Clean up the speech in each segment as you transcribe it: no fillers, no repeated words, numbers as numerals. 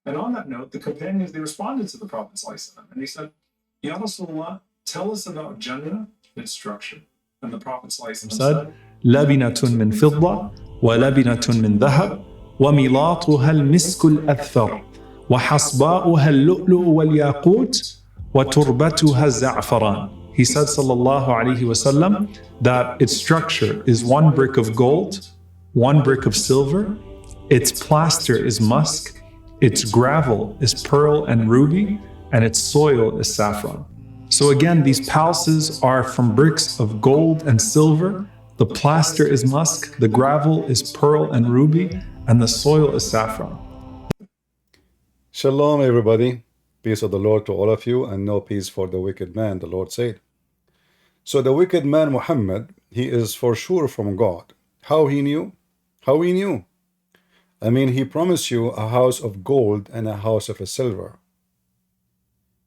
And on that note, the companions, they responded to the Prophet ﷺ, and they said, Ya Rasulullah, tell us about Jannah, its structure. And the Prophet ﷺ said, لبنة من فضة ولبنة من ذهب وملاطها المسك الأذفر وحصباؤها اللؤلؤ والياقوت وتربتها الزعفران. He said sallallahu alaihi wasallam that its structure is one brick of gold, one brick of silver, its plaster is musk, its gravel is pearl and ruby, and its soil is saffron. So again, these palaces are from bricks of gold and silver. The plaster is musk, the gravel is pearl and ruby, and the soil is saffron. Shalom, everybody. Peace of the Lord to all of you, and no peace for the wicked man, the Lord said. So the wicked man Muhammad, he is for sure from God. How he knew? How he knew? I mean, he promised you a house of gold and a house of silver.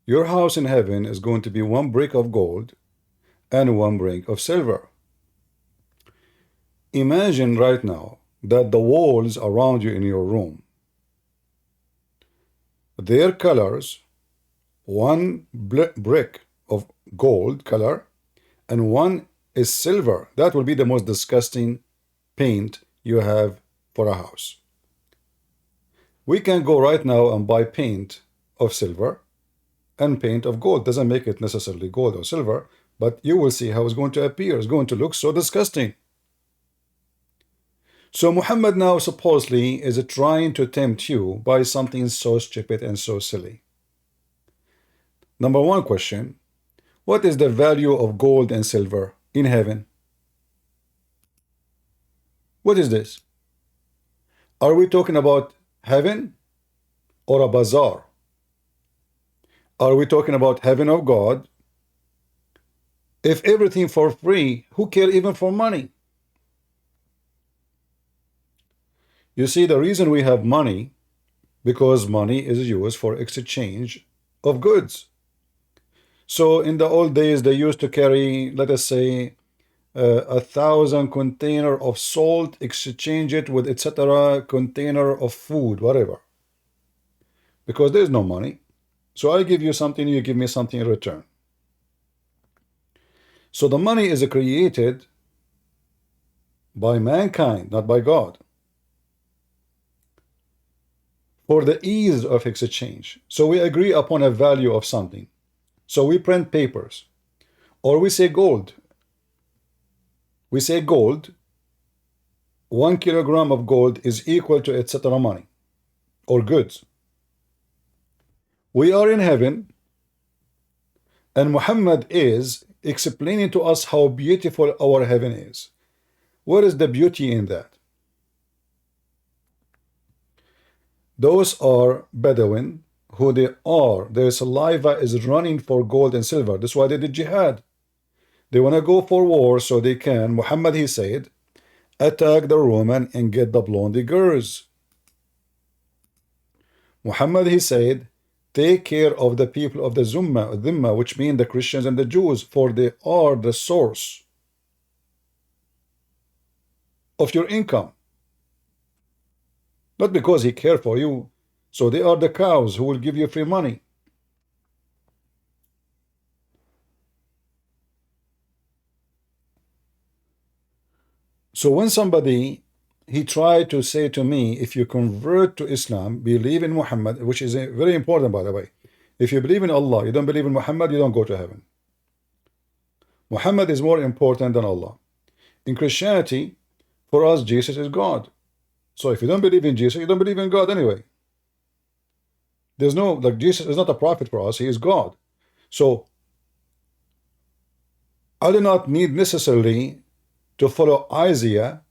Your house in heaven is going to be one brick of gold and one brick of silver. Imagine right now that the walls around you in your room, their colors, one brick of gold color and one is silver. That will be the most disgusting paint you have for a house. We can go right now and buy paint of silver and paint of gold. Doesn't make it necessarily gold or silver, but you will see how it's going to appear. It's going to look so disgusting. So Muhammad now supposedly is trying to tempt you by something so stupid and so silly. Number one question, what is the value of gold and silver in heaven? What is this? Are we talking about heaven or a bazaar? Are we talking about heaven of God? If everything for free, who cares even for money? You see, the reason we have money, because money is used for exchange of goods. So in the old days, they used to carry, let us say, 1,000 container of salt, exchange it with etc. container of food, whatever. Because there is no money. So I give you something, you give me something in return. So the money is created by mankind, not by God, for the ease of exchange. So we agree upon a value of something. So we print papers, or we say gold. We say gold, 1 kilogram of gold is equal to etc. money or goods. We are in heaven, and Muhammad is explaining to us how beautiful our heaven is. What is the beauty in that? Those are Bedouin, who they are. Their saliva is running for gold and silver. That's why they did jihad. They want to go for war so they can, Muhammad, he said, attack the Roman and get the blondie girls. Muhammad, he said, take care of the people of the Dhimma, which mean the Christians and the Jews, for they are the source of your income. Not because he cares for you. So they are the cows who will give you free money. So when somebody, he tried to say to me, if you convert to Islam, believe in Muhammad, which is very important, by the way. If you believe in Allah, you don't believe in Muhammad, you don't go to heaven. Muhammad is more important than Allah. In Christianity, for us, Jesus is God. So if you don't believe in Jesus, you don't believe in God anyway. There's no, like, Jesus is not a prophet for us, he is God. So I do not need necessarily to follow Isaiah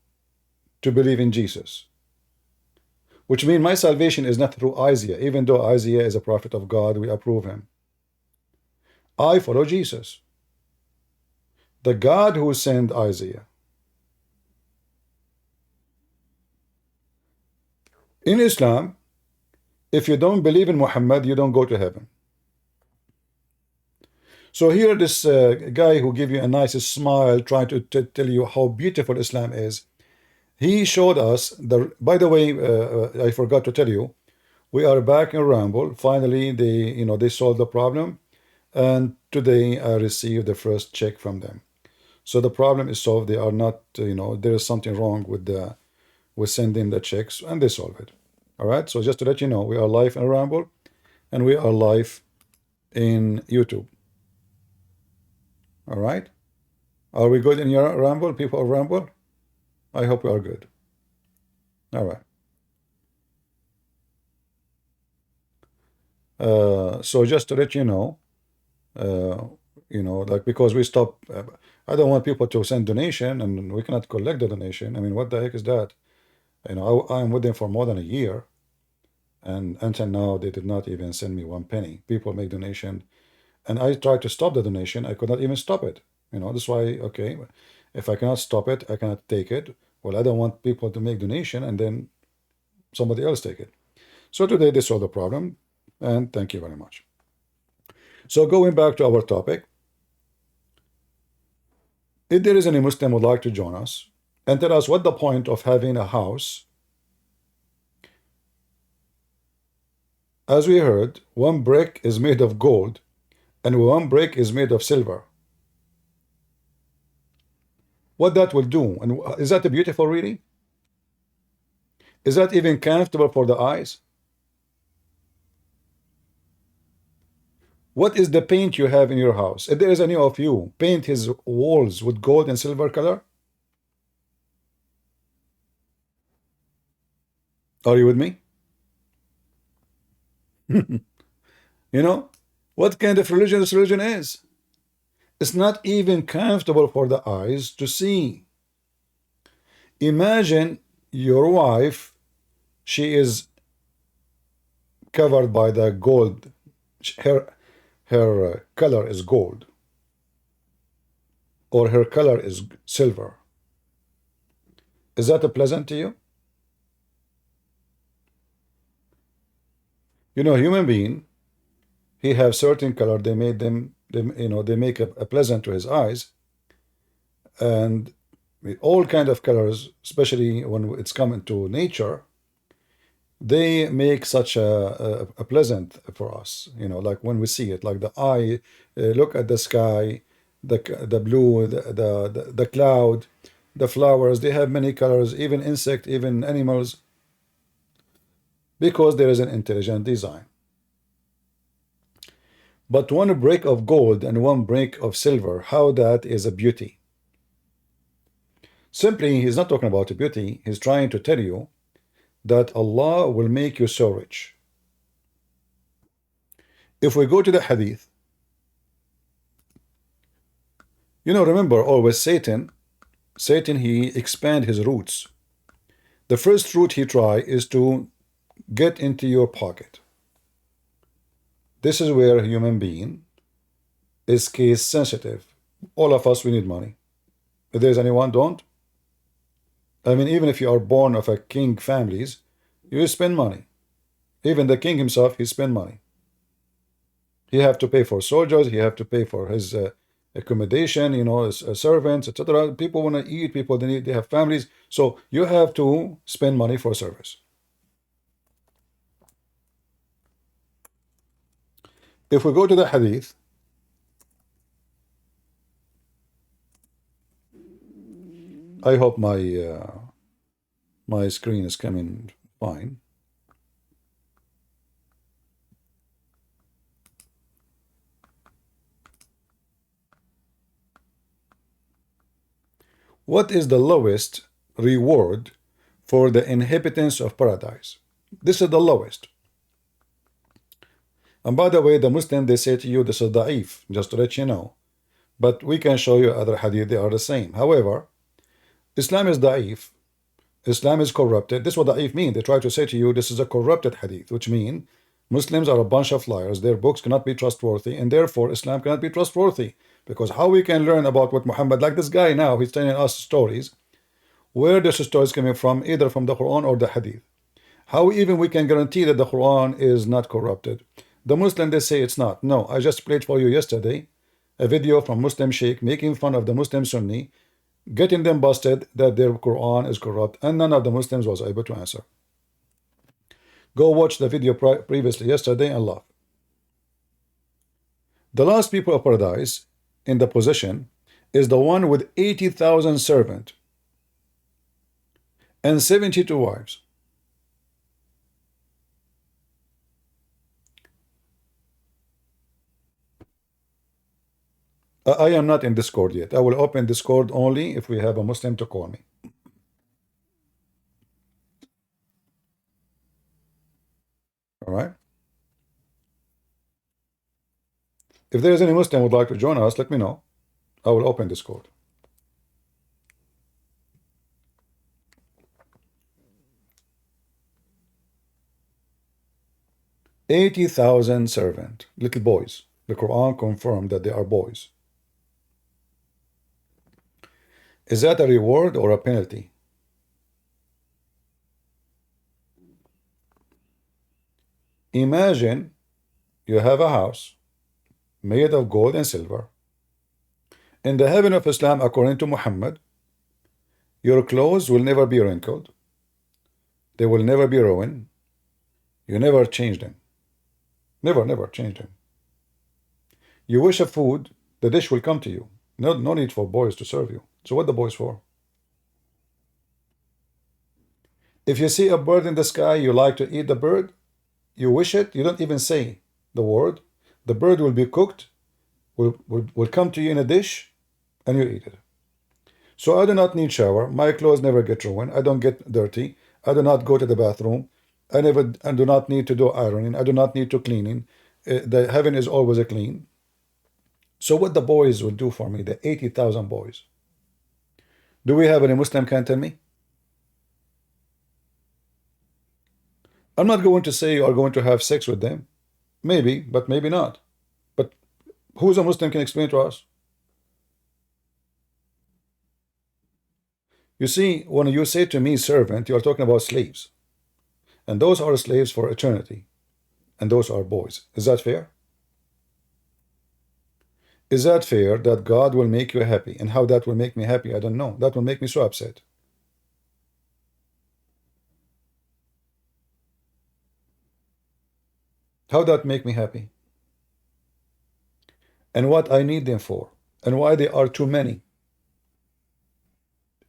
to believe in Jesus, which means my salvation is not through Isaiah. Even though Isaiah is a prophet of God, we approve him. I follow Jesus, the God who sent Isaiah. In Islam, if you don't believe in Muhammad, you don't go to heaven. So here this guy who gave you a nice smile, trying to tell you how beautiful Islam is, he showed us, by the way, I forgot to tell you, We are back in Ramble. Finally, they solved the problem, and today I received the first check from them. So the problem is solved. They are not, there is something wrong with sending the checks, and they solve it. All right. So just to let you know, we are live in Ramble, and we are live in YouTube. All right. Are we good in your Ramble, people of Ramble? I hope we are good. All right. So just to let you know, like, because we stop, I don't want people to send donation and we cannot collect the donation. I mean, what the heck is that? I'm with them for more than a year, and until now they did not even send me one penny. People make donation, and I tried to stop the donation. I could not even stop it. That's why, okay, if I cannot stop it, I cannot take it. Well, I don't want people to make donation and then somebody else take it. So today they solved the problem, and thank you very much. So going back to our topic, if there is any Muslim who would like to join us and tell us what the point of having a house, as we heard, one brick is made of gold and one brick is made of silver. What that will do, and is that beautiful really? Is that even comfortable for the eyes? What is the paint you have in your house? If there is any of you paint his walls with gold and silver color, are you with me? What kind of religion this religion is? It's not even comfortable for the eyes to see. Imagine your wife, she is covered by the gold. Her color is gold, or her color is silver. Is that pleasant to you? Human being, he have certain color. They made them, they make a pleasant to his eyes, and with all kind of colors, especially when it's coming to nature, they make such a pleasant for us, like when we see it, like the eye, look at the sky, the blue, the cloud, the flowers, they have many colors, even insect, even animals, because there is an intelligent design. But one brick of gold and one brick of silver, how that is a beauty? Simply, he's not talking about a beauty, he's trying to tell you that Allah will make you so rich. If we go to the Hadith, remember always Satan, he expand his roots. The first root he try is to get into your pocket. This is where a human being is case sensitive. All of us, we need money. If there's anyone don't, I mean, even if you are born of a king families, you spend money. Even the king himself, he spend money. He have to pay for soldiers, he have to pay for his accommodation, his servants, etc. People want to eat, people they have families, so you have to spend money for service. If we go to the Hadith, I hope my screen is coming fine. What is the lowest reward for the inhabitants of paradise? This is the lowest. And by the way, the Muslim, they say to you, this is da'if, just to let you know. But we can show you other hadith, they are the same. However, Islam is da'if. Islam is corrupted. This is what da'if mean. They try to say to you, this is a corrupted hadith, which means Muslims are a bunch of liars. Their books cannot be trustworthy, and therefore Islam cannot be trustworthy. Because how we can learn about what Muhammad, like this guy now, he's telling us stories. Where this story is coming from, either from the Quran or the hadith. How even we can guarantee that the Quran is not corrupted? The Muslim, they say it's not. No, I just played for you yesterday a video from Muslim Sheikh making fun of the Muslim Sunni, getting them busted that their Quran is corrupt, and none of the Muslims was able to answer. Go watch the video previously yesterday and laugh. The last people of paradise in the position is the one with 80,000 servants and 72 wives. I am not in Discord yet. I will open Discord only if we have a Muslim to call me. All right. If there is any Muslim who would like to join us, let me know. I will open Discord. $80,000 servant, little boys. The Quran confirmed that they are boys. Is that a reward or a penalty? Imagine you have a house made of gold and silver. In the heaven of Islam, according to Muhammad, your clothes will never be wrinkled. They will never be ruined. You never change them. Never change them. You wish a food, the dish will come to you. No need for boys to serve you. So what the boys for? If you see a bird in the sky, you like to eat the bird, you wish it, you don't even say the word. The bird will be cooked, will come to you in a dish, and you eat it. So I do not need shower. My clothes never get ruined. I don't get dirty. I do not go to the bathroom. I do not need to do ironing. I do not need to cleaning. The heaven is always a clean. So what the boys will do for me, the 80,000 boys. Do we have any Muslim can tell me? I'm not going to say you are going to have sex with them. Maybe, but maybe not. But who's a Muslim can explain to us? You see, when you say to me servant, you are talking about slaves. And those are slaves for eternity. And those are boys. Is that fair? Is that fair that God will make you happy? And how that will make me happy, I don't know. That will make me so upset. How that make me happy? And what I need them for? And why they are too many?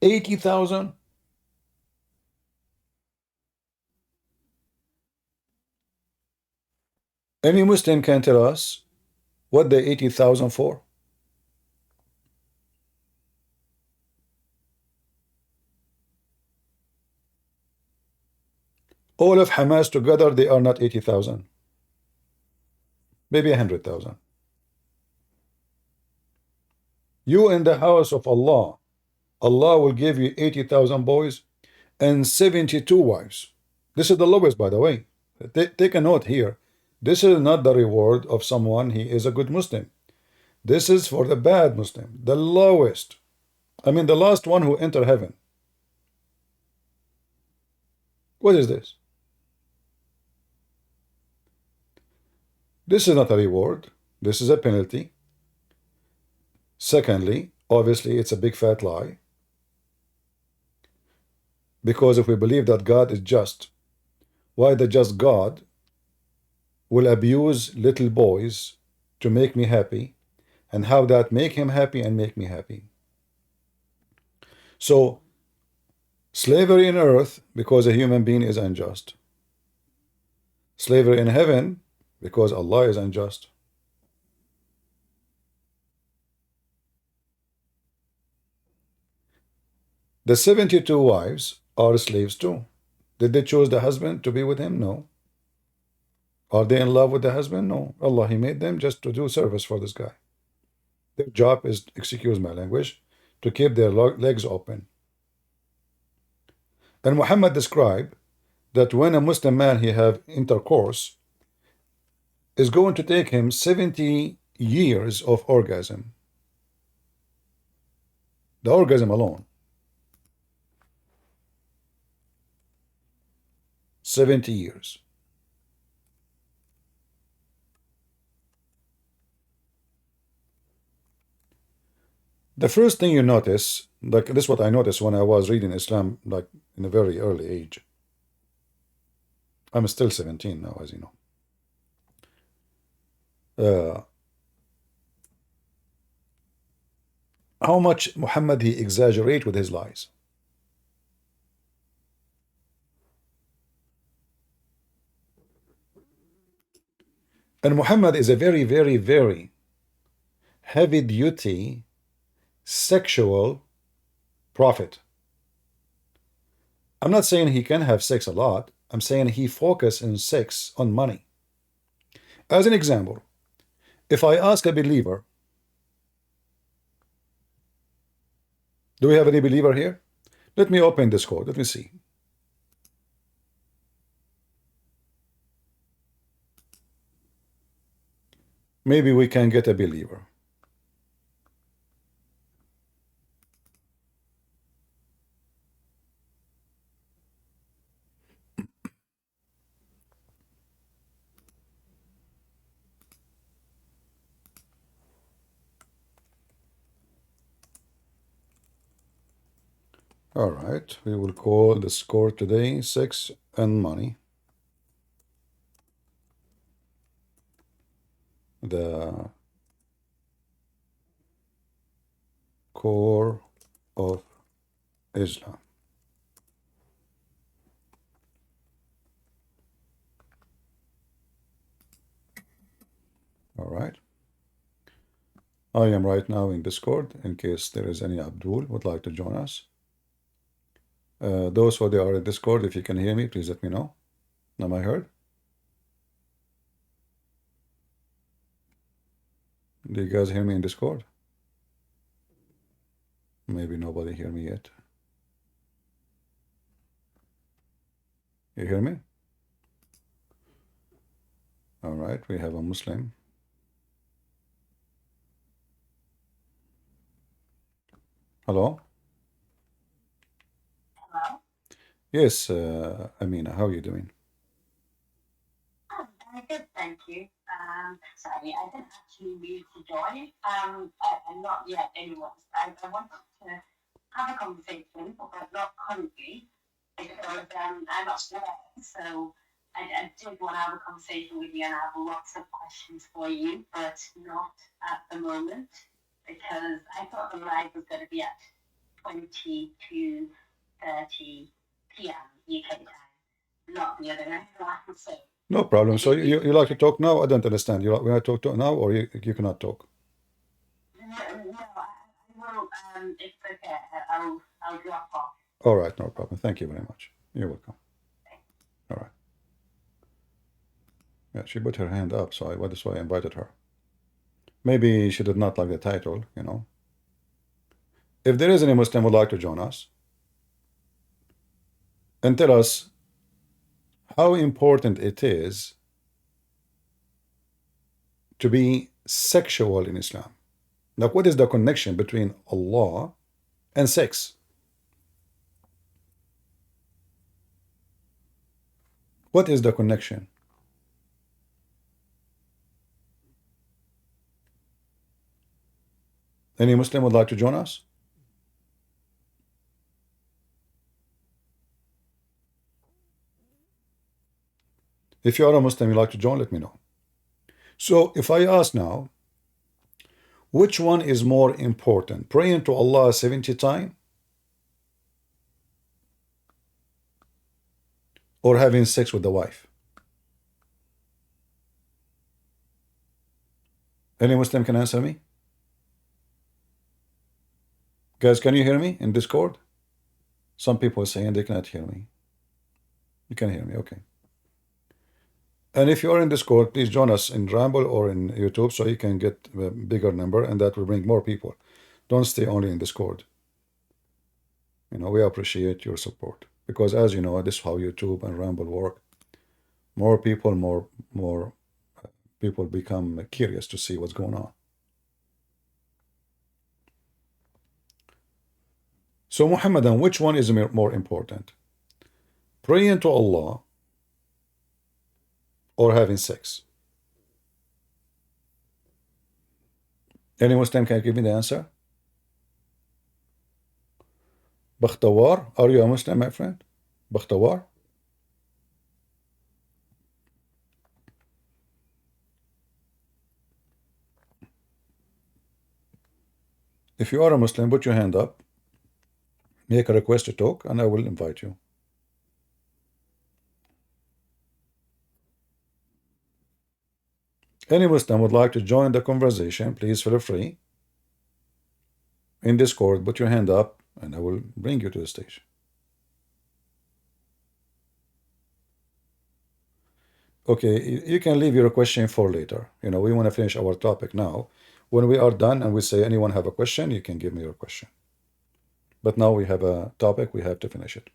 80,000? Any Muslim can tell us what the 80,000 for? All of Hamas together, they are not 80,000. Maybe 100,000. You in the house of Allah, Allah will give you 80,000 boys and 72 wives. This is the lowest, by the way. Take a note here. This is not the reward of someone he is a good Muslim. This is for the bad Muslim, the lowest. I mean, the last one who enter heaven. What is this? This is not a reward. This is a penalty. Secondly, obviously, it's a big fat lie. Because if we believe that God is just, why the just God will abuse little boys to make me happy, and how that make him happy and make me happy? So, slavery in earth because a human being is unjust. Slavery in heaven because Allah is unjust. The 72 wives are slaves too. Did they choose the husband to be with him? No. Are they in love with the husband? No. Allah, He made them just to do service for this guy. Their job is, excuse my language, to keep their legs open. And Muhammad described that when a Muslim man he have intercourse, is going to take him 70 years of orgasm. The orgasm alone. 70 years. The first thing you notice, like this is what I noticed when I was reading Islam, like in a very early age. I'm still 17 now, as you know. How much Muhammad he exaggerate with his lies. And Muhammad is a very, very, very heavy duty sexual prophet. I'm not saying he can have sex a lot. I'm saying he focus in sex on money. As an example, if I ask a believer, do we have any believer here? Let me open Discord. Let me see. Maybe we can get a believer. All right, we will call the score today sex and money. The core of Islam. All right. I am right now in Discord in case there is any Abdul would like to join us. Those who are in Discord, if you can hear me, please let me know. Am I heard? Do you guys hear me in Discord? Maybe nobody hear me yet. You hear me? All right, we have a Muslim. Hello? Hello? Yes, Amina, how are you doing? I'm good, thank you. Sorry, I didn't actually mean to join. I'm not yet anyone. I wanted to have a conversation, but not currently, because I'm upstairs. So I did want to have a conversation with you, and I have lots of questions for you, but not at the moment, because I thought the live was going to be at 20 to 30 p.m. UK time, not the other way around. So No problem. So you like to talk now? I don't understand. You want to talk now, or you cannot talk? no, I will. It's okay. I'll drop off. All right, no problem. Thank you very much. You're welcome. All right. Yeah, she put her hand up, so that's why I invited her. Maybe she did not like the title, you know. If there is any Muslim who would like to join us and tell us how important it is to be sexual in Islam. Like, what is the connection between Allah and sex? What is the connection? Any Muslim would like to join us? If you are a Muslim, you like to join, let me know. So if I ask now, which one is more important? Praying to Allah 70 times or having sex with the wife? Any Muslim can answer me? Guys, can you hear me in Discord? Some people are saying they cannot hear me. You can hear me, okay. And if you are in Discord, please join us in Ramble or in YouTube so you can get a bigger number, and that will bring more people. Don't stay only in Discord. You know, we appreciate your support because, as you know, this is how YouTube and Ramble work. More people, more people become curious to see what's going on. So, Muhammadan, which one is more important? Praying to Allah or having sex? Any Muslim can give me the answer? Bakhtawar, are you a Muslim, my friend? Bakhtawar? If you are a Muslim, put your hand up, make a request to talk, and I will invite you. Any Muslim would like to join the conversation, please feel free. In Discord, put your hand up, and I will bring you to the stage. Okay, you can leave your question for later. You know, we want to finish our topic now. When we are done and we say anyone have a question, you can give me your question. But now we have a topic, we have to finish it.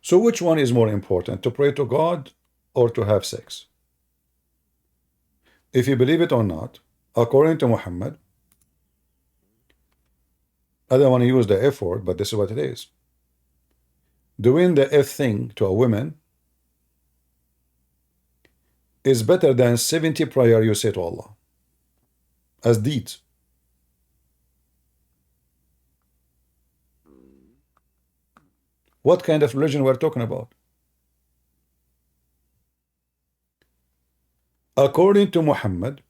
So which one is more important, to pray to God or to have sex? If you believe it or not, according to Muhammad, I don't want to use the F word, but this is what it is. Doing the F thing to a woman is better than 70 prayer you say to Allah as deeds. What kind of religion we're talking about? According to Muhammad,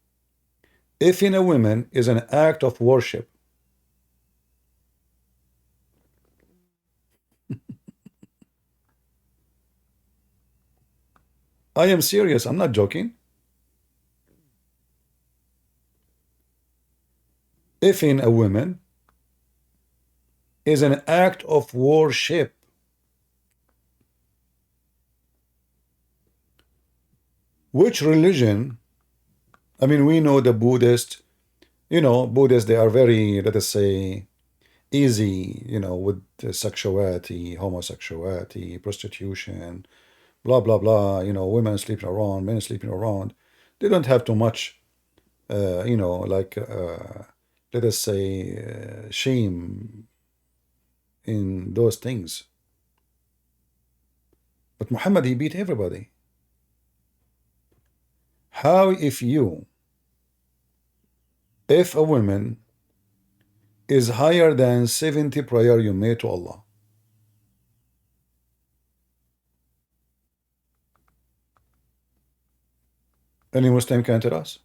if in a woman is an act of worship, I am serious, I'm not joking. If in a woman is an act of worship, which religion? I mean, we know the Buddhist, you know, Buddhists, they are very, let us say, easy, you know, with sexuality, homosexuality, prostitution, blah, blah, blah, you know, women sleeping around, men sleeping around. They don't have too much, you know, like, let us say, shame in those things. But Muhammad, he beat everybody. How if a woman is higher than 70 prayer you made to Allah? Any Muslim can tell us?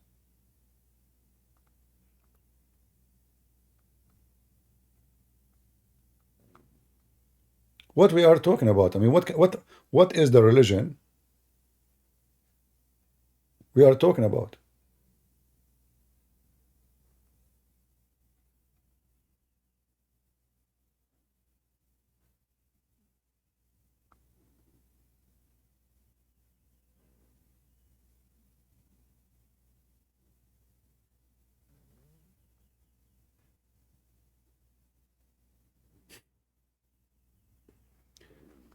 What we are talking about? I mean, what is the religion we are talking about?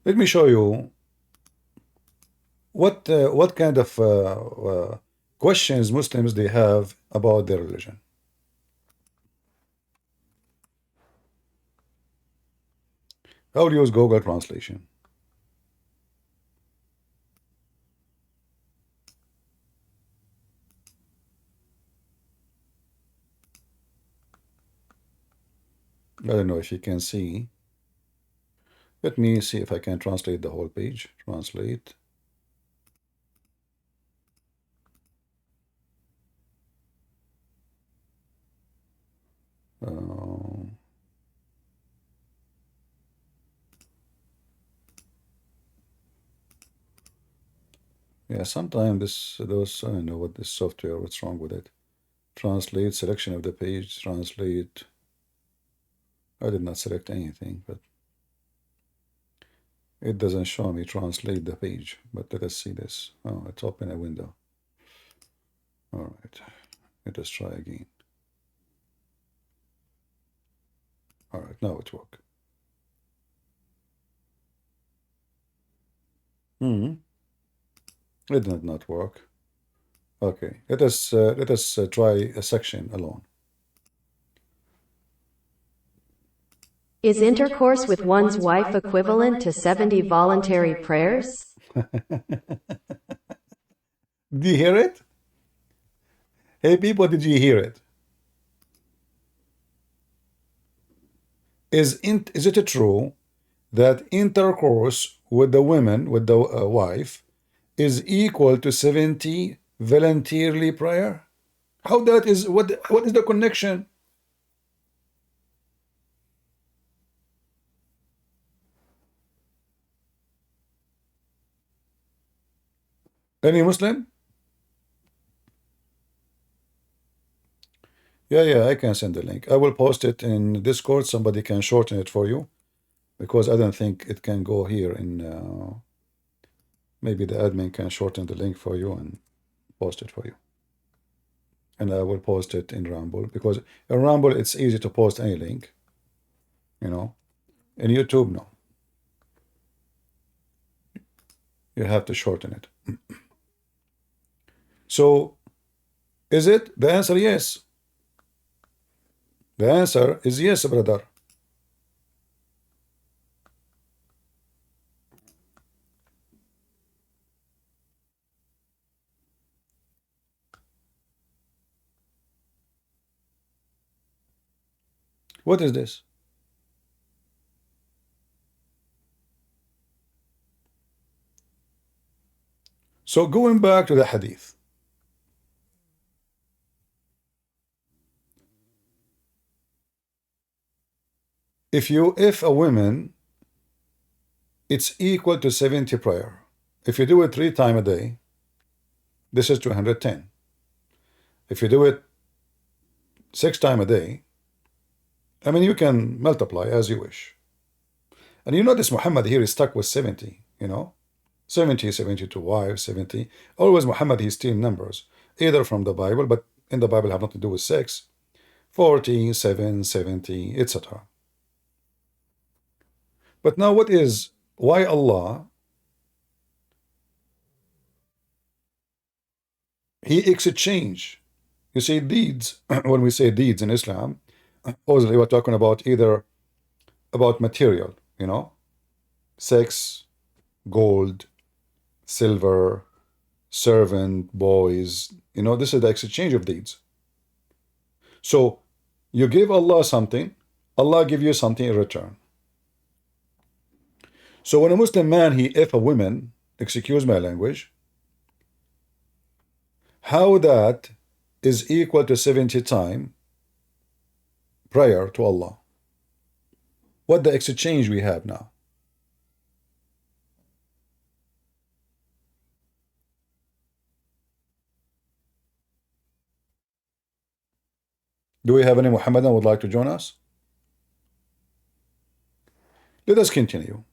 Let me show you what kind of questions Muslims they have about their religion. I'll use Google translation. I don't know if you can see. Let me see if I can translate the whole page. Translate. Yeah, sometimes those, I don't know what this software, what's wrong with it. Translate, selection of the page, translate. I did not select anything, but it doesn't show me translate the page. But let us see this. Oh, it's open a window. All right, let us try again. All right, now it works. It did not work. Okay, let us try a section alone. Is intercourse with one's wife equivalent to 70 voluntary prayers? Did you hear it? Hey people, did you hear it? Is it true that intercourse with the women, with the wife, is equal to 70 voluntarily prayer? How that is, what is the connection? Any Muslim? Yeah, I can send the link. I will post it in Discord. Somebody can shorten it for you, because I don't think it can go here in maybe the admin can shorten the link for you and post it for you. And I will post it in Rumble, because in Rumble it's easy to post any link, you know. In YouTube, no. You have to shorten it. So, is it? The answer, yes. The answer is yes, brother. What is this? So going back to the hadith. If a woman, it's equal to 70 prayer. If you do it 3 times a day, this is 210. If you do it 6 times a day, I mean, you can multiply as you wish. And you notice Muhammad here is stuck with 70, you know, 70, 72 wives, 70. Always Muhammad, he's stealing numbers, either from the Bible, but in the Bible have nothing to do with sex, 40, 7, 70, etc. But now why Allah, he exchange. You see, deeds, when we say deeds in Islam, obviously we're talking about either about material, you know, sex, gold, silver, servant, boys, you know, this is the exchange of deeds. So you give Allah something, Allah give you something in return. So when a Muslim man, he if a woman, excuse my language, how that is equal to 70 times prayer to Allah? What the exchange we have now? Do we have any Muhammadan would like to join us? Let us continue.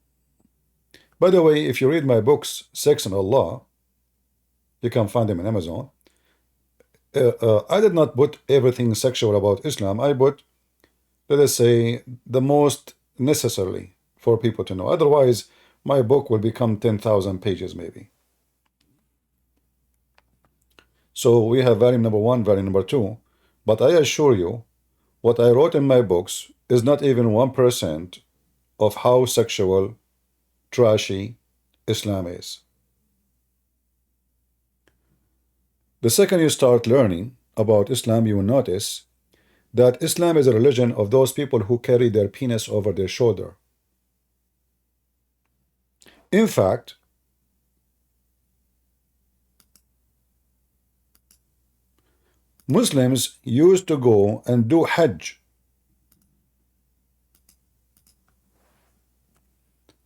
By the way, if you read my books, Sex and Allah, you can find them in Amazon. I did not put everything sexual about Islam. I put, let us say, the most necessary for people to know. Otherwise, my book will become 10,000 pages maybe. So we have volume number 1, volume number 2. But I assure you, what I wrote in my books is not even 1% of how sexual, trashy Islam is. The second you start learning about Islam, you will notice that Islam is a religion of those people who carry their penis over their shoulder. In fact, Muslims used to go and do Hajj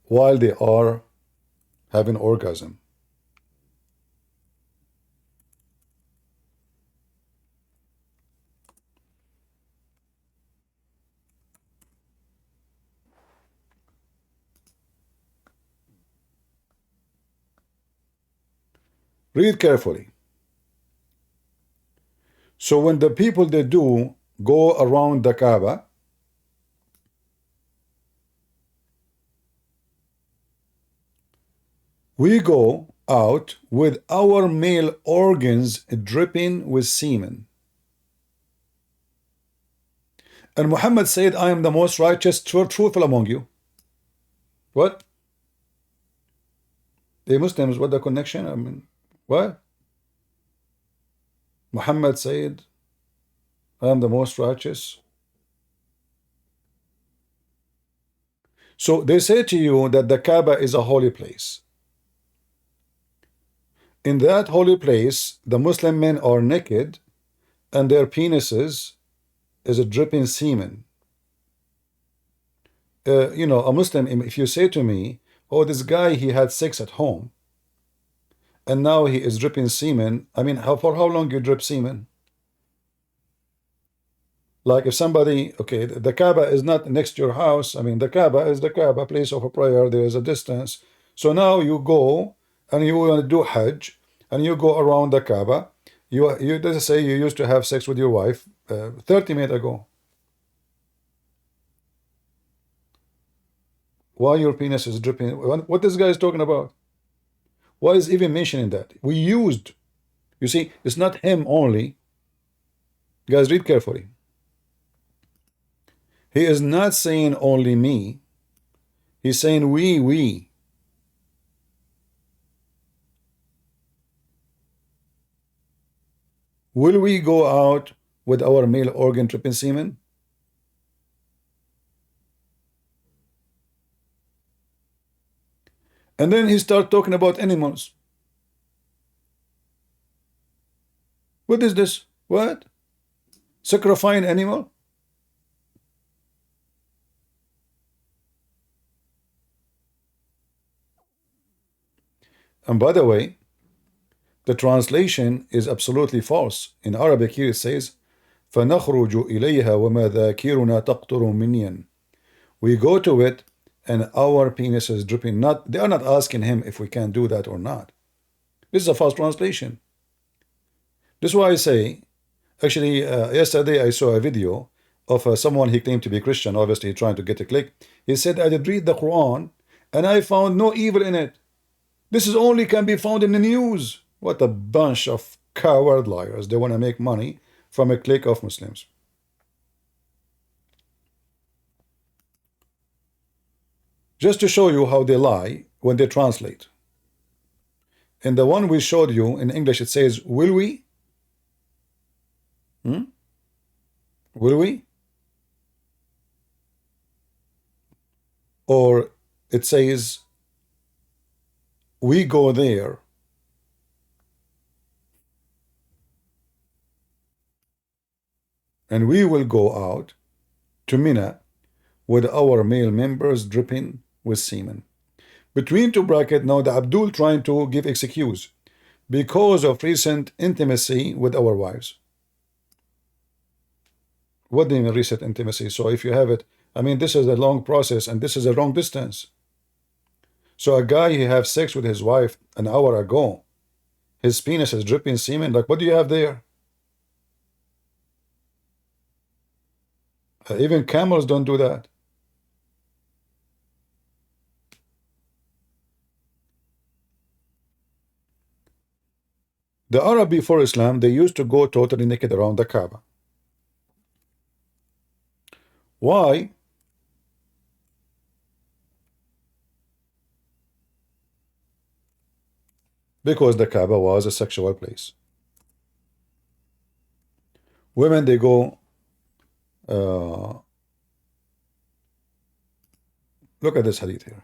while they are having orgasm. Read carefully. So when the people they do go around the Kaaba, we go out with our male organs dripping with semen. And Muhammad said, I am the most righteous, truthful among you. What? The Muslims, what the connection? I mean, what? Muhammad said, I am the most righteous. So they say to you that the Kaaba is a holy place. In that holy place, the Muslim men are naked and their penises is a dripping semen. You know, a Muslim, if you say to me, oh, this guy, he had sex at home, and now he is dripping semen, I mean, for how long you drip semen? Like if somebody, okay, the Kaaba is not next to your house. I mean, the Kaaba is the Kaaba, place of a prayer. There is a distance. So now you go and you want to do Hajj, and you go around the Kaaba. You let's say you used to have sex with your wife 30 minutes ago. Why your penis is dripping? What this guy is talking about? Why is even mentioning that? We used, you see, it's not him only. Guys, read carefully. He is not saying only me. He's saying we. Will we go out with our male organ dripping semen? And then he start talking about animals. What is this? What? Sacrificing animal? And by the way, the translation is absolutely false. In Arabic here it says, فَنَخْرُجُ إِلَيْهَا وَمَا ذَاكِرُنَا تَقْطُرُ مِنْيًا. We go to it and our penis is dripping. They are not asking him if we can do that or not. This is a false translation. This is why I say, actually, yesterday I saw a video of someone, he claimed to be Christian, obviously trying to get a click. He said, I did read the Quran and I found no evil in it. This is only can be found in the news. What a bunch of coward liars. They want to make money from a clique of Muslims. Just to show you how they lie when they translate. In the one we showed you in English, it says, will we? Will we? Or it says, we go there. And we will go out to Mina with our male members dripping with semen. Between two brackets, now the Abdul trying to give excuse because of recent intimacy with our wives. What do you mean recent intimacy? So if you have it, I mean, this is a long process and this is a long distance. So a guy, he have sex with his wife an hour ago. His penis is dripping semen. Like, what do you have there? Even camels don't do that. The Arab before Islam, they used to go totally naked around the Kaaba. Why? Because the Kaaba was a sexual place. Women, they go, look at this hadith here.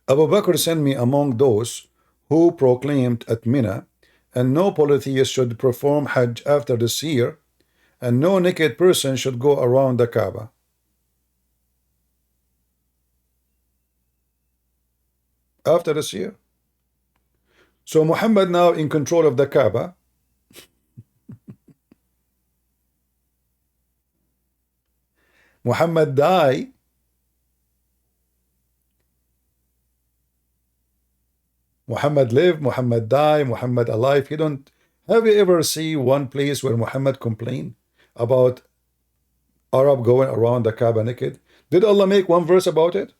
Abu Bakr sent me among those who proclaimed at Mina, and no polytheist should perform Hajj after this year, and no naked person should go around the Kaaba. After this year. So Muhammad now in control of the Kaaba. Muhammad died. Muhammad lived, Muhammad died, Muhammad alive. You don't have you ever see one place where Muhammad complained about Arab going around the Kaaba naked? Did Allah make one verse about it?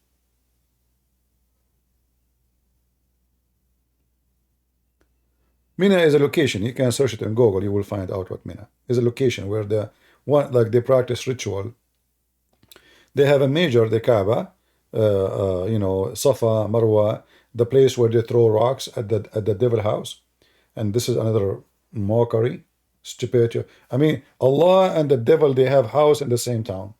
Mina is a location. You can search it in Google. You will find out what Mina is. A location where they practice ritual. They have a major, the Kaaba, you know, Safa, Marwa, the place where they throw rocks at the devil house. And this is another mockery, stupidity. I mean, Allah and the devil, they have house in the same town.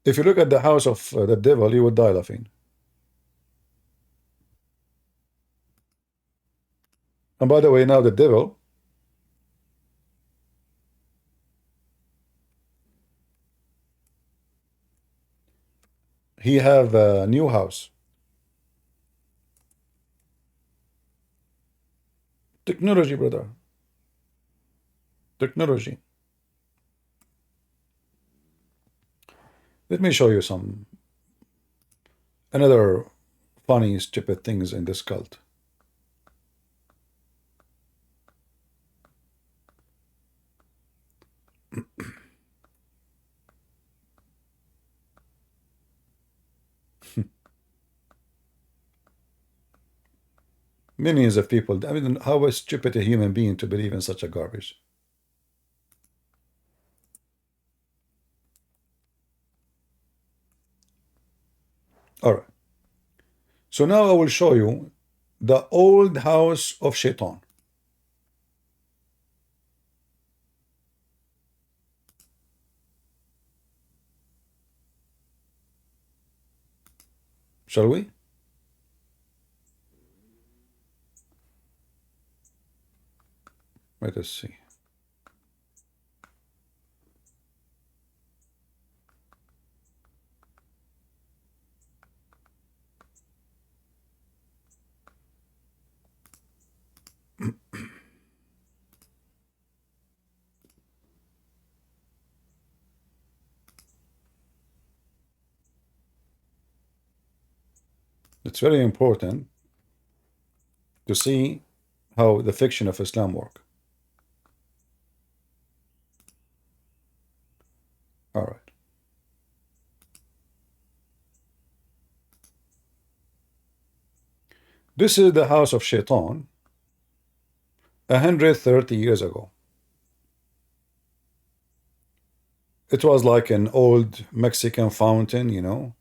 If you look at the house of the devil, you would die laughing. And by the way, now the devil, he have a new house. Technology, brother. Technology. Let me show you some another funny, stupid things in this cult. Millions of people. I mean, how is stupid a human being to believe in such a garbage? All right. So now I will show you the old house of Shaitan. Shall we? Let us see. It's very important to see how the fiction of Islam work. All right. This is the house of Shaitan 130 years ago. It was like an old Mexican fountain, you know,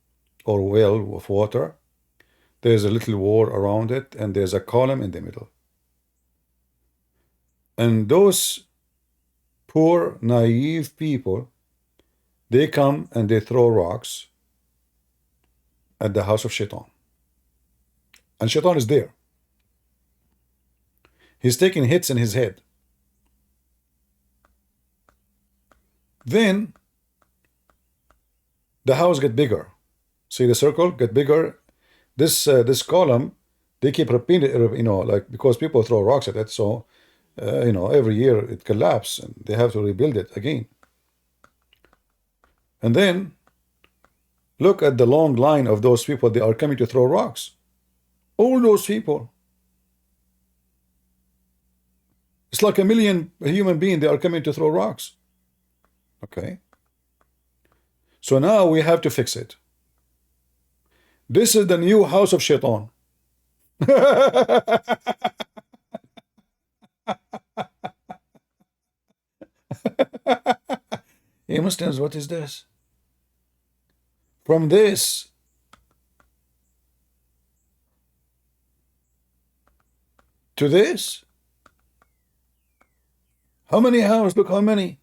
or well of water. There's a little wall around it, and there's a column in the middle. And those poor, naive people, they come and they throw rocks at the house of Shaitan. And Shaitan is there. He's taking hits in his head. Then the house get bigger. See the circle get bigger. This column, they keep repeating it, you know, like because people throw rocks at it, so you know, every year it collapses and they have to rebuild it again. And then look at the long line of those people. They are coming to throw rocks. All those people. It's like a million human beings. They are coming to throw rocks. Okay. So now we have to fix it. This is the new house of Shaitan. Hey Muslims, what is this? From this to this? How many houses? Look how many.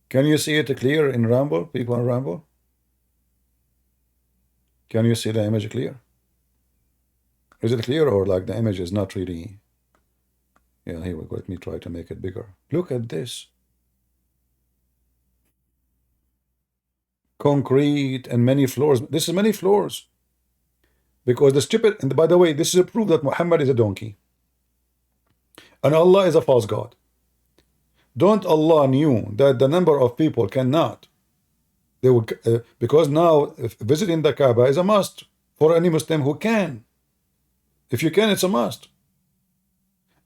Can you see it clear in Rambo? People in Rambo? Can you see the image clear? Is it clear, or like the image is not really? Yeah, here we go. Let me try to make it bigger. Look at this. Concrete and many floors. This is many floors. Because the stupid, and by the way, this is a proof that Muhammad is a donkey. And Allah is a false god. Don't Allah knew that the number of people cannot. They would, because now visiting the Kaaba is a must for any Muslim who can. If you can, it's a must.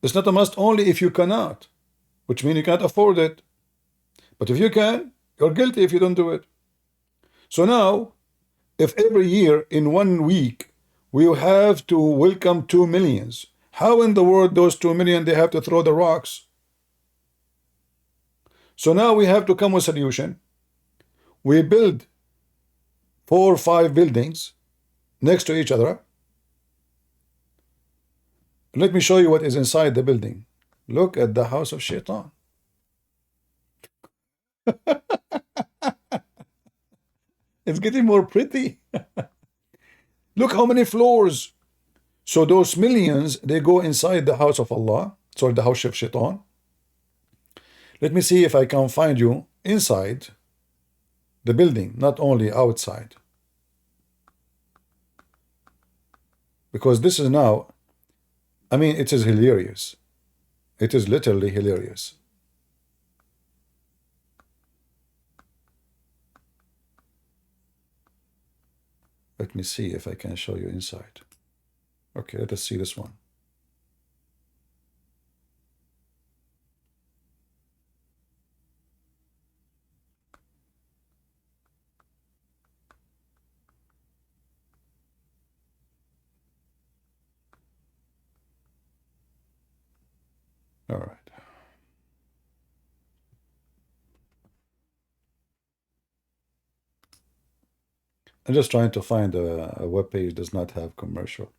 It's not a must only if you cannot, which means you can't afford it. But if you can, you're guilty if you don't do it. So now, if every year in 1 week we have to welcome 2 millions, how in the world those 2 million they have to throw the rocks? So now we have to come with a solution. We build 4 or 5 buildings next to each other. Let me show you what is inside the building. Look at the house of Shaitan. It's getting more pretty. Look how many floors. So those millions, they go inside the house of Allah, sorry, the house of Shaitan. Let me see if I can find you inside the building, not only outside. Because this is now, I mean, it is hilarious. It is literally hilarious. Let me see if I can show you inside. Okay, let us see this one. All right. I'm just trying to find a web page does not have commercial.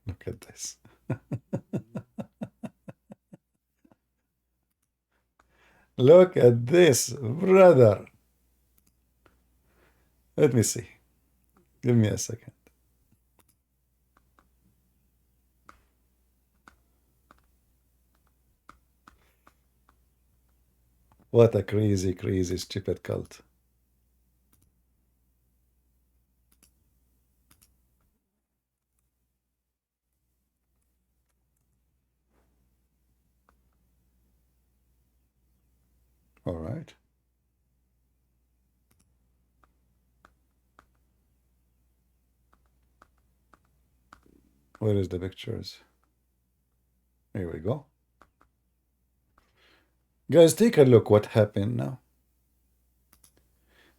Look at this. Look at this, brother. Let me see. Give me a second. What a crazy, crazy, stupid cult. All right. Where is the pictures? Here we go. Guys, take a look what happened now.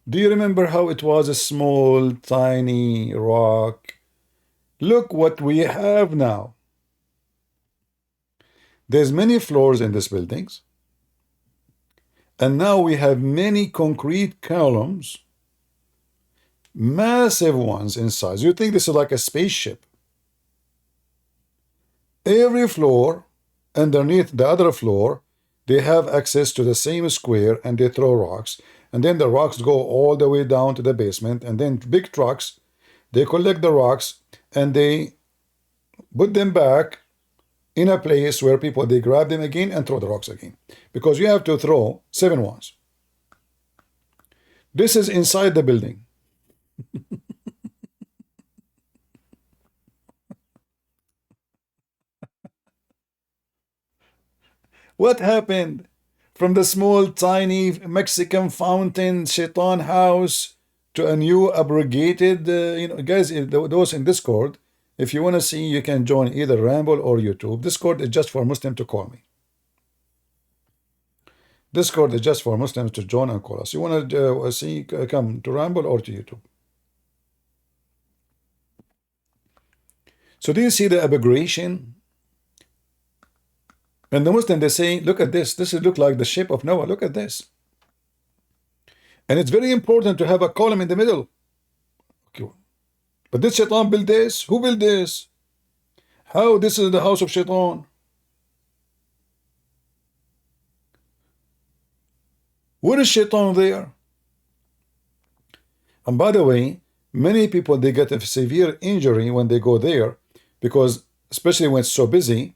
Do you remember how it was a small, tiny rock? Look what we have now. There's many floors in these buildings. And now we have many concrete columns, massive ones in size. You think this is like a spaceship. Every floor, underneath the other floor, they have access to the same square and they throw rocks. And then the rocks go all the way down to the basement. And then big trucks, they collect the rocks and they put them back in a place where people, they grab them again and throw the rocks again. Because you have to throw 7 ones. This is inside the building. What happened from the small, tiny Mexican fountain Shaitan house to a new abrogated, guys, those in Discord, if you want to see, you can join either Ramble or YouTube. Discord is just for Muslims to call me. Discord is just for Muslims to join and call us. You want to see, come to Ramble or to YouTube. So do you see the aberration? And the Muslim, they say, look at this. This look like the ship of Noah. Look at this. And it's very important to have a column in the middle. Okay. But did Shaitan build this? Who built this? How? This is the house of Shaitan. Where is Shaitan there? And by the way, many people, they get a severe injury when they go there because, especially when it's so busy,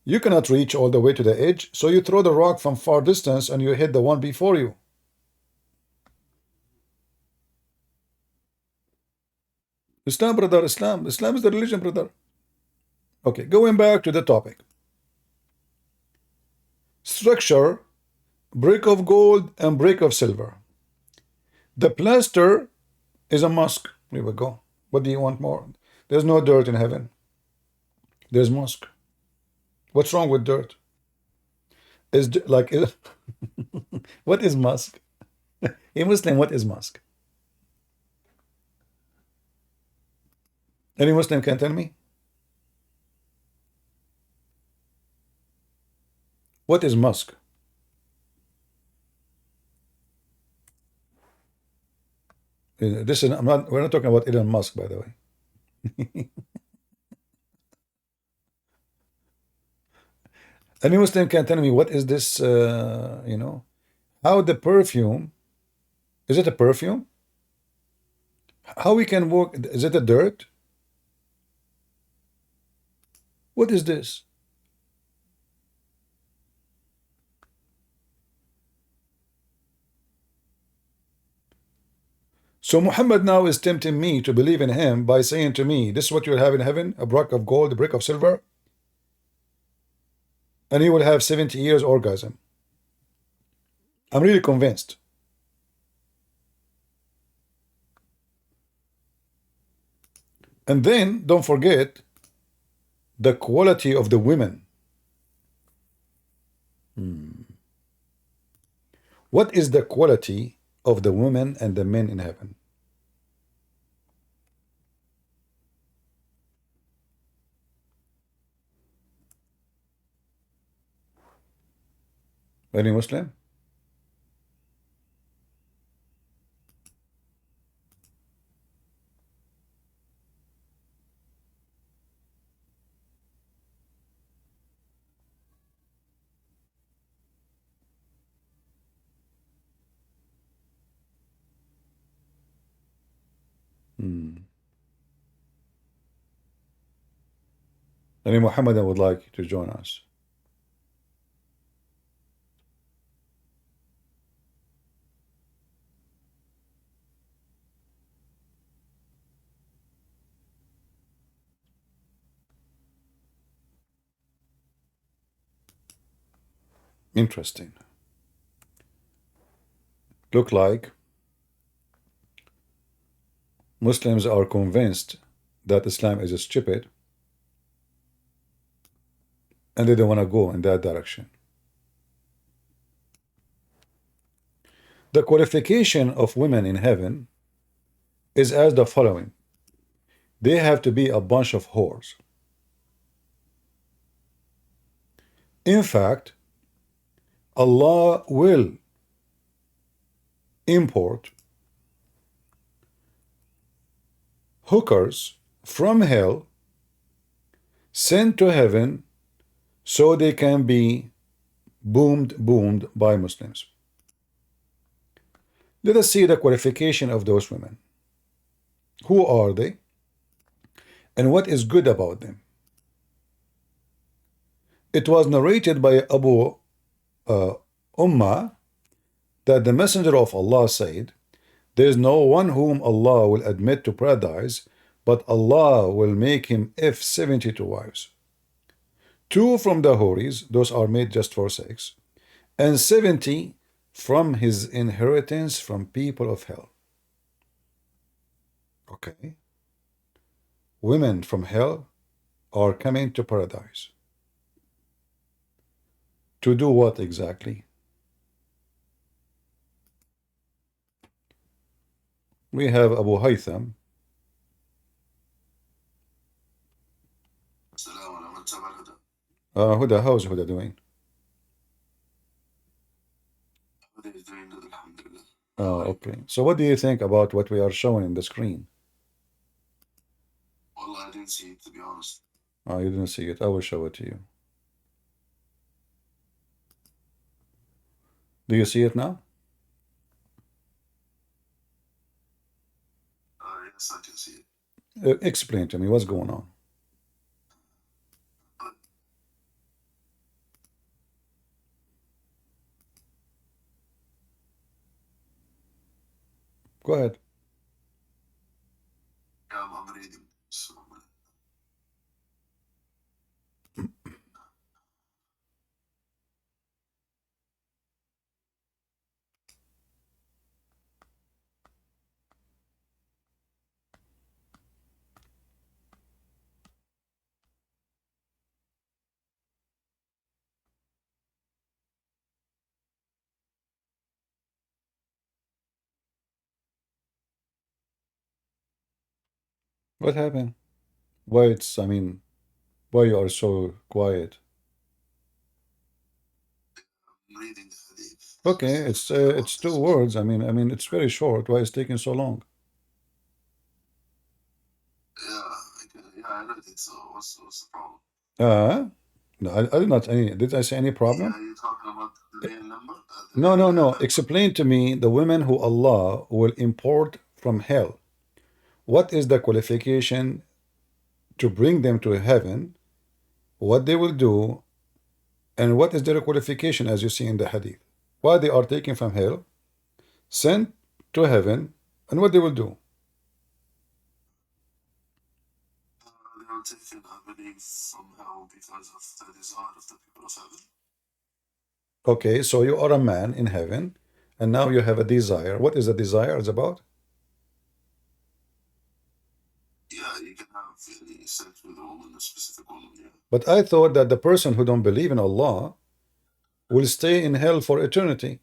you cannot reach all the way to the edge. So you throw the rock from far distance and you hit the one before you. Islam, brother, Islam. Islam is the religion, brother. Okay, going back to the topic. Structure, brick of gold and brick of silver. The plaster is a mosque. Here we go. What do you want more? There's no dirt in heaven. There's mosque. What's wrong with dirt? Is like what is mosque? A Muslim, what is mosque? Any Muslim can tell me? What is mosque? This is we're not talking about Elon Musk, by the way. Any Muslim can tell me what is this, you know, how the perfume, is it a perfume? How we can work, is it a dirt? What is this? So Muhammad now is tempting me to believe in him by saying to me, this is what you'll have in heaven, a brick of gold, a brick of silver, and you will have 70 years orgasm. I'm really convinced. And then don't forget the quality of the women. What is the quality of the women and the men in heaven? Any Muslim? Any Muhammadan would like to join us? Interesting. Look like Muslims are convinced that Islam is stupid and they don't want to go in that direction. The qualification of women in heaven is as the following. They have to be a bunch of whores. In fact, Allah will import hookers from hell sent to heaven so they can be boomed by Muslims. Let us see the qualification of those women. Who are they? And what is good about them? It was narrated by Abu Ummah that the Messenger of Allah said, there is no one whom Allah will admit to paradise, but Allah will make him 72 wives. 2 from the Houris, those are made just for sex, and 70 from his inheritance from people of hell. Okay. Women from hell are coming to paradise. To do what exactly? We have Abu Haytham. Huda, how's Huda doing? Okay. So what do you think about what we are showing in the screen? Well, I didn't see it, to be honest. You didn't see it. I will show it to you. Do you see it now? Yes, I can see it. Explain to me what's going on. Go ahead. Yeah, I'm reading. So, What happened? Why why you are so quiet? I'm reading the hadith. Okay, it's 2 words. It's very short. Why is it taking so long? Yeah, I read it. So what's the problem? No, I did not. Did I say any problem? Yeah, you're talking about the real number? No, no, no. Explain to me the women who Allah will import from hell. What is the qualification to bring them to heaven? What they will do, and what is their qualification, as you see in the hadith? Why they are taken from hell, sent to heaven, and what they will do? They were taken, I believe, from hell because of the desire of the people of heaven. Okay, so you are a man in heaven, and now you have a desire. What is the desire is about? Yeah, you can have any sex with a woman, a specific woman, yeah. But I thought that the person who don't believe in Allah will stay in hell for eternity.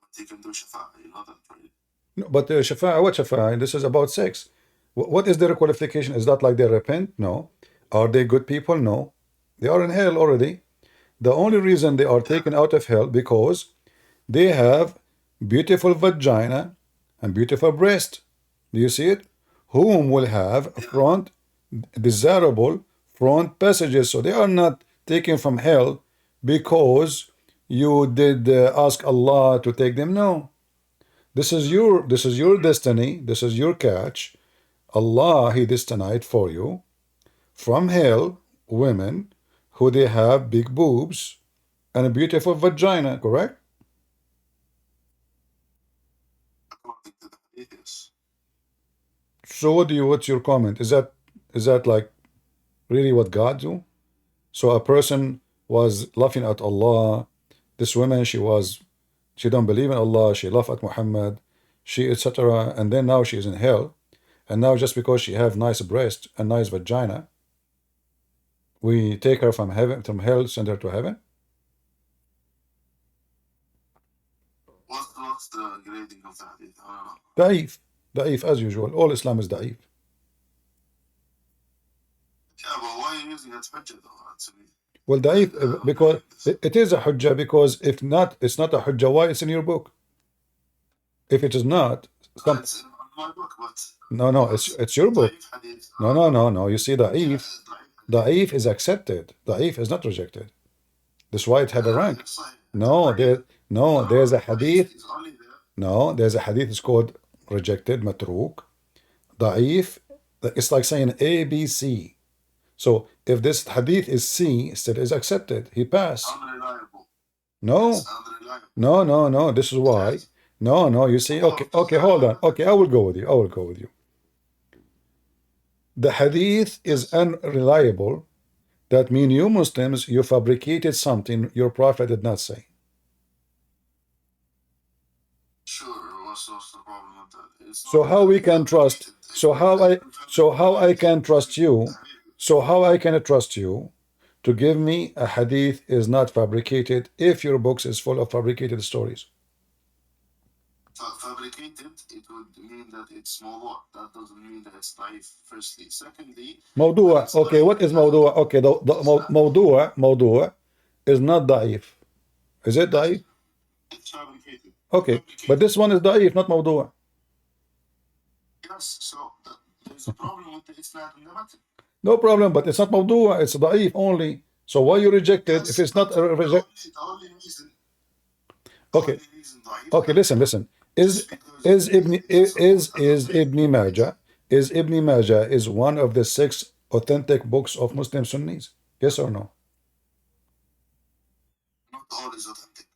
But you can do shafa'a, you know that, right? No, but shafa'a, what shafa'a? This is about sex. What is their qualification? Is that like they repent? No. Are they good people? No. They are in hell already. The only reason they are taken out of hell because they have beautiful vagina and beautiful breast. Do you see it? Whom will have front, desirable front passages. So they are not taken from hell because you did ask Allah to take them. No. This is your destiny. This is your catch. Allah, He destined for you from hell women who they have big boobs and a beautiful vagina, correct? According to the hadith, yes. So what's your comment? Is that like really what God do? So a person was laughing at Allah. This woman, she don't believe in Allah. She laughed at Muhammad. She etc. And then now she is in hell. And now just because she have nice breast and nice vagina, we take her from heaven, from hell, send her to heaven. What's the grading of the hadith? I don't know. Da'if as usual. All Islam is da'if. Yeah, but why are you using that hujjah though, actually? Well, da'if because it is a hujjah, because if not, it's not a hujjah. Why it's in your book? If it is not, It's in my book, but no, it's your book. da'if hadith. No. You see, Yeah, da'if is accepted. Da'if is not rejected. That's why it had a rank. it's like- No, there's a hadith. It's only there. No, there's a hadith. It's called rejected, matruk. Da'if. It's like saying A, B, C. So if this hadith is C, still is accepted. He passed. Unreliable. No, It's unreliable. no. This is why. No. You see, okay. Hold on. Okay, I will go with you. The hadith is unreliable. That means you Muslims, you fabricated something your Prophet did not say. Sure, what's the problem with that? It's So not how we can trust? So how I can trust you? So how I can trust you to give me a hadith is not fabricated if your books is full of fabricated stories? fabricated, it would mean that it's mawdu'. That doesn't mean that it's da'if, firstly. Secondly, موضوع. Okay, what is موضوع? Okay, the موضوع is not da'if. Is it da'if? it's fabricated. Okay, but this one is da'if, not موضوع. Yes, so there's a problem with the isnad and the matin. No problem, but it's not موضوع, it's da'if only. So why you reject it if it's not a reject? The only reason. Okay. The only reason da'if, Okay, listen. Is Ibn Majah is one of the 6 authentic books of Muslim Sunnis? Yes or no? not all is authentic.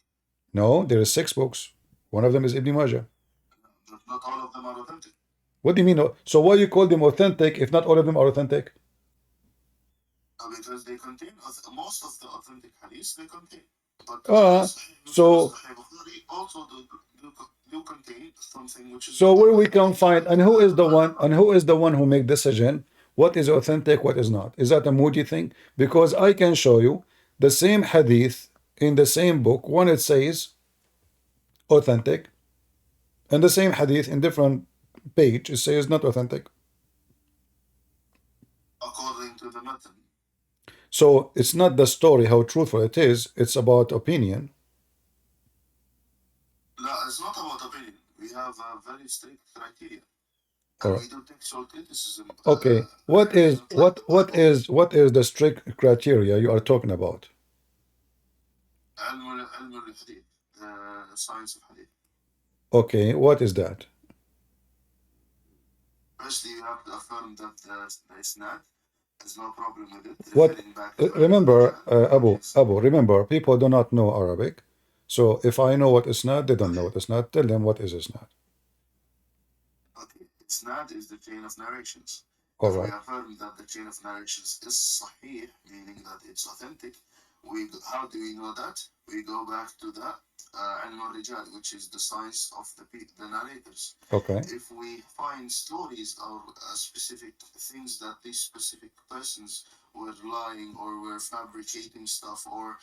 No, there is 6 books. One of them is Ibn Majah. Not all of them are authentic. What do you mean? So why you call them authentic if not all of them are authentic? Because they contain most of the authentic hadiths they contain. But so- Sahih Bukhari also do contain something which is. So where we can find, and who is the one who make decision what is authentic, what is not? Is that a Moody thing? Because I can show you the same hadith in the same book. One it says authentic, and the same hadith in different page it says not authentic. According to the method. So it's not the story how truthful it is, it's about opinion. No, it's not about opinion. We have a very strict criteria. All And right. we do textual criticism. Okay. What is the strict criteria you are talking about? علم الحديث, the science of hadith. Okay. What is that? Firstly, you have to affirm that the isnad, there's no problem with it. What? Referring back to Remember, Abu, yes. remember, people do not know Arabic. So if I know what isnad, they don't know what isnad. Tell them what is isnad. Okay, isnad is the chain of narrations. All If right. we affirm that the chain of narrations is sahih, meaning that it's authentic, how do we know that? We go back to the ilm al-rijal, which is the science of the narrators. Okay. If we find stories or specific things that these specific persons were lying or were fabricating stuff, or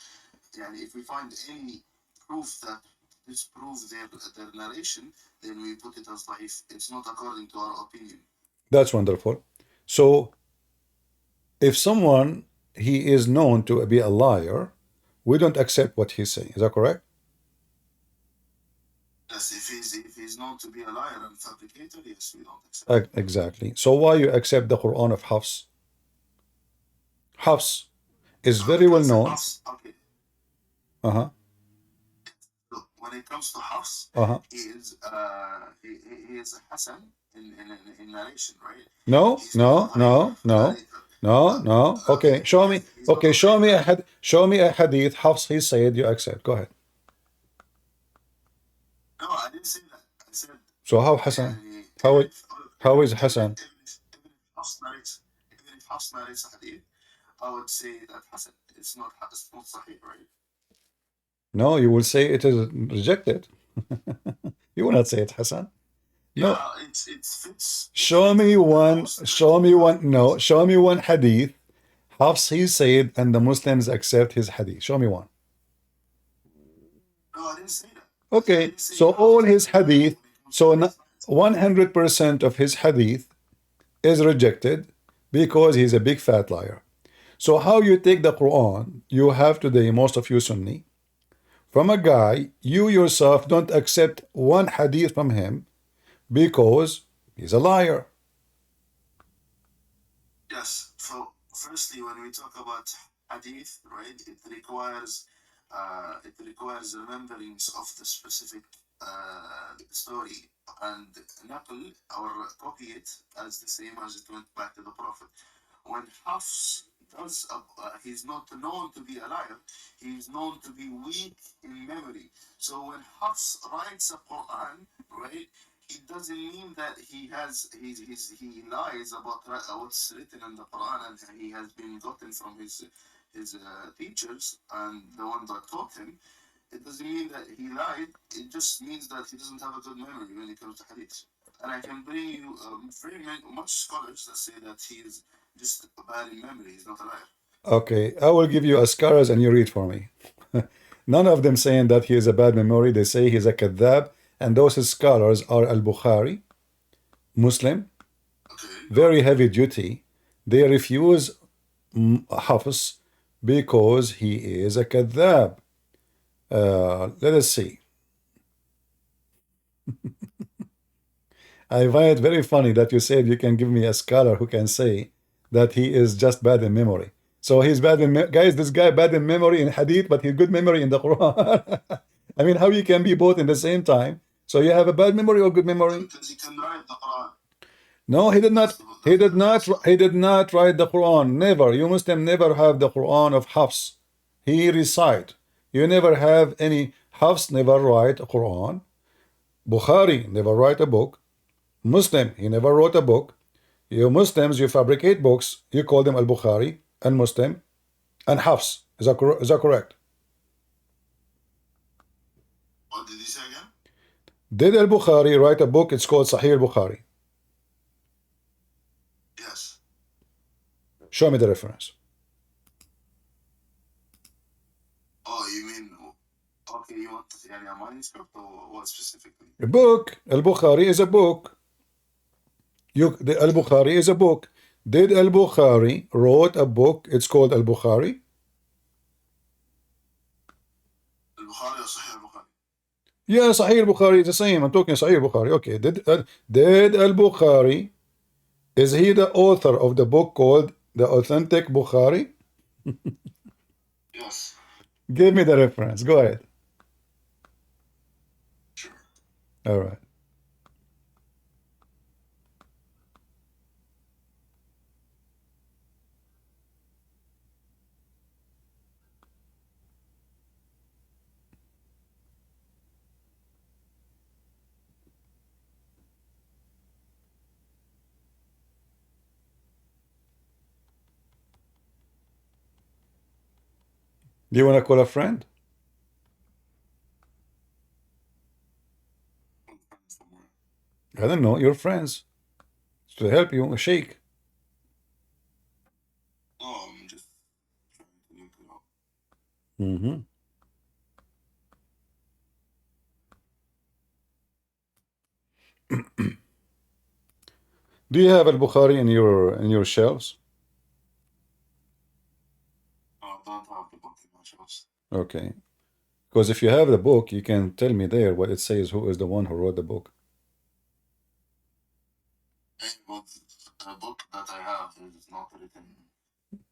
if we find any proof that disproves their narration, then we put it as daif. It's not according to our opinion. That's wonderful. So if someone, he is known to be a liar, we don't accept what he's saying. Is that correct? Yes, if he's known to be a liar and fabricator, yes, we don't accept. Exactly. So why you accept the Quran of Hafs? Hafs is very well known. Hafs, okay. Uh-huh. Look, when it comes to Hafs, Uh-huh. he is Hassan in narration, right? No, He's no, not no, no, narrator. no, no. Okay, show me. Okay, show me a hadith. Hafs, he said you accept. Go ahead. No, I didn't say that. I said. So how Hassan? How is Hassan? Even if Hafs narrates a hadith, I would say that Hassan. It's not sahih, right? No, you will say it is rejected. You will not say it, Hassan. No. Yeah, it fits. Show me one. No, show me one hadith. Hafs, he said, and the Muslims accept his hadith. Show me one. No, I didn't say that. Okay, so all his hadith, so 100% of his hadith is rejected because he's a big fat liar. So how you take the Quran, you have today, most of you Sunni, from a guy, you yourself don't accept one hadith from him because he's a liar. Yes. So firstly, when we talk about hadith, right, it requires remembrance of the specific story and naql or copy it as the same as it went back to the Prophet. When Hafs does, he's not known to be a liar. He's known to be weak in memory. So when Hafs writes a Quran, right, it doesn't mean that he lies about what's written in the Quran and he has been gotten from his teachers and the one that taught him. It doesn't mean that he lied. It just means that he doesn't have a good memory when it comes to hadith. And I can bring you very much scholars that say that he is just bad in memory. He's not a liar. Okay, I will give you a scholars and you read for me. None of them saying that he has a bad memory. They say he's a kadhab, and those scholars are Al-Bukhari, Muslim, very heavy duty. They refuse Hafs because he is a kadhab. Let us see. I find it very funny that you said you can give me a scholar who can say that he is just bad in memory. So he's bad in guys. This guy bad in memory in hadith, but he's good memory in the Quran. I mean, how you can be both in the same time? So you have a bad memory or good memory? Because he can write the Quran. No, he did not. He did not write the Quran. Never. You Muslim never have the Quran of Hafs. He recite. You never have any. Hafs never write a Quran. Bukhari never write a book. Muslim, he never wrote a book. You Muslims, you fabricate books. You call them Al-Bukhari and Muslim and Hafs. Is that correct? What did he say again? Did Al-Bukhari write a book? It's called Sahih Al-Bukhari. Yes. Show me the reference. Oh, you mean, okay, you want a manuscript or what specifically? A book. Al-Bukhari is a book. The Al-Bukhari is a book. Did Al-Bukhari wrote a book? It's called Al-Bukhari. Al-Bukhari or Sahih Al-Bukhari? Yeah, Sahih al-Bukhari is the same. I'm talking Sahih al-Bukhari. Okay, did al-Bukhari, is he the author of the book called The Authentic Bukhari? Yes. Give me the reference. Go ahead. Sure. All right. Do you want to call a friend? I don't know. Your friends to help you. Sheikh. No, I'm just trying to link it up. Mm-hmm. Do you have al-Bukhari in your shelves? No, I don't have the book in my shelves. Okay. Because if you have the book, you can tell me there what it says, who is the one who wrote the book. But the book that I have is not written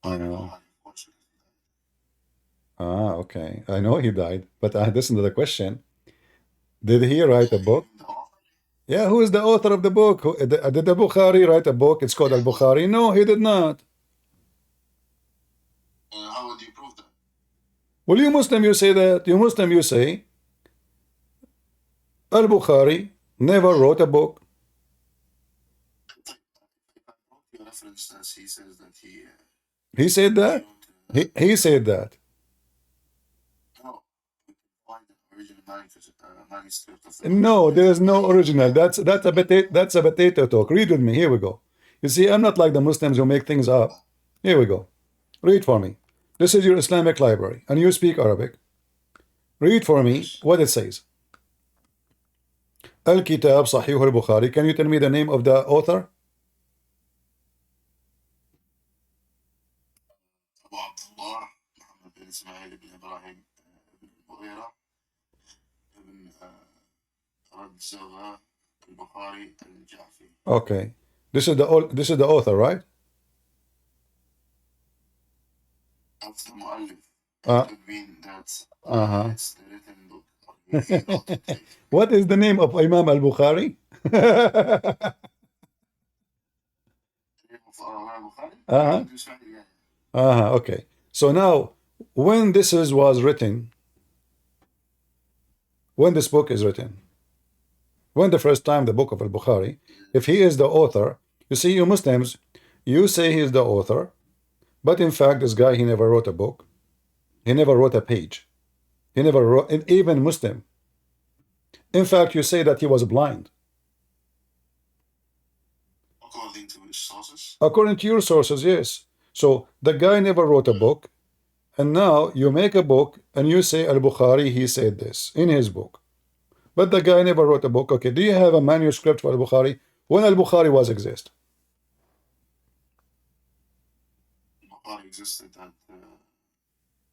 I by know. Bukhari, unfortunately. Ah, okay. I know he died, but listen to the question. Did he write a book? The author? Yeah, who is the author of the book? Did the Bukhari write a book? It's called Al-Bukhari. No, he did not. How would you prove that? Well, you Muslim, you say that. You Muslim, you say Al-Bukhari never wrote a book. If I brought you a reference that he says that He said he that. wrote, He said that. no, we can find the original manuscript of the book. No, there is no original. That's a potato talk. Read with me. Here we go. You see, I'm not like the Muslims who make things up. Here we go. Read for me. This is your Islamic library, and you speak Arabic. Read for me what it says. Al-Kitab Sahih al-Bukhari. Can you tell me the name of the author? Abu Abdullah Muhammad bin Ismail ibn Ibrahim ibn Mughira ibn Radzava al-Bukhari al-Ja'fi. Okay. This is the author, right? That's the mu'allif. Uh, It could mean that uh-huh. it's the written book. Or he wrote it. What is the name of Imam al-Bukhari? The name of Bukhari? Uh-huh. Yeah. Okay. So now, when was written, when this book is written, when the first time the book of al-Bukhari, if he is the author, you see, you Muslims, you say he is the author, but in fact, this guy, he never wrote a book. He never wrote a page. He never wrote, and even Muslim. In fact, you say that he was blind. According to which sources? According to your sources, yes. So the guy never wrote a book, and now you make a book and you say al-Bukhari, he said this in his book. But the guy never wrote a book. Okay, do you have a manuscript for al-Bukhari? When al-Bukhari was exist? Bukhari existed at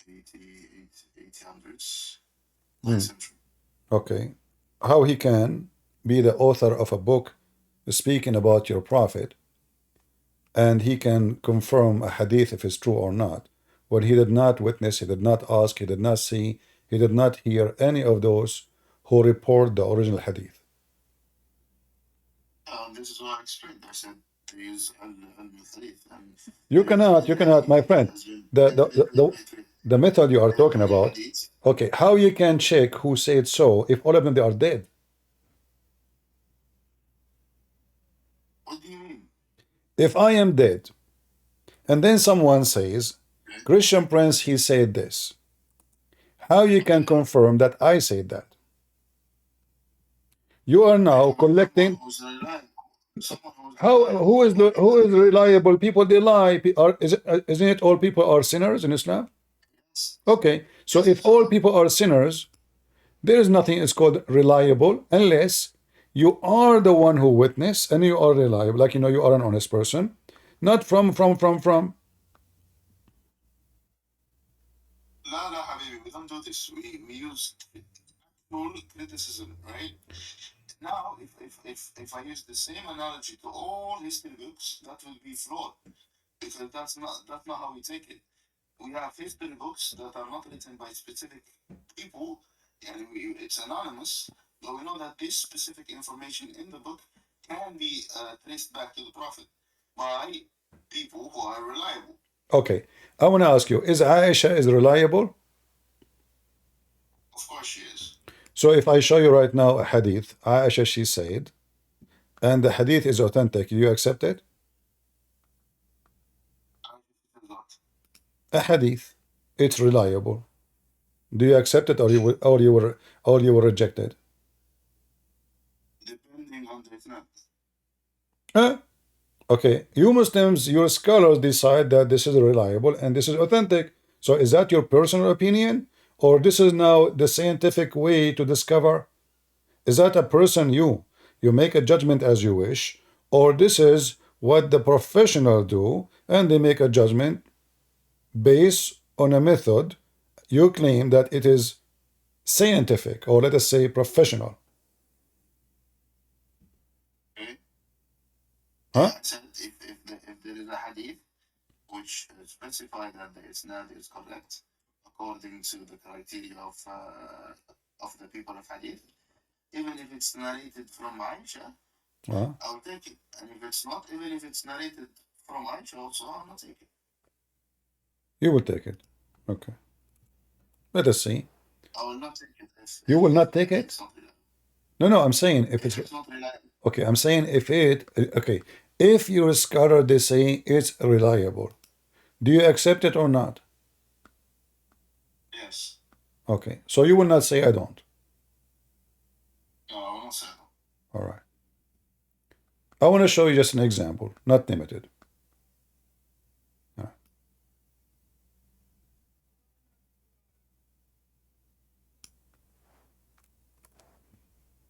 1800s, Hmm. 9th century. Okay. How he can be the author of a book speaking about your prophet, and he can confirm a hadith if it's true or not, when he did not witness, he did not ask, he did not see, he did not hear any of those who report the original hadith. This is what I explained. I said to use al-Hadith. You cannot, my friend. The method you are talking about. Okay, how you can check who said so if all of them they are dead? What do you mean? If I am dead, and then someone says, Christian Prince, he said this. How you can confirm that I said that? You are now collecting. Who is reliable? People they lie. Isn't it all people are sinners in Islam? Okay, so if all people are sinners, there is nothing is called reliable unless you are the one who witness and you are reliable, like you are an honest person, not from. No, Habibi, we don't do this. We use criticism, right? Now, if I use the same analogy to all history books, that will be flawed because that's not how we take it. We have history books that are not written by specific people, and it's anonymous, but we know that this specific information in the book can be traced back to the Prophet by people who are reliable. Okay, I want to ask you: is Aisha is reliable? Of course, she is. So if I show you right now a hadith, Aisha she said, and the hadith is authentic, you accept it? A hadith, it's reliable. Do you accept it, or you will reject it? Depending on the isnad. Huh? Okay, you Muslims, your scholars decide that this is reliable and this is authentic. So is that your personal opinion, or this is now the scientific way to discover? Is that a person you make a judgment as you wish, or this is what the professional do and they make a judgment based on a method you claim that it is scientific, or let us say professional? Okay. Huh? I said if there is a hadith which specifies that the isnad is correct according to the criteria of the people of hadith, even if it's narrated from Aisha, I'll take it. And if it's not, even if it's narrated from Aisha also, I'll not take it. You will take it. Okay. Let us see. I will not take it. You will not take it? It's not reliable. No, I'm saying if it's not reliable. okay, I'm saying if your scholar they say it's reliable, do you accept it or not? Yes. Okay, so you will not say I don't. No, I will not say no. All right. I want to show you just an example, not limited.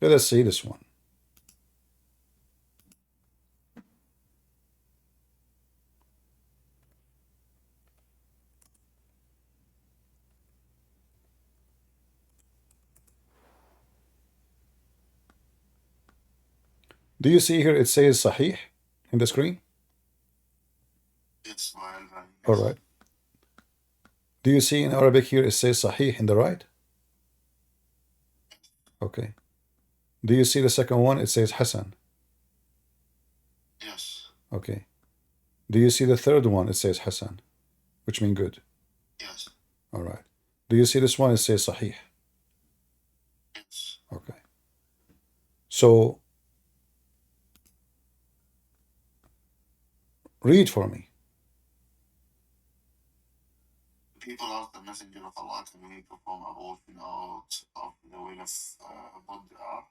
Let us see this one. Do you see here it says Sahih in the screen? It's my All right. Do you see in Arabic here it says Sahih in the right? Okay. Do you see the second one? It says Hasan. Yes. Okay. Do you see the third one? It says Hasan, which means good. Yes. All right. Do you see this one? It says Sahih. Yes. Okay. So read for me. People ask the Messenger of Allah to perform abortion out of the will of Buddha,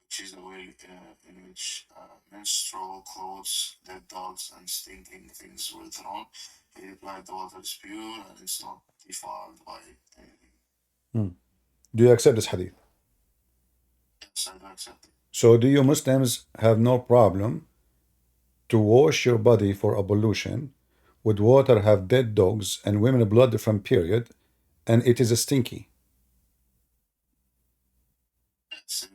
which is a will in which menstrual clothes, dead dogs, and stinking things were thrown. He replied, the water is pure and it's not defiled by anything. Do you accept this hadith? Yes, I do accept it. So do you Muslims have no problem to wash your body for ablution with water have dead dogs and women blood from period, and it is stinky? Yes,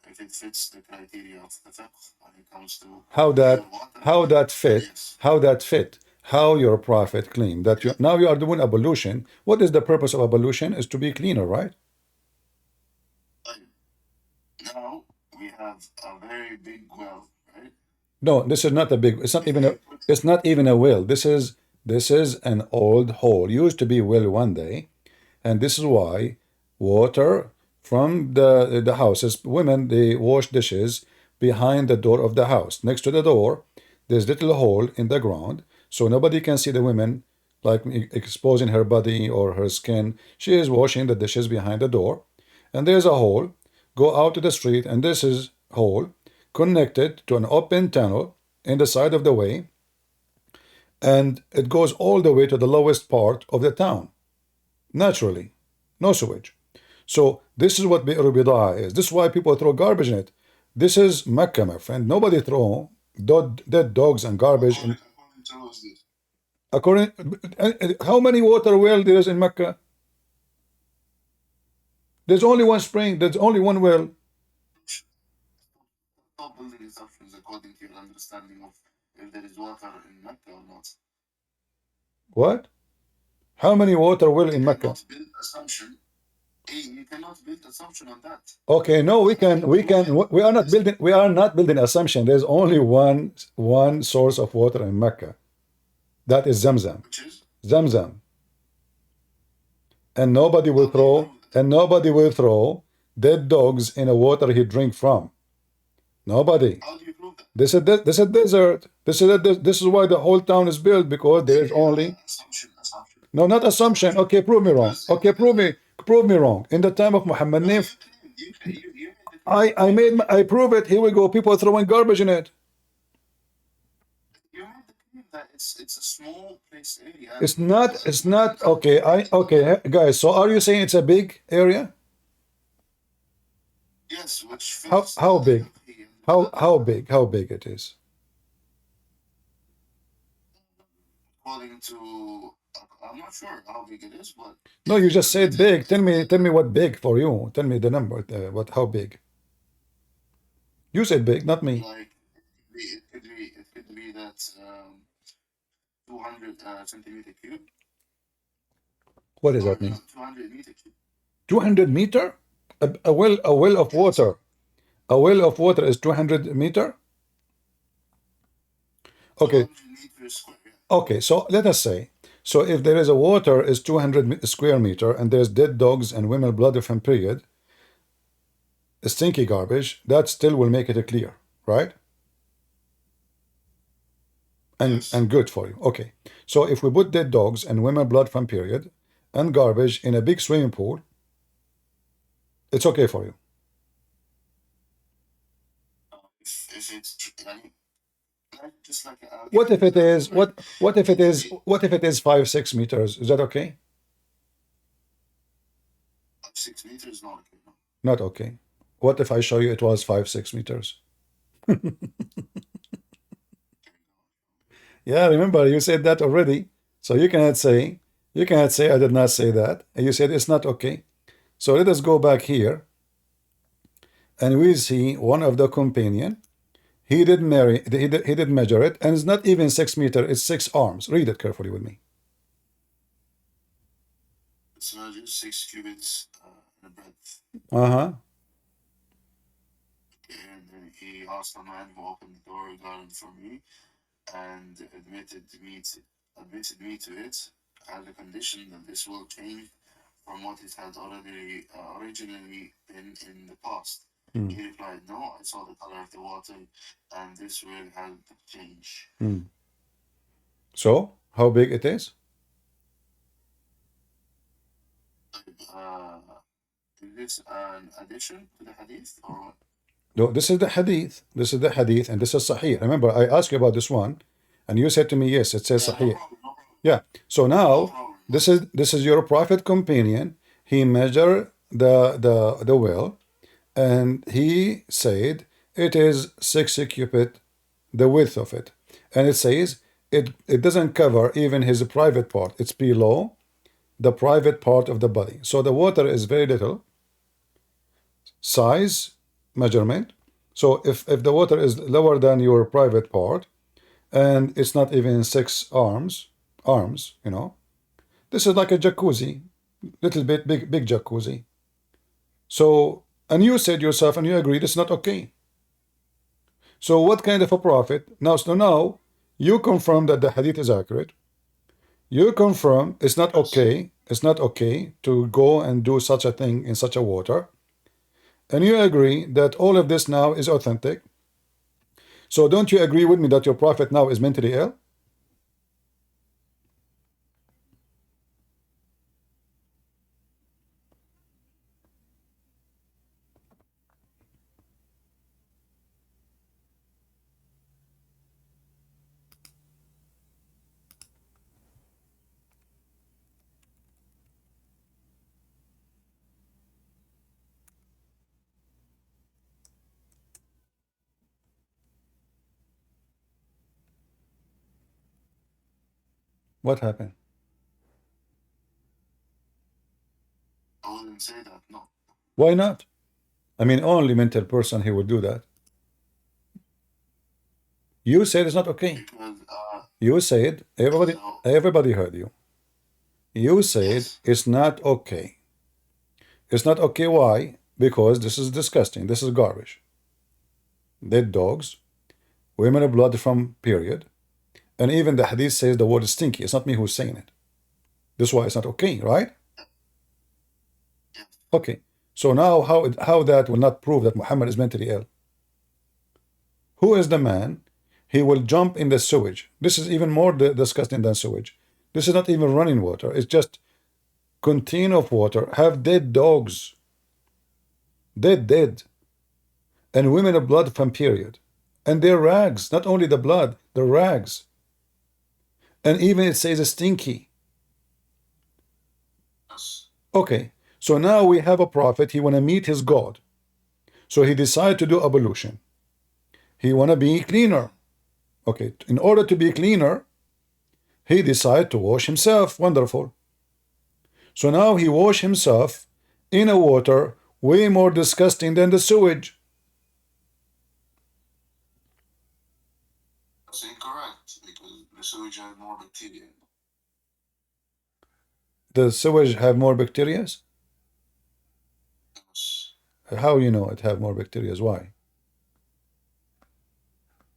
if it fits the criteria of the fiqh when it comes to how that fit? Yes. How that fit? How your prophet claimed that now you are doing ablution. What is the purpose of ablution? Is to be cleaner, right? Now we have a very big well, right? No, this is not a big. It's not even a. It's not even a well. This is an old hole. Used to be well one day, and this is why water from the houses. Women they wash dishes behind the door of the house. Next to the door, there's little hole in the ground, so nobody can see the women like exposing her body or her skin. She is washing the dishes behind the door, and there's a hole. Go out to the street, and this is hole connected to an open tunnel in the side of the way, and it goes all the way to the lowest part of the town. Naturally, no sewage. So this is what Bi'r Bidaa is. This is why people throw garbage in it. This is Mecca, my friend. Nobody throw dead dogs and garbage in. According, how many water wells there is in Mecca? There's only one spring. There's only one well. Stop building assumptions according to your understanding of if there is water in Mecca or not. What? How many water well in Mecca? Build assumption. You cannot build assumption on that. Okay, no, we can. We are not building. We are not building assumption. There's only one source of water in Mecca. That is Zamzam. Which is? Zamzam. And nobody will throw dead dogs in a water he drink from. Nobody. How do you prove that? This is a desert. This is why the whole town is built, because there's only Assumption. no, not assumption. Okay, prove me wrong. Okay, prove me wrong. In the time of Muhammad, I prove it. Here we go. People throwing garbage in it. You made the claim that it's a small place area. It's not okay. Okay, guys. So are you saying it's a big area? Yes, which How big? How big it is? According to, I'm not sure how big it is, but No, you just said big. Tell me what big for you. Tell me the number. How big? You said big, not me. like it could be that 200 centimeter cube. What does that mean? 200 meter cube. 200 meter? A well of water. A well of water is 200 meter? Okay. 200 meters square. Okay, so let us say, so if there is a water is 200 square meter and there's dead dogs and women blood from period, stinky garbage, that still will make it clear, right? And good for you. Okay. So if we put dead dogs and women blood from period and garbage in a big swimming pool, it's okay for you. If it's just like What if it is what if it is 5-6 meters? Is that okay? 6 meters, not okay. No. Not okay. What if I show you it was 5-6 meters? Yeah, remember you said that already. So you cannot say I did not say that. And you said it's not okay. So let us go back here. And we see one of the companion. He did measure it, and it's not even 6 meters, it's 6 arms. Read it carefully with me. It's just 6 cubits in breadth. Uh-huh. And then he asked the man who opened the door regarding for me and admitted me to it as a condition that this will change from what it had already originally been in the past. He replied, no, I saw the color of the water and this will have change. So, how big it is? Is this an addition to the hadith or what? No, this is the hadith. This is the hadith, and this is Sahih. Remember, I asked you about this one, and you said to me, yes, it says Sahih. No problem. Yeah. So now, this is your prophet companion. He measured the well, and he said it is 6 cubit, the width of it, and it says it doesn't cover even his private part. It's below the private part of the body. So the water is very little. Size measurement. So if the water is lower than your private part, and it's not even 6 arms, you know, this is like a jacuzzi, little bit big jacuzzi. So, and you said yourself, and you agreed it's not okay. So what kind of a prophet? Now you confirm that the hadith is accurate. You confirm it's not okay. It's not okay to go and do such a thing in such a water. And you agree that all of this now is authentic. So don't you agree with me that your prophet now is mentally ill? What happened? I wouldn't say that, no. Why not? I mean, only mental person he would do that. You said it's not okay. Because You said everybody heard you. You said yes, it's not okay. It's not okay. Why? Because this is disgusting. This is garbage. Dead dogs, women of blood from period, and even the hadith says the word is stinky. It's not me who's saying it. This is why it's not okay, right? Okay. So now how that will not prove that Muhammad is mentally ill? Who is the man? He will jump in the sewage. This is even more disgusting than sewage. This is not even running water. It's just container of water. Have dead dogs. Dead. And women of blood from period. And their rags. Not only the blood, the rags. And even it says stinky. yes, Okay. So now we have a prophet. He want to meet his God. So he decided to do ablution. He want to be cleaner. Okay. In order to be cleaner, he decided to wash himself. Wonderful. So now he washed himself in a water way more disgusting than the sewage. that's incorrect because the sewage has more bacteria. The sewage have more bacteria? Yes. How you know it have more bacteria? Why?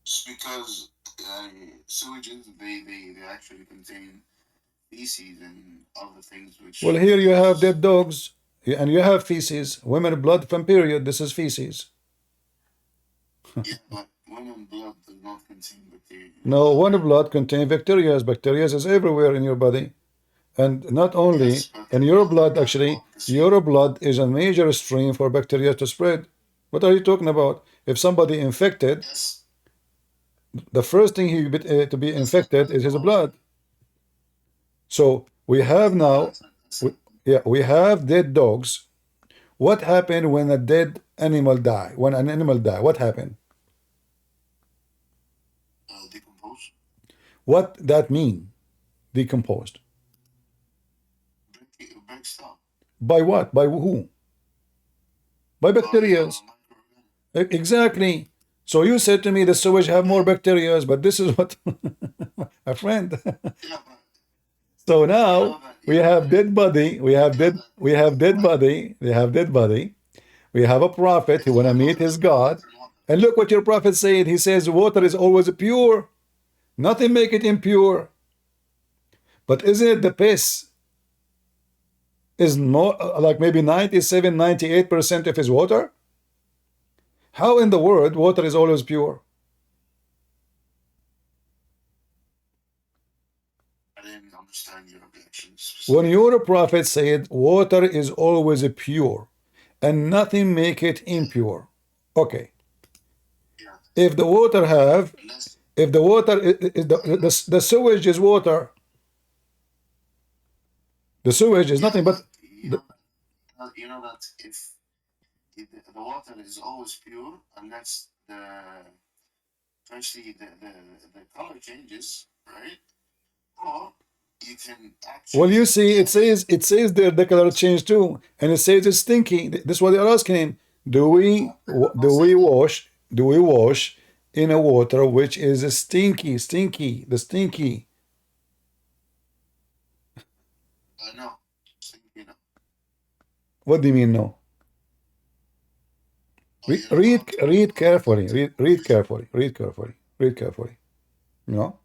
Just because sewages they actually contain feces and other things which. Well, here you have dead dogs and you have feces. Women blood from period. This is feces. Yeah, but women blood does not contain bacteria. No, one blood contains bacteria. Bacteria is everywhere in your body. And not only Yes, but in your blood, not actually, the same. your blood is a major stream for bacteria to spread. What are you talking about? If somebody infected, Yes, the first thing to be infected is his blood. So we have now, we have dead dogs. What happened when a dead animal die? When an animal die, what happened? decompose. What that mean? Decomposed. Breaks down. By what? By who? By bacteria. Exactly. So you said to me the sewage have more bacteria, but this is what a friend. Yeah, but So now we have dead body. We have dead body. We have dead body. We have a prophet who want to meet his God. And look what your prophet said. He says water is always pure. Nothing make it impure. But isn't it the piss is more like maybe 97, 98% of his water? How in the world water is always pure? I didn't understand your objections. When your prophet said water is always pure and nothing make it impure. Okay. Yeah. If the water have, Unless, if the water is the sewage is water. The sewage is yeah, nothing but you know that if the water is always pure unless especially the color changes, right? Or you can actually. well, you see, it says there the color change too, and it says it's stinky. This is what they're asking him. Do we wash in a water which is stinky, the stinky? No, you know. What do you mean no? Read carefully. Read carefully. You know,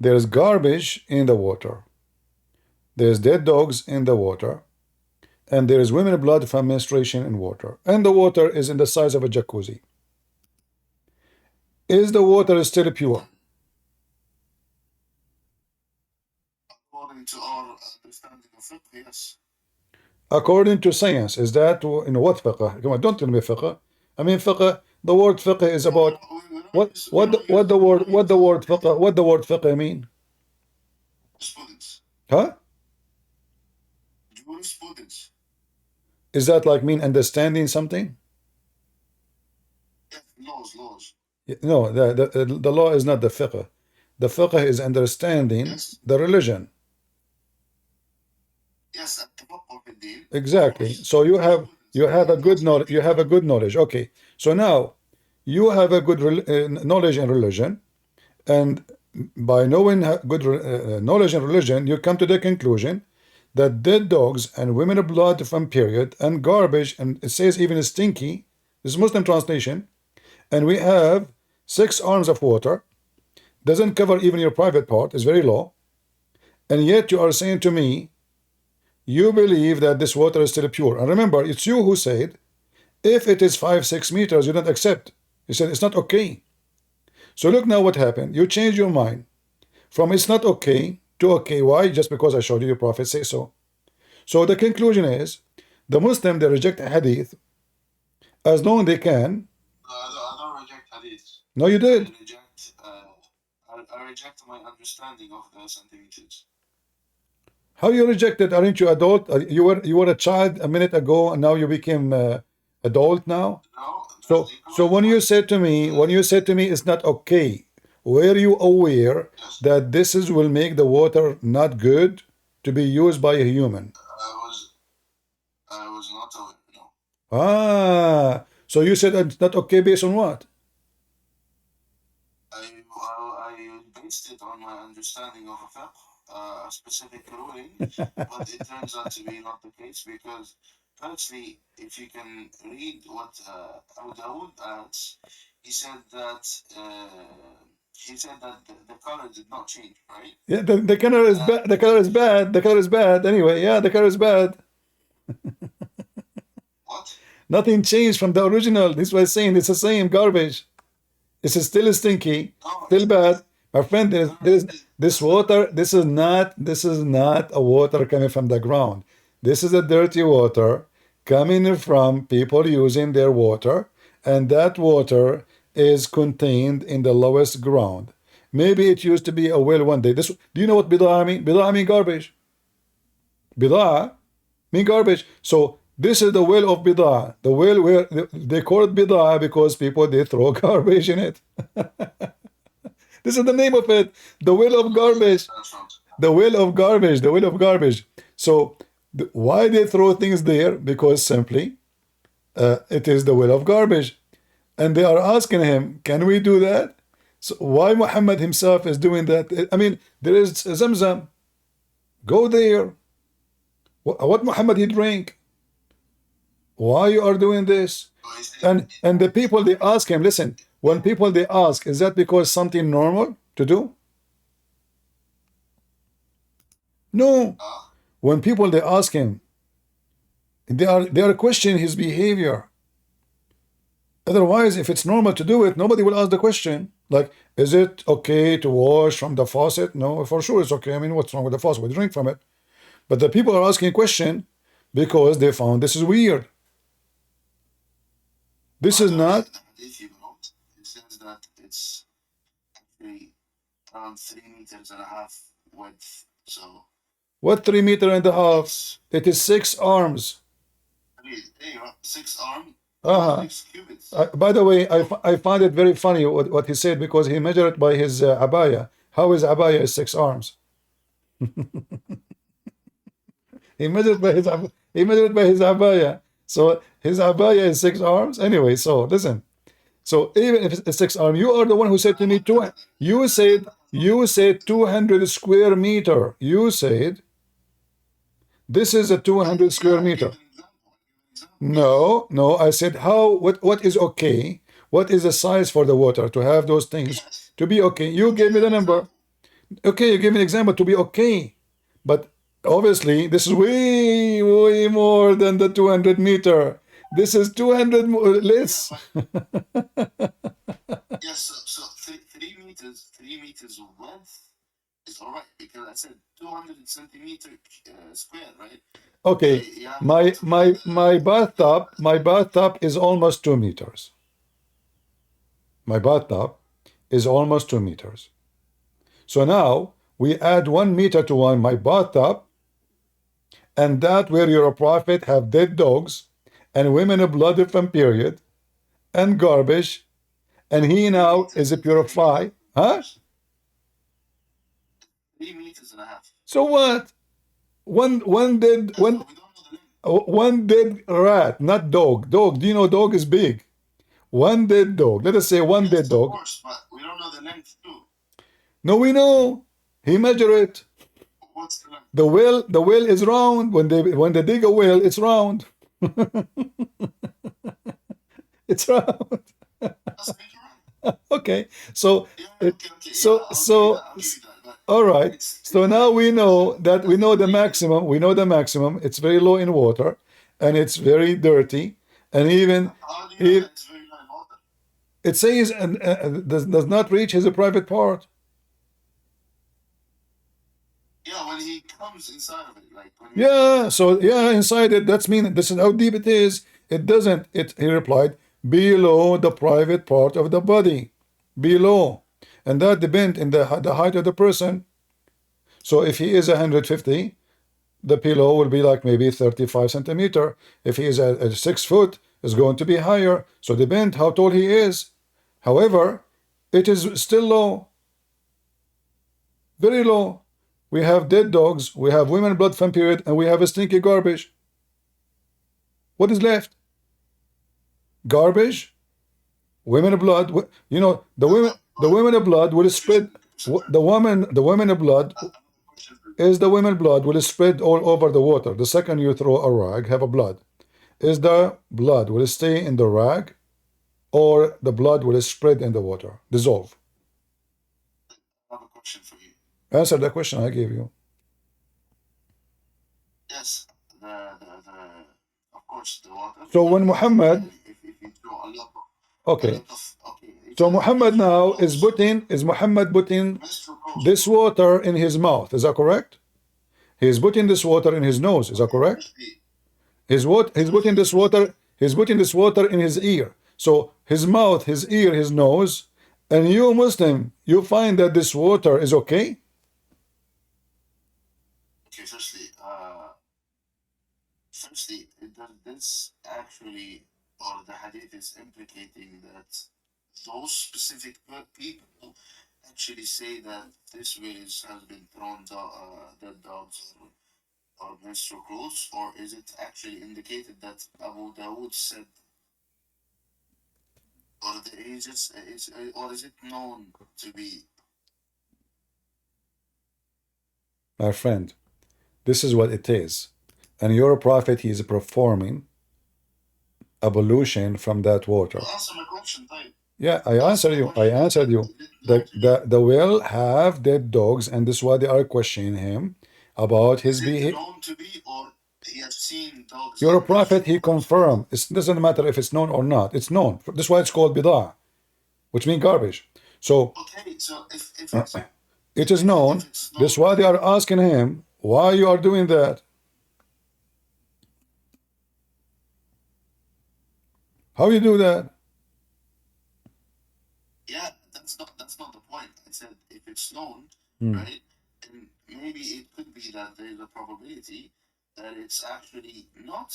there's garbage in the water. There's dead dogs in the water. And there is women blood from menstruation in water. And the water is in the size of a jacuzzi. Is the water still pure? According to our understanding of fiqh, yes. According to science, is that in what fiqh? Come on, don't tell me fiqh. I mean fiqh. The word fiqh is about what the word fiqh mean? Jurisprudence. Huh? Jurisprudence. Is that like mean understanding something? Yes, laws. No, the law is not the fiqh. The fiqh is understanding Yes. the religion. Yes, التفقه في Exactly. So you have a good knowledge. You have a good knowledge. Okay. So now you have a good knowledge in religion, and by knowing good knowledge in religion, you come to the conclusion that dead dogs and women of blood from period and garbage, and it says even stinky. This is Muslim translation, and we have 6 arms of water. Doesn't cover even your private part. It's very low, and yet you are saying to me, you believe that this water is still pure. And remember, it's you who said, if it is 5-6 meters, you don't accept. You said it's not okay. So look now what happened. You change your mind from it's not okay to okay. Why? Just because I showed you the Prophet say so. So the conclusion is, the Muslim, they reject Hadith as long as they can. I don't reject Hadith. No, you did. I reject my understanding of the centimeters. How you rejected? Aren't you adult? You were a child a minute ago, and now you became adult now. No. So when you said to me, it's not okay, were you aware that this will make the water not good to be used by a human? I was not aware. No. Ah, so you said it's not okay based on what? I based it on my understanding of a specific ruling, but it turns out to be not the case, because firstly, if you can read what Abu Dawood adds, he said that the color did not change, right? Yeah, the color is bad. The color is bad. The color is bad. Anyway, yeah, the color is bad. What? Nothing changed from the original. This was saying it's the same garbage. It's still stinky, still bad. My friend, this water. This is not a water coming from the ground. This is a dirty water coming from people using their water, and that water is contained in the lowest ground. Maybe it used to be a well one day. Do you know what bidaa mean? Bidaa mean garbage. Bidaa mean garbage. So this is the well of bidaa. The well where they call it bidaa because people, they throw garbage in it. This is the name of it. The well of garbage. The well of garbage. The well of garbage. So why they throw things there? Because simply it is the well of garbage. And they are asking him, can we do that? So why Muhammad himself is doing that? I mean, there is Zamzam. Go there. What Muhammad he drink? Why you are doing this? And the people, they ask him, listen, when people they ask, is that because something normal to do? No. When people they ask him, they are questioning his behavior. Otherwise, if it's normal to do it, nobody will ask the question. Like, is it okay to wash from the faucet? No, for sure it's okay. I mean, what's wrong with the faucet? We drink from it. But the people are asking a question because they found this is weird. This is not. If you wrote, it says that it's actually around 3.5 meters width. So What 3.5 meters? It is 6 arms. 6 arms. Uh-huh. 6 cubits. By the way, I find it very funny what he said, because he measured it by his abaya. How is abaya is 6 arms? He measured by his abaya. So his abaya is 6 arms. Anyway, so listen. So even if it's 6 arms, you are the one who said to me, you said 200 square meter. You said this is a 200 square meter. No, I said what is okay? What is the size for the water to have those things to be okay? You gave me the number. Okay, you gave me an example to be okay. But obviously, this is way more than the 200 meter. This is 200 less. Yes, so 3 meters width is all right, because I said 200 centimeter square, right? Okay, my bathtub is almost 2 meters. My bathtub is almost 2 meters. So now we add 1 meter to my bathtub, and that where your prophet have dead dogs and women of blood from period and garbage, and he now is a purified, huh? 3.5 meters. So what? One dead one. One dead rat, not dog. Dog, do you know dog is big? One dead dog. Let us say one Yes, dead of dog. course, but we don't know the length too. No, we know. He measured it. What's the length? The well is round. When they dig a well, it's round. It's round. That's accurate. Okay. So Yeah, it, okay, so yeah, so I'll give you that. But all right. it's So now we know that we know the maximum. We know the maximum. It's very low in water, and it's very dirty, and even how do you know that it's very low in water? it says does not reach his private part. Yeah, when he comes inside of it, like when Yeah. So yeah, inside it. That's mean this is how deep it is. It doesn't. He replied, below the private part of the body, below, and that depends in the height of the person. So if he is 150, the pillow will be like maybe 35 centimeter. If he is at 6 foot, it's going to be higher. So depend how tall he is. However, it is still low, very low. We have dead dogs, we have women blood from period, and we have a stinky garbage. What is left? Garbage, women blood. You know, the women blood will spread. The women blood is the women blood will spread all over the water. The second you throw a rag, have a blood. Is the blood will stay in the rag, or the blood will spread in the water, dissolve? I have a question for you. Answer the question I gave you. Yes, of course the water. So when Muhammad, if you throw a lot okay, okay. so Muhammad now is Muhammad putting this water in his mouth. Is that correct? He is putting this water in his nose. Is that correct? He's putting this water. He's putting this water in his ear. So his mouth, his ear, his nose, and you Muslim, you find that this water is okay? Okay, firstly, does this actually, or the hadith is implicating that those specific people actually say that this ways has been thrown dead dogs or menstrual clothes, or is it actually indicated that Abu Dawood said, or or is it known to be? My friend, this is what it is. And your prophet, he is performing ablution from that water. Answer my question, type. Yeah, I answered you. I answered you. The will have dead dogs, and this is why they are questioning him about his behavior. Known to be, or he has seen dogs. Your prophet, he confirmed. It doesn't matter if it's known or not. It's known. This is why it's called bidah, which means garbage. So, okay, so if it is known. This is why they are asking him, why you are doing that? How you do that? Yeah, that's not the point. I said if it's known, Hmm. right, then maybe it could be that there's a probability that it's actually not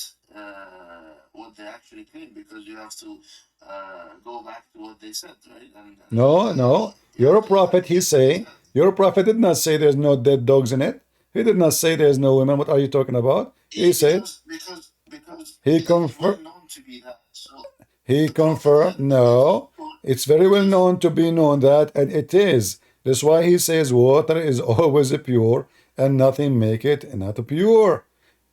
what they actually claim, because you have to go back to what they said, right? And No. Your prophet, your prophet did not say there's no dead dogs in it. He did not say there's no women. What are you talking about? He said because he it's well confirmed. known to be that. So He confirmed. No, it's very well known to be known that, and it is. That's why he says water is always pure, and nothing make it not pure.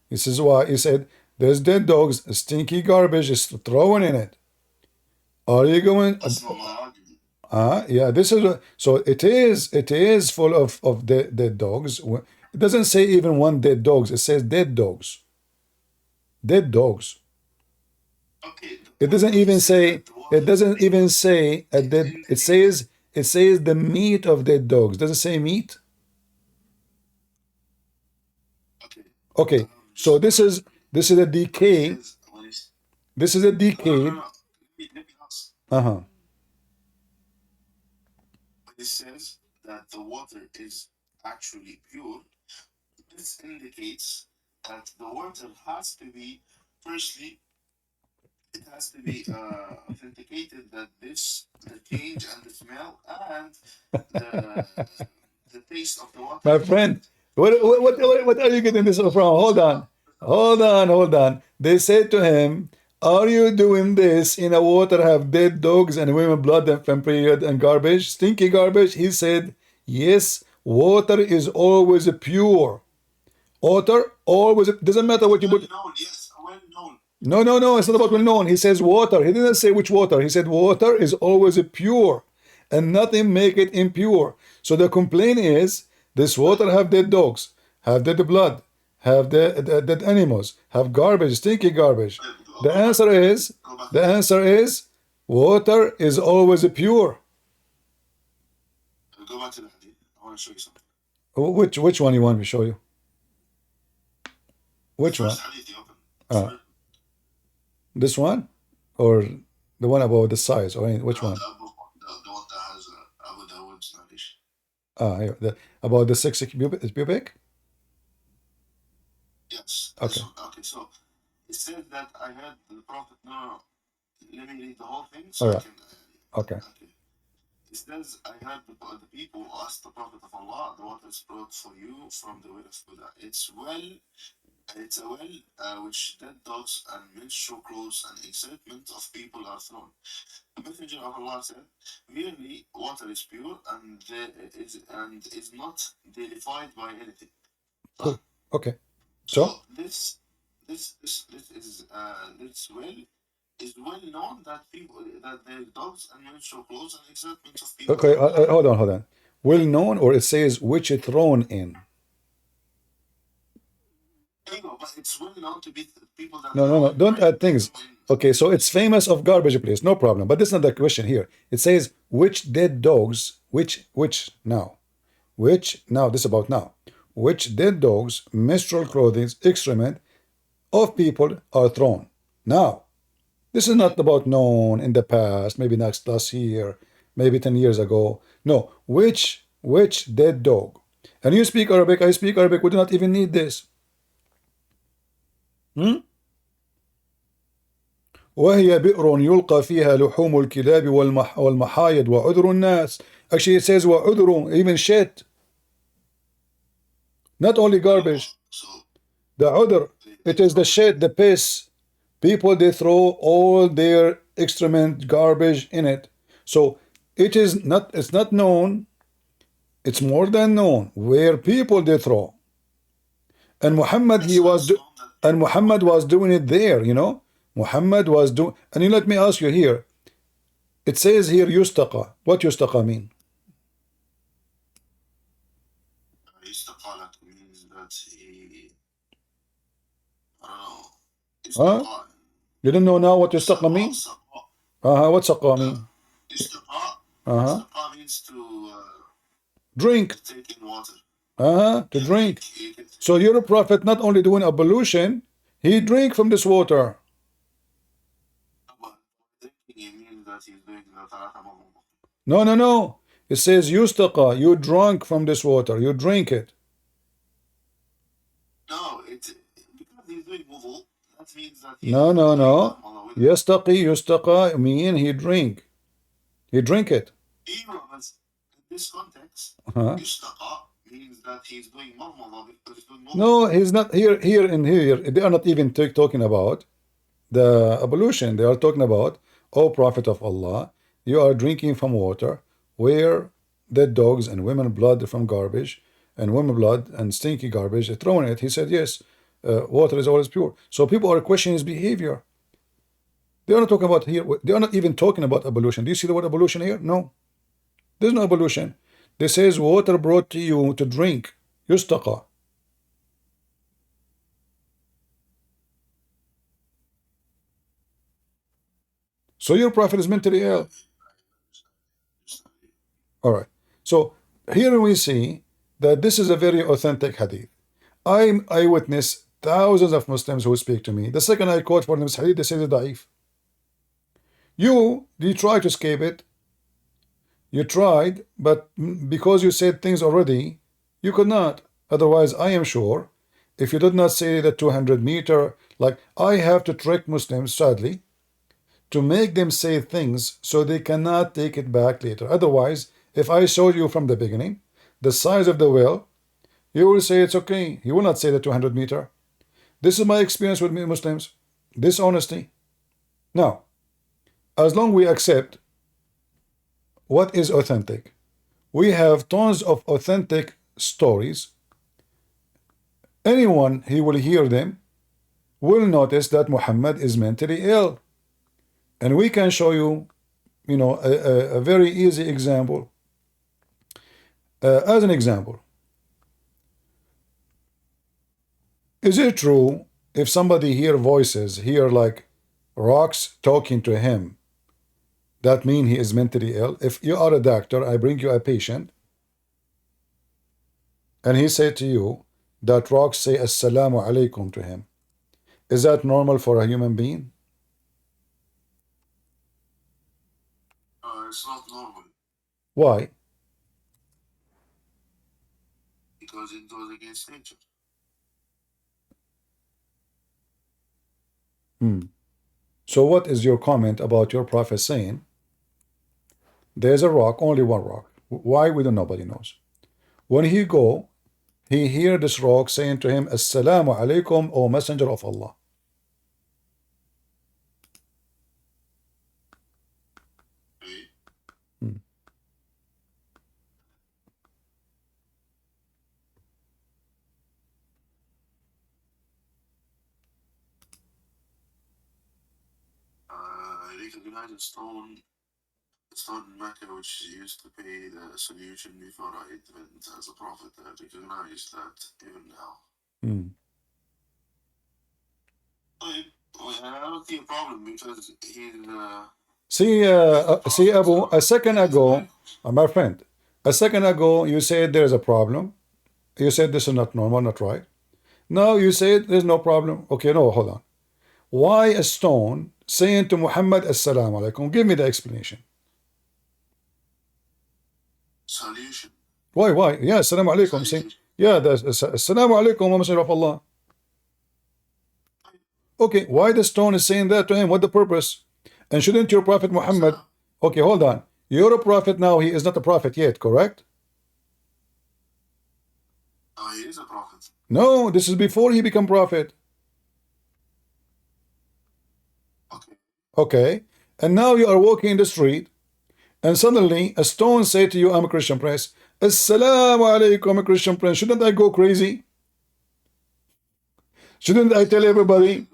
This is why he said there's dead dogs, stinky garbage is thrown in it. Are you going? that's not my argument. Yeah. This is so. It is full of dead dogs. It doesn't say even one dead dogs. It says dead dogs. Dead dogs. Okay. It doesn't even say. It doesn't even say a dead. It says the meat of dead dogs. Does it say meat? Okay. Okay. So this is a decay. This is a decay. Let me ask. Uh-huh. When it says that the water is actually pure, this indicates that the water has to be, firstly, it has to be authenticated that the change and the smell and the taste of the water. My friend, what are you getting this from? Hold on. Hold on, hold on. They said to him, are you doing this in a water have dead dogs and women blood and from period and garbage, stinky garbage? He said, yes, water is always pure. Water always, doesn't matter what you Well put. known, yes, well known. No, no, no, it's not about well known. He says water. He didn't say which water. He said water is always pure and nothing make it impure. So the complaint is this water have dead dogs, have dead blood, have dead animals, have garbage, stinky garbage. The answer is water is always pure. Go back to the hadith. I want to show you something. Which one you want me to show you? Which one? First hadith you open. This one? Or the one about the size? Or which one? The one that has Abu Dawood's narration. Here, about the sex pubic? Yes. Okay. Okay, so it says that I heard the Prophet. No. Let me read the whole thing All so I right. can. Okay. It says, I heard the people ask the Prophet of Allah, the water is brought for you from the well of Buddha. It's a well which dead dogs and menstrual clothes and excitement of people are thrown. The Messenger of Allah said, merely water is pure and is not deified by anything. Cool. Okay. So this well is well known that there dogs and menstrual clothes and excitement of people. okay, hold on. Well known, or it says which is thrown in. But it's well known to be people that No. Don't add things. Okay, so it's famous of garbage place, no problem. But that's not the question here. It says which dead dogs, which now, this is about now. Which dead dogs, menstrual clothing, excrement of people are thrown. Now, this is not about known in the past, maybe last year, maybe 10 years ago. No, which dead dog? And you speak Arabic, I speak Arabic, we do not even need this. وهي بئر يلقى فيها لحوم الكلاب والمحايد وعذر الناس. Actually it says وعذر, even shit. Not only garbage. The udhr, it is the shit, the piss. People, they throw all their excrement, garbage in it. So it's not known, it's more than known where people they throw. And Muhammad was doing it there, you know. Muhammad was doing, and you let me ask you here. It says here yustaqa. What yustaqa mean? Yustaqa means that he, I don't know. Huh? You don't know now what yustaqa mean? What saqa mean? Yustaqa means to drink. to take in water. To drink. So your prophet not only doing ablution, he drink from this water. No. It says yustaqa, you drunk from this water, you drink it. No, because he's doing wudu, that means that No. Yustaqa mean he drink. He drink it. Even in this context, yustaqa means that he's doing marmala because he's doing wudu. No, he's not here. They are not even talking about the ablution. They are talking about, O Prophet of Allah, you are drinking from water where dead dogs and women blood from garbage and women blood and stinky garbage are thrown in it. He said, yes, water is always pure. So people are questioning his behavior. They are not talking about here. They are not even talking about ablution. Do you see the word ablution here? No. There's no ablution. This says water brought to you to drink. Yustaqa. So your prophet is mentally ill. All right. So here we see that this is a very authentic hadith. I witness thousands of Muslims who speak to me. The second I quote for them this hadith, they say it's da'if. You try to escape it. You tried, but because you said things already, you could not. Otherwise, I am sure, if you did not say the 200 meter, like I have to trick Muslims, sadly, to make them say things so they cannot take it back later. Otherwise, if I showed you from the beginning the size of the well, you will say it's okay. You will not say the 200 meter. This is my experience with Muslims. Dishonesty. Now, as long we accept what is authentic, we have tons of authentic stories. Anyone who will hear them will notice that Muhammad is mentally ill. And we can show you, a very easy example. As an example, is it true if somebody hear voices, hear like rocks talking to him, that mean he is mentally ill? If you are a doctor, I bring you a patient, and he said to you that rocks say Assalamu alaikum to him, is that normal for a human being? It's not normal Why? because it goes against nature. So what is your comment about your prophet saying there's a rock, only one rock? Why? We don't, nobody knows. When he go, he hear this rock saying to him, Assalamu alaikum, O messenger of Allah. I recognize a stone in Mecca which used to pay the solution before I went as a prophet. I recognize that even now. I don't see a problem because he's. See, Abu, a second ago, my friend, a second ago you said there's a problem. You said this is not normal, not right. Now you said there's no problem. Okay, no, hold on. Why a stone saying to Muhammad Assalamu alaikum? Give me the explanation. Solution. Why? Yeah, Assalamu alaikum. See, yeah, that's Assalamu alaikum, Messenger of Allah. Okay, why the stone is saying that to him? What the purpose? And shouldn't your prophet Muhammad? Okay, hold on. You're a prophet now. He is not a prophet yet, correct? He is a prophet. No, this is before he become prophet. Okay, and now you are walking in the street, and suddenly a stone say to you, I'm a Christian prince. Assalamu alaikum, I'm a Christian prince. Shouldn't I go crazy? Shouldn't I tell everybody?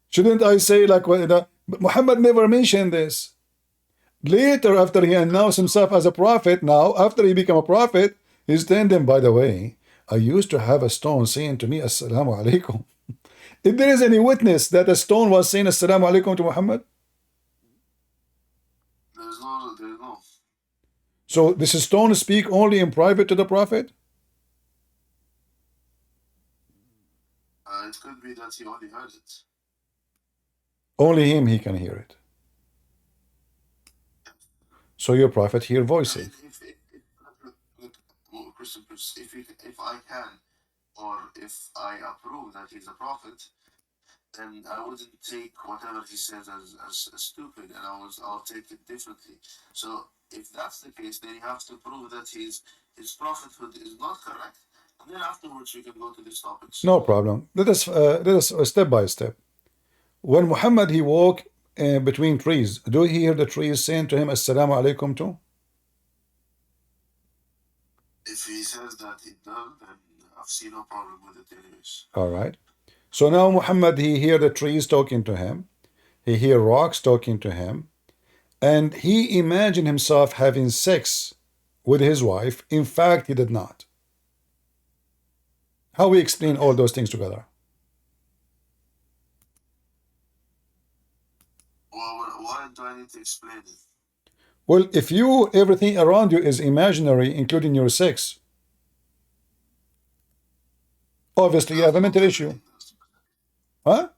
Shouldn't I say like what? Muhammad never mentioned this. Later, after he announced himself as a prophet, now after he became a prophet, he's telling them, by the way, I used to have a stone saying to me, Assalamu alaikum. If there is any witness that a stone was saying Assalamu alaikum to Muhammad? There's no. So this stone speak only in private to the prophet? It could be that he only heard it. Only him, he can hear it. So your prophet hear voices. Christian, if I can, or if I approve that he's a prophet, then I wouldn't take whatever he says as stupid, and I'll take it differently. So if that's the case, then you have to prove that his prophethood is not correct, and then afterwards we can go to these topics. No problem. Let us step by step. When Muhammad he walk between trees, do he hear the trees saying to him Assalamu alaikum too? If he says that it does, then I've seen no problem with it anyways. All right. So now Muhammad he hear the trees talking to him, he hear rocks talking to him, and he imagined himself having sex with his wife. In fact, he did not. How we explain all those things together? Well, why do I need to explain it? Well, if everything around you is imaginary, including your sex, obviously you have a mental issue. Huh?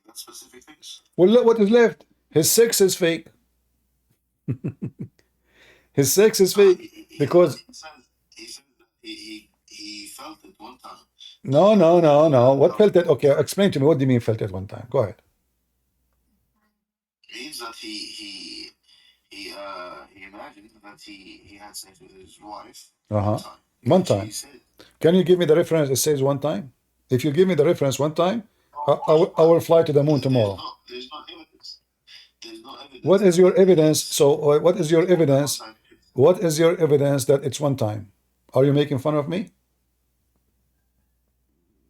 That's specific things. Well, look what is left. His sex is fake. His sex is fake because He said that he felt it one time. No. What felt it? Okay, explain to me. What do you mean felt it one time? Go ahead. It means that he imagined that he had sex with his wife one time. One time. Can you give me the reference? It says one time. If you give me the reference one time, I will fly to the moon tomorrow. There's no evidence. There's no evidence. What is your evidence? So what is your evidence? What is your evidence that it's one time? Are you making fun of me?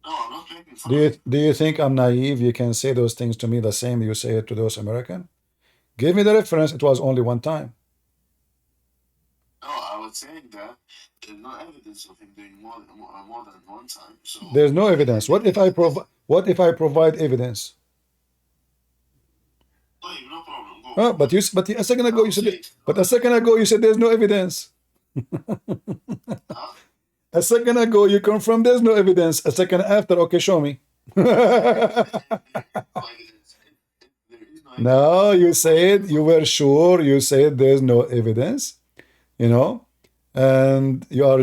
No, I'm not making fun of you. Do you think I'm naive? You can say those things to me the same you say it to those American? Give me the reference. It was only one time. No, I was saying that there's no evidence of him doing more than one time. So There's no evidence. What if I provide evidence? no problem. Go. But a second ago you said. But a second ago you said there's no evidence. Huh? A second ago you confirmed there's no evidence. A second after, okay, show me. No, you said you were sure. You said there's no evidence. You know, and you are.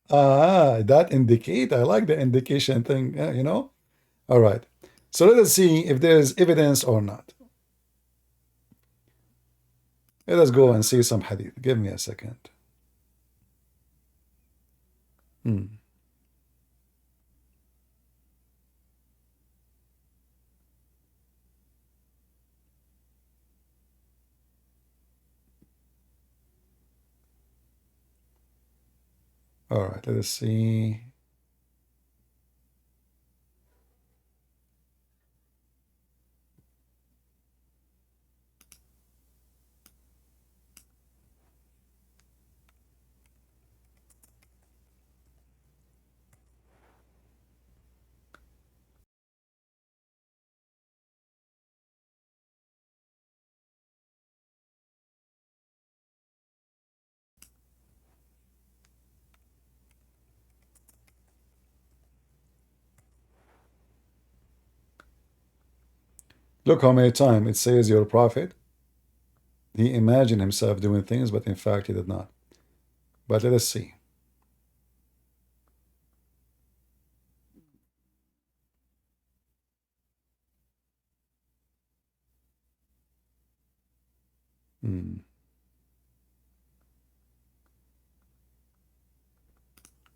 That indicate. I like the indication thing. You know. All right. So let us see if there is evidence or not. Let us go and see some hadith. Give me a second. All right, let us see. Look how many times it says your prophet. He imagined himself doing things, but in fact he did not. But let us see.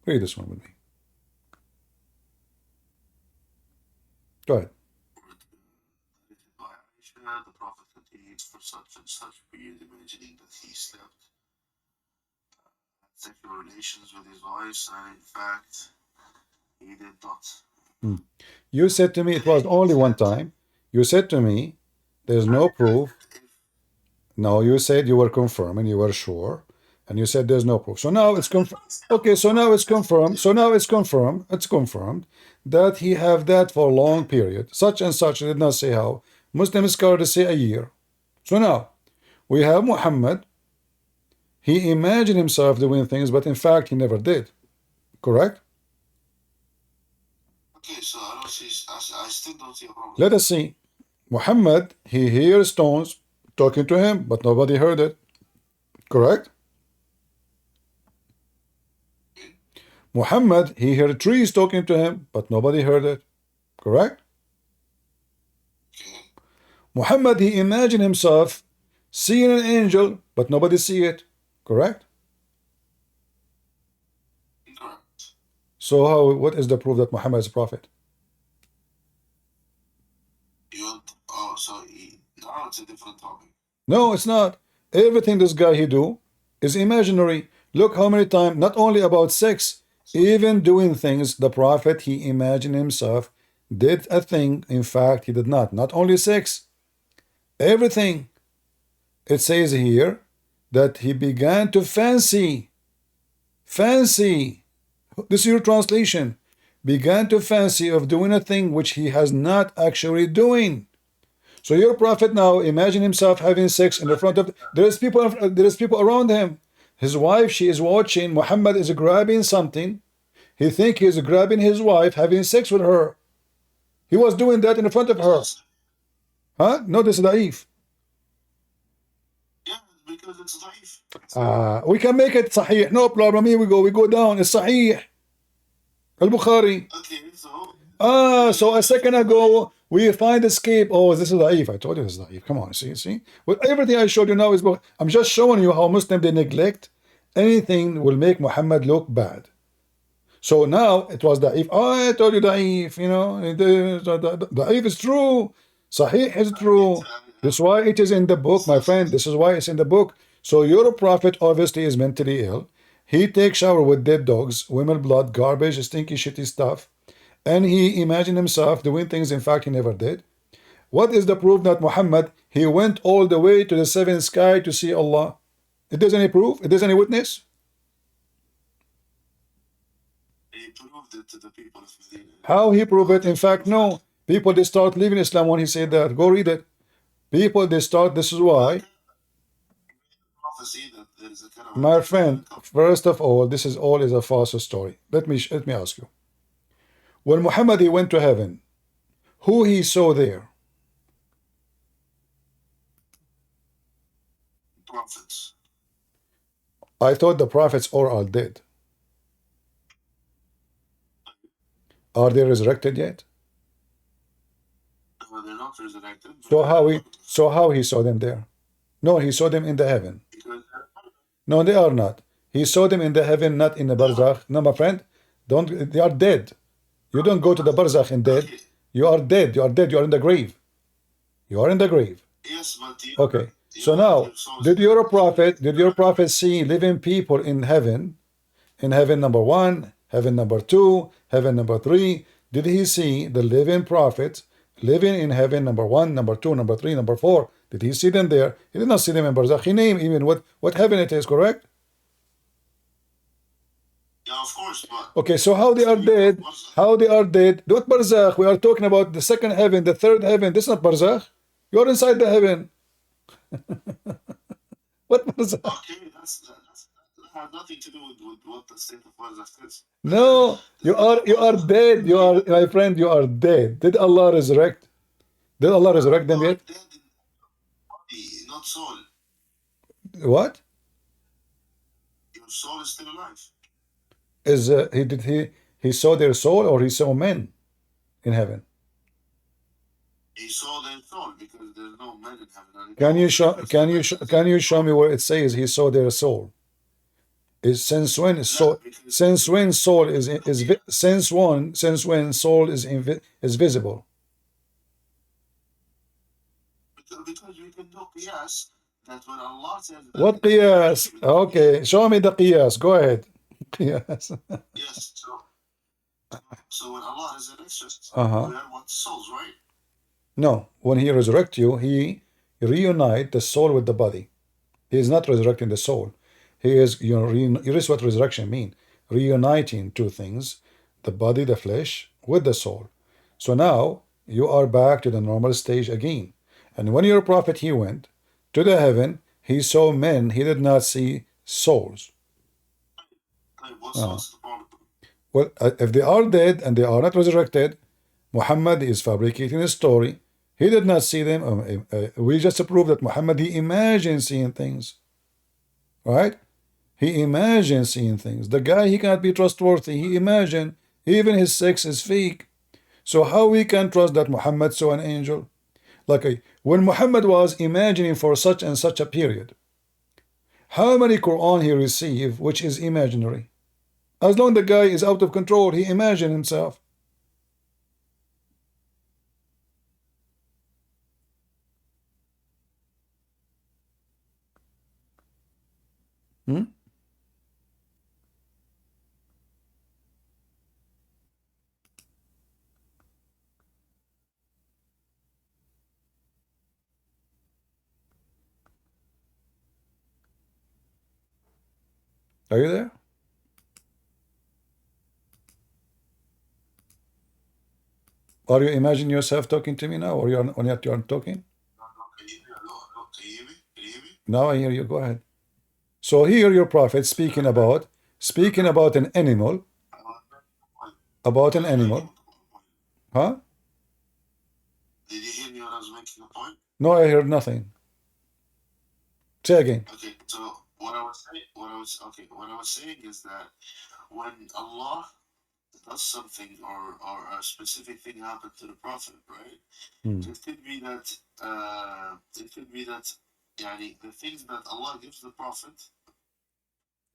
Read this one with me. Go ahead. The prophet continued for such and such period, imagining that he slept, had sexual relations with his wives, and in fact, he did not. You said to me it was only one time. You said to me there's no proof. No, you said you were confirming, you were sure, and you said there's no proof. So now it's confirmed. Okay, so now it's confirmed. So now it's confirmed. It's confirmed that he have that for a long period. Such and such. I did not say how. Muslim scholars say a year. So now we have Muhammad. He imagined himself doing things, but in fact he never did. Correct? Okay, so I still don't see a problem. Let us see. Muhammad, he hears stones talking to him, but nobody heard it. Correct? Muhammad, he heard trees talking to him, but nobody heard it. Correct? Muhammad, he imagined himself seeing an angel, but nobody see it. Correct? Incorrect. So what is the proof that Muhammad is a prophet? Now it's a different topic. No, it's not. Everything this guy he do is imaginary. Look how many times, not only about sex, even doing things, the prophet, he imagined himself did a thing. In fact, he did not. Not only sex, everything. It says here that he began to fancy. This is your translation. Began to fancy of doing a thing which he has not actually doing. So your prophet now imagine himself having sex in the front of. There is people around him. His wife, she is watching. Muhammad is grabbing something. He think he is grabbing his wife, having sex with her. He was doing that in front of her. Huh? No, this is da'if. Yeah, because it's da'if. We can make it sahih. No problem. Here we go. We go down. It's sahih. Al-Bukhari. Okay, so. So a second ago we find escape. Oh, this is da'if. I told you this is da'if. Come on, see. Well, everything I showed you now is. I'm just showing you how Muslims they neglect anything will make Muhammad look bad. So now it was da'if. Oh, I told you da'if, you know, da'if is true. Sahih is true. That's why it is in the book, my friend. This is why it's in the book. So your prophet obviously is mentally ill. He takes shower with dead dogs, women blood, garbage, stinky, shitty stuff. And he imagined himself doing things in fact he never did. What is the proof that Muhammad, he went all the way to the seventh sky to see Allah? It does any proof? It does any witness? He proved it to the people of Medina. How he proved it? In fact, no. People, they start leaving Islam when he said that. Go read it. People, they start, this is why. Prophecy that there is a kind of My friend, first of all, this is all is a false story. Let me ask you. When Muhammad, he went to heaven, who he saw there? prophets. I thought the prophets all are dead. Are they resurrected yet? No, they're not resurrected. So how he saw them there? No, he saw them in the heaven. Because No, they are not. He saw them in the heaven, not in the barzakh. No, my friend, don't. They are dead. You don't go to the barzakh and dead. You are dead. You are dead. You are in the grave. You are in the grave. yes, but Okay. So now, did your prophet see living people in heaven? In heaven number 1, heaven number 2, heaven number 3. Did he see the living prophets living in heaven number 1, number 2, number 3, number 4? Did he see them there? He did not see them in barzakh. He named even what heaven it is, correct? yeah, of course, but Okay, so how they are dead? How they are dead? What barzakh? We are talking about the second heaven, the third heaven. This is not barzakh. You are inside the heaven. What barzakh? okay, that has nothing to do with what the state of Barzakh is. No, you are dead. You are, my friend, you are dead. Did Allah resurrect? Did Allah resurrect them yet? Dead in body, not soul. What? Your soul is still alive. Is he saw their soul, or he saw men in heaven? He saw their soul because there's no man in heaven. Can you show me where it says he saw their soul? Is since when soul is visible? Because we can do qiyas that when Allah says that What qiyas? Okay, show me the qiyas. Go ahead. Qiyas. yes, so when Allah resurrects us, Uh-huh. we are what souls, right? No, when he resurrects you, he reunite the soul with the body. He is not resurrecting the soul. He is, this is what resurrection means. Reuniting two things, the body, the flesh, with the soul. So now you are back to the normal stage again. And when your prophet, he went to the heaven, he saw men, he did not see souls. What soul's the problem? Well, if they are dead and they are not resurrected, Muhammad is fabricating a story. He did not see them. We just proved that Muhammad, he imagined seeing things. Right? He imagined seeing things. The guy, he cannot be trustworthy. He imagined. Even his sex is fake. So how we can trust that Muhammad saw an angel? Like when Muhammad was imagining for such and such a period, how many Quran he received which is imaginary? As long as the guy is out of control, he imagined himself. Are you there? Are you imagining yourself talking to me now, or you aren't talking? Can you hear me? Can you hear me? Now I hear you. Go ahead. So here your prophet speaking about an animal, huh? Did you hear me when I was making a point? No, I heard nothing. Say again. Okay, so what I was saying is that when Allah does something or a specific thing happened to the Prophet, right? It could be that yani, the things that Allah gives the Prophet,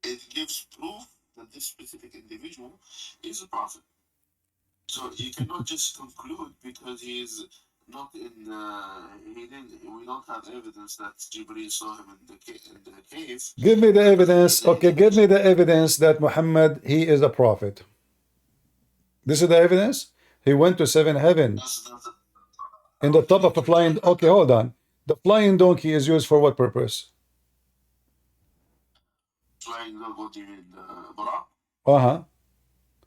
it gives proof that this specific individual is a prophet. So you cannot just conclude because he is not in. He didn't. We don't have evidence that Jibreel saw him in the cave. Give me the evidence. Okay, give me the evidence that Muhammad, he is a prophet. This is the evidence. He went to 7 heavens in the top of a flying. Okay, hold on. The flying donkey is used for what purpose? Flying dog. What do you mean, Buraq? Uh-huh.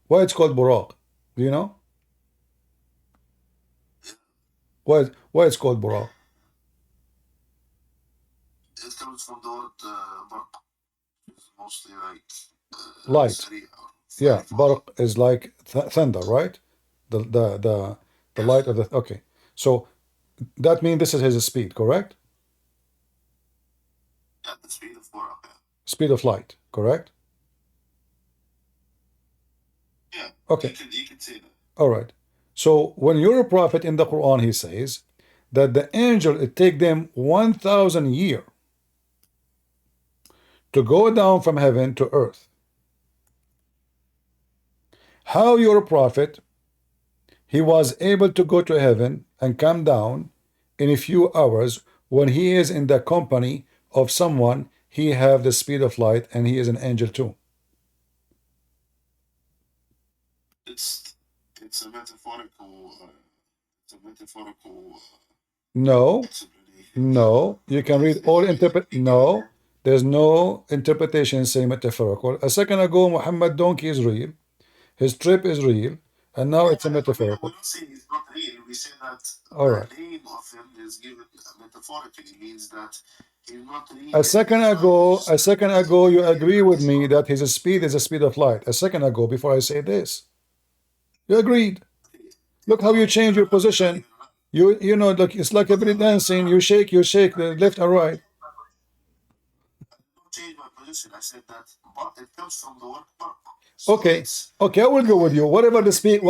Why it's called Buraq? Do you know? Why it's called Buraq? It comes from the word Burq. It's mostly like Light. Yeah, Barq is like thunder, right? The light of the. Okay, so that means this is his speed, correct? At the speed of Buraq. Yeah. Speed of light, correct? Yeah. Okay. You can say that. All right. So when you're a prophet in the Quran, he says that the angel, it take them 1,000 years to go down from heaven to earth. How you're a prophet, he was able to go to heaven and come down in a few hours when he is in the company of someone, he have the speed of light and he is an angel too. It's a metaphorical. No, no. You can read all No, there's no interpretation saying metaphorical. A second ago, Muhammad donkey is real. His trip is real. And now it's a metaphorical. We don't say it's not real. We say that all right. The name of him is given metaphorically. It means that he's not real. A second ago, you agree with me that his speed is the speed of light. A second ago, before I say this, you agreed. Look how you change your position. You know, look, it's like a bit dancing. You shake the left and right. I don't change my position. I said that, but it comes from the word bark. Okay, I will go with you. Whatever the speed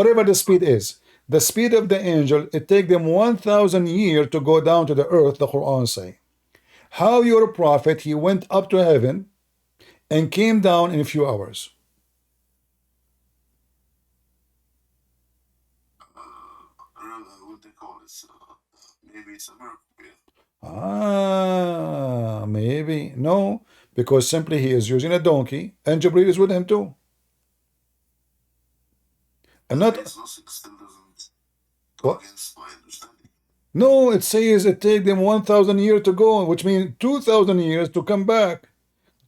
is, the speed of the angel, it take them 1,000 years to go down to the earth. The Quran say, how you're a prophet, he went up to heaven and came down in a few hours. What they call it? Maybe it's a miracle. Maybe no, because simply he is using a donkey, and Jibreel is with him too. And not what? No, it says it take them 1,000 years to go, which means 2,000 years to come back.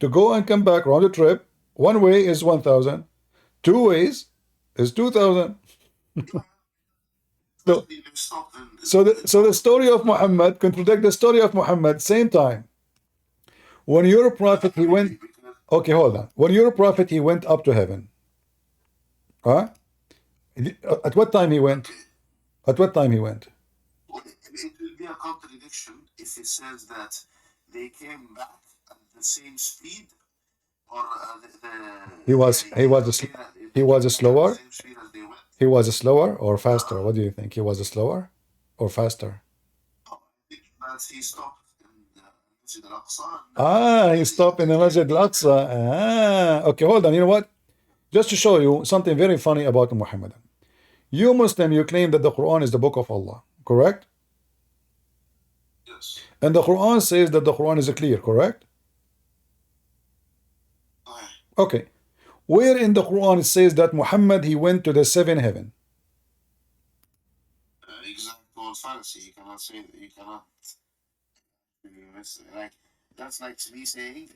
To go and come back round the trip, one way is 1,000, two ways is 2,000. So the story of Muhammad contradict the story of Muhammad same time. When you're a prophet, he went. Okay, hold on. When you're a prophet, he went up to heaven. Huh? At what time he went? At what time he went? It will be a contradiction if it says that they came back at the same speed, or he was slower. He was slower or faster. What do you think? He was slower or faster? I think that he stopped in the Masjid al-Aqsa. He stopped in the Masjid al-Aqsa. Okay, hold on. You know what? Just to show you something very funny about Muhammad. You Muslim, you claim that the Quran is the book of Allah, correct? Yes. And the Quran says that the Quran is clear, correct? Okay. Where in the Quran it says that Muhammad, he went to the 7 heaven? Example fallacy. You cannot say that. You cannot. Like, that's like me saying,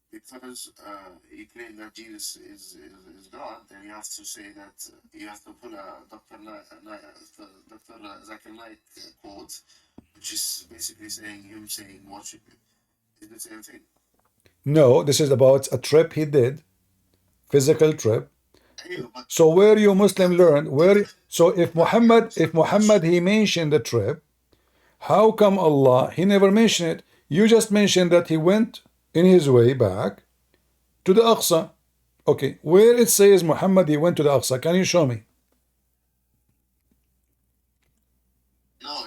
because you claim that Jesus is God, then you have to say that you have to pull a Dr. Zakir Naik quote, which is basically saying him saying worship him. Is the same thing? No, this is about a trip he did, physical trip. So where you Muslim learn so if Muhammad he mentioned the trip, how come Allah he never mentioned it? You just mentioned that he went in his way back to the Aqsa. Okay, where it says Muhammad he went to the Aqsa, can you show me? No,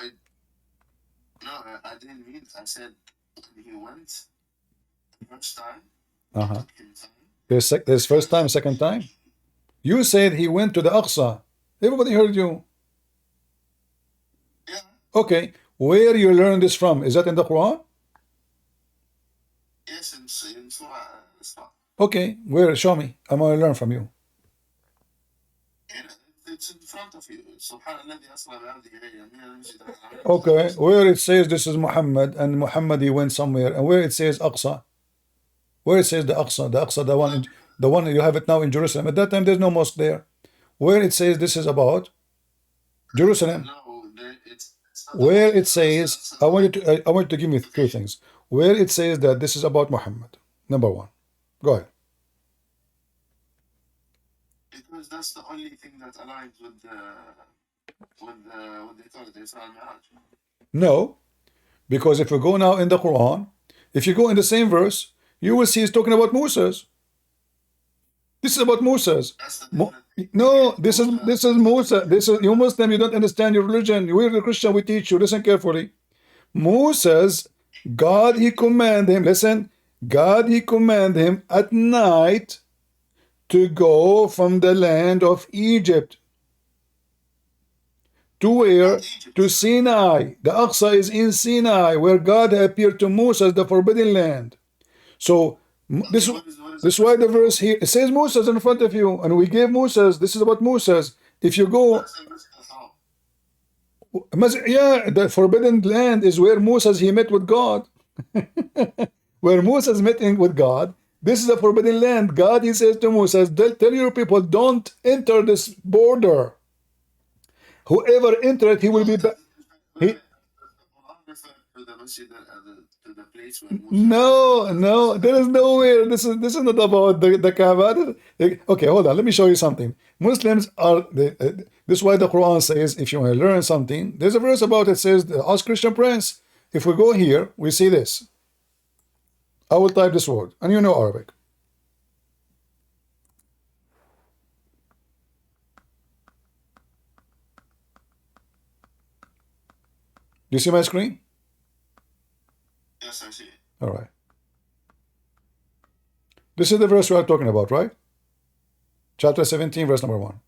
I didn't mean. I said when he went the first time. It took him time. There's first time, second time. You said he went to the Aqsa. Everybody heard you. Yeah. Okay, where you learn this from? Is that in the Quran? Yes, in Surah Isra. Okay, where? Show me. I'm gonna learn from you. Yeah, it's in front of you. سبحان الذي أسرى بعبده ليلا من المسجد الحرام. Okay, where it says this is Muhammad and Muhammad he went somewhere, and where it says Aqsa, where it says the Aqsa, the one you have it now in Jerusalem. At that time, there's no mosque there. Where it says this is about Jerusalem, No, it's where it says I want you to give me two things. Where it says that this is about Muhammad. Number one, go ahead. because that's the only thing that aligns with the Isra and Mi'raj. No, because if you go now in the Quran, if you go in the same verse, you will see it's talking about Moses. This is about Moses. That's the difference. No, this is Musa. This is you Muslim. You don't understand your religion. We're the Christian. We teach you. Listen carefully. Moses, God he commanded him. Listen, God he commanded him at night to go from the land of Egypt to where? Egypt. To Sinai. The Aqsa is in Sinai, where God appeared to Moses, the forbidden land. So this What is is why the verse here it says Moses in front of you, and we gave Moses. This is about Moses. If you go, That's the Masjid al-Haram. yeah, the forbidden land is where Moses he met with God. Where Moses met with God. This is the forbidden land. God he says to Moses, tell your people don't enter this border. Whoever entered, he will be back. He, To the Masjid, to the place where Moses. no, there is nowhere. This is not about the Kaaba. Okay, hold on. Let me show you something. Muslims are this is why the Quran says if you want to learn something, there's a verse about it says ask Christian Prince. If we go here, we see this. I will type this word, and you know Arabic. Do you see my screen? Yes, I see it. All right. This is the verse we are talking about, right? Chapter 17, verse number 1.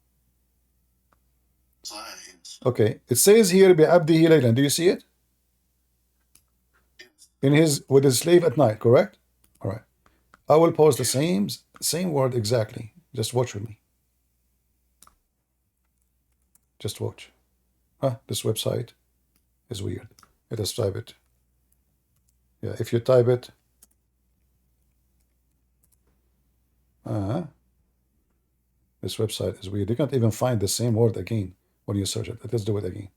Yes. Okay. It says here, بِعَبْدِهِ لَيْلًا. Do you see it? Yes. With his slave at night, correct? All right. I will post the same word exactly. Just watch with me. Just watch. This website is weird. Let us type it. Yeah, if you type it, this website is weird. You can't even find the same word again when you search it. Let's do it again.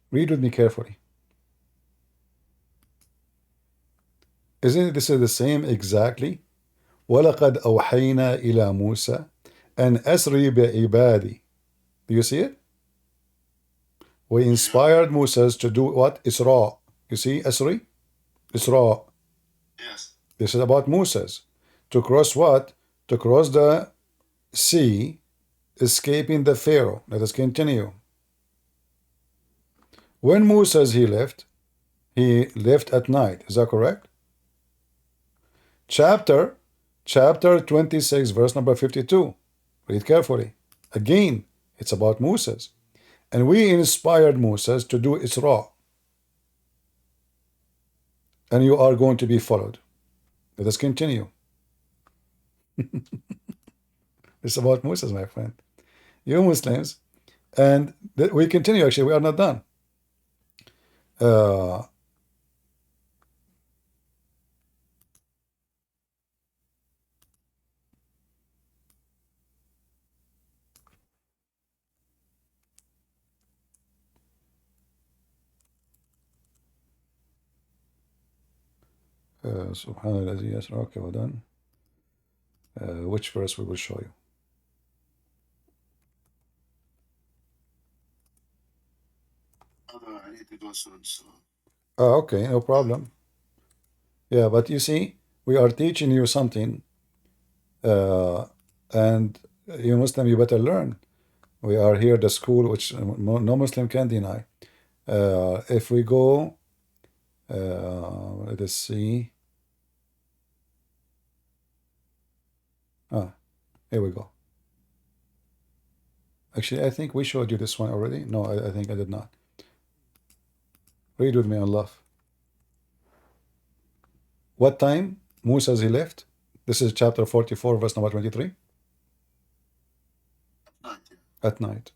Read with me carefully. Isn't this the same exactly? وَلَقَدْ أَوْحَيْنَا إِلَى مُوسَى أَنْ أَسْرِ بِعِبَادِي. Do you see it? We inspired Moses to do what? Isra. You see Asri? Isra. Yes. This is about Moses. To cross what? To cross the sea, escaping the Pharaoh. Let us continue. When Moses he left at night. Is that correct? Chapter 26, verse number 52. Read carefully. Again, it's about Moses. And we inspired Moses to do Isra. And you are going to be followed. Let us continue. It's about Moses, my friend. You Muslims. And we continue, actually. We are not done. Subhanallah, yes, okay, well done. Which verse we will show you? I need to go soon, so. Okay, no problem. Yeah, but you see, we are teaching you something, and You Muslim, you better learn. We are here at the school which no Muslim can deny. If we go, let us see. Here we go. Actually, I think we showed you this one already. No, I think I did not. Read with me on love. What time Musa he left? This is chapter 44, verse number 23. At night.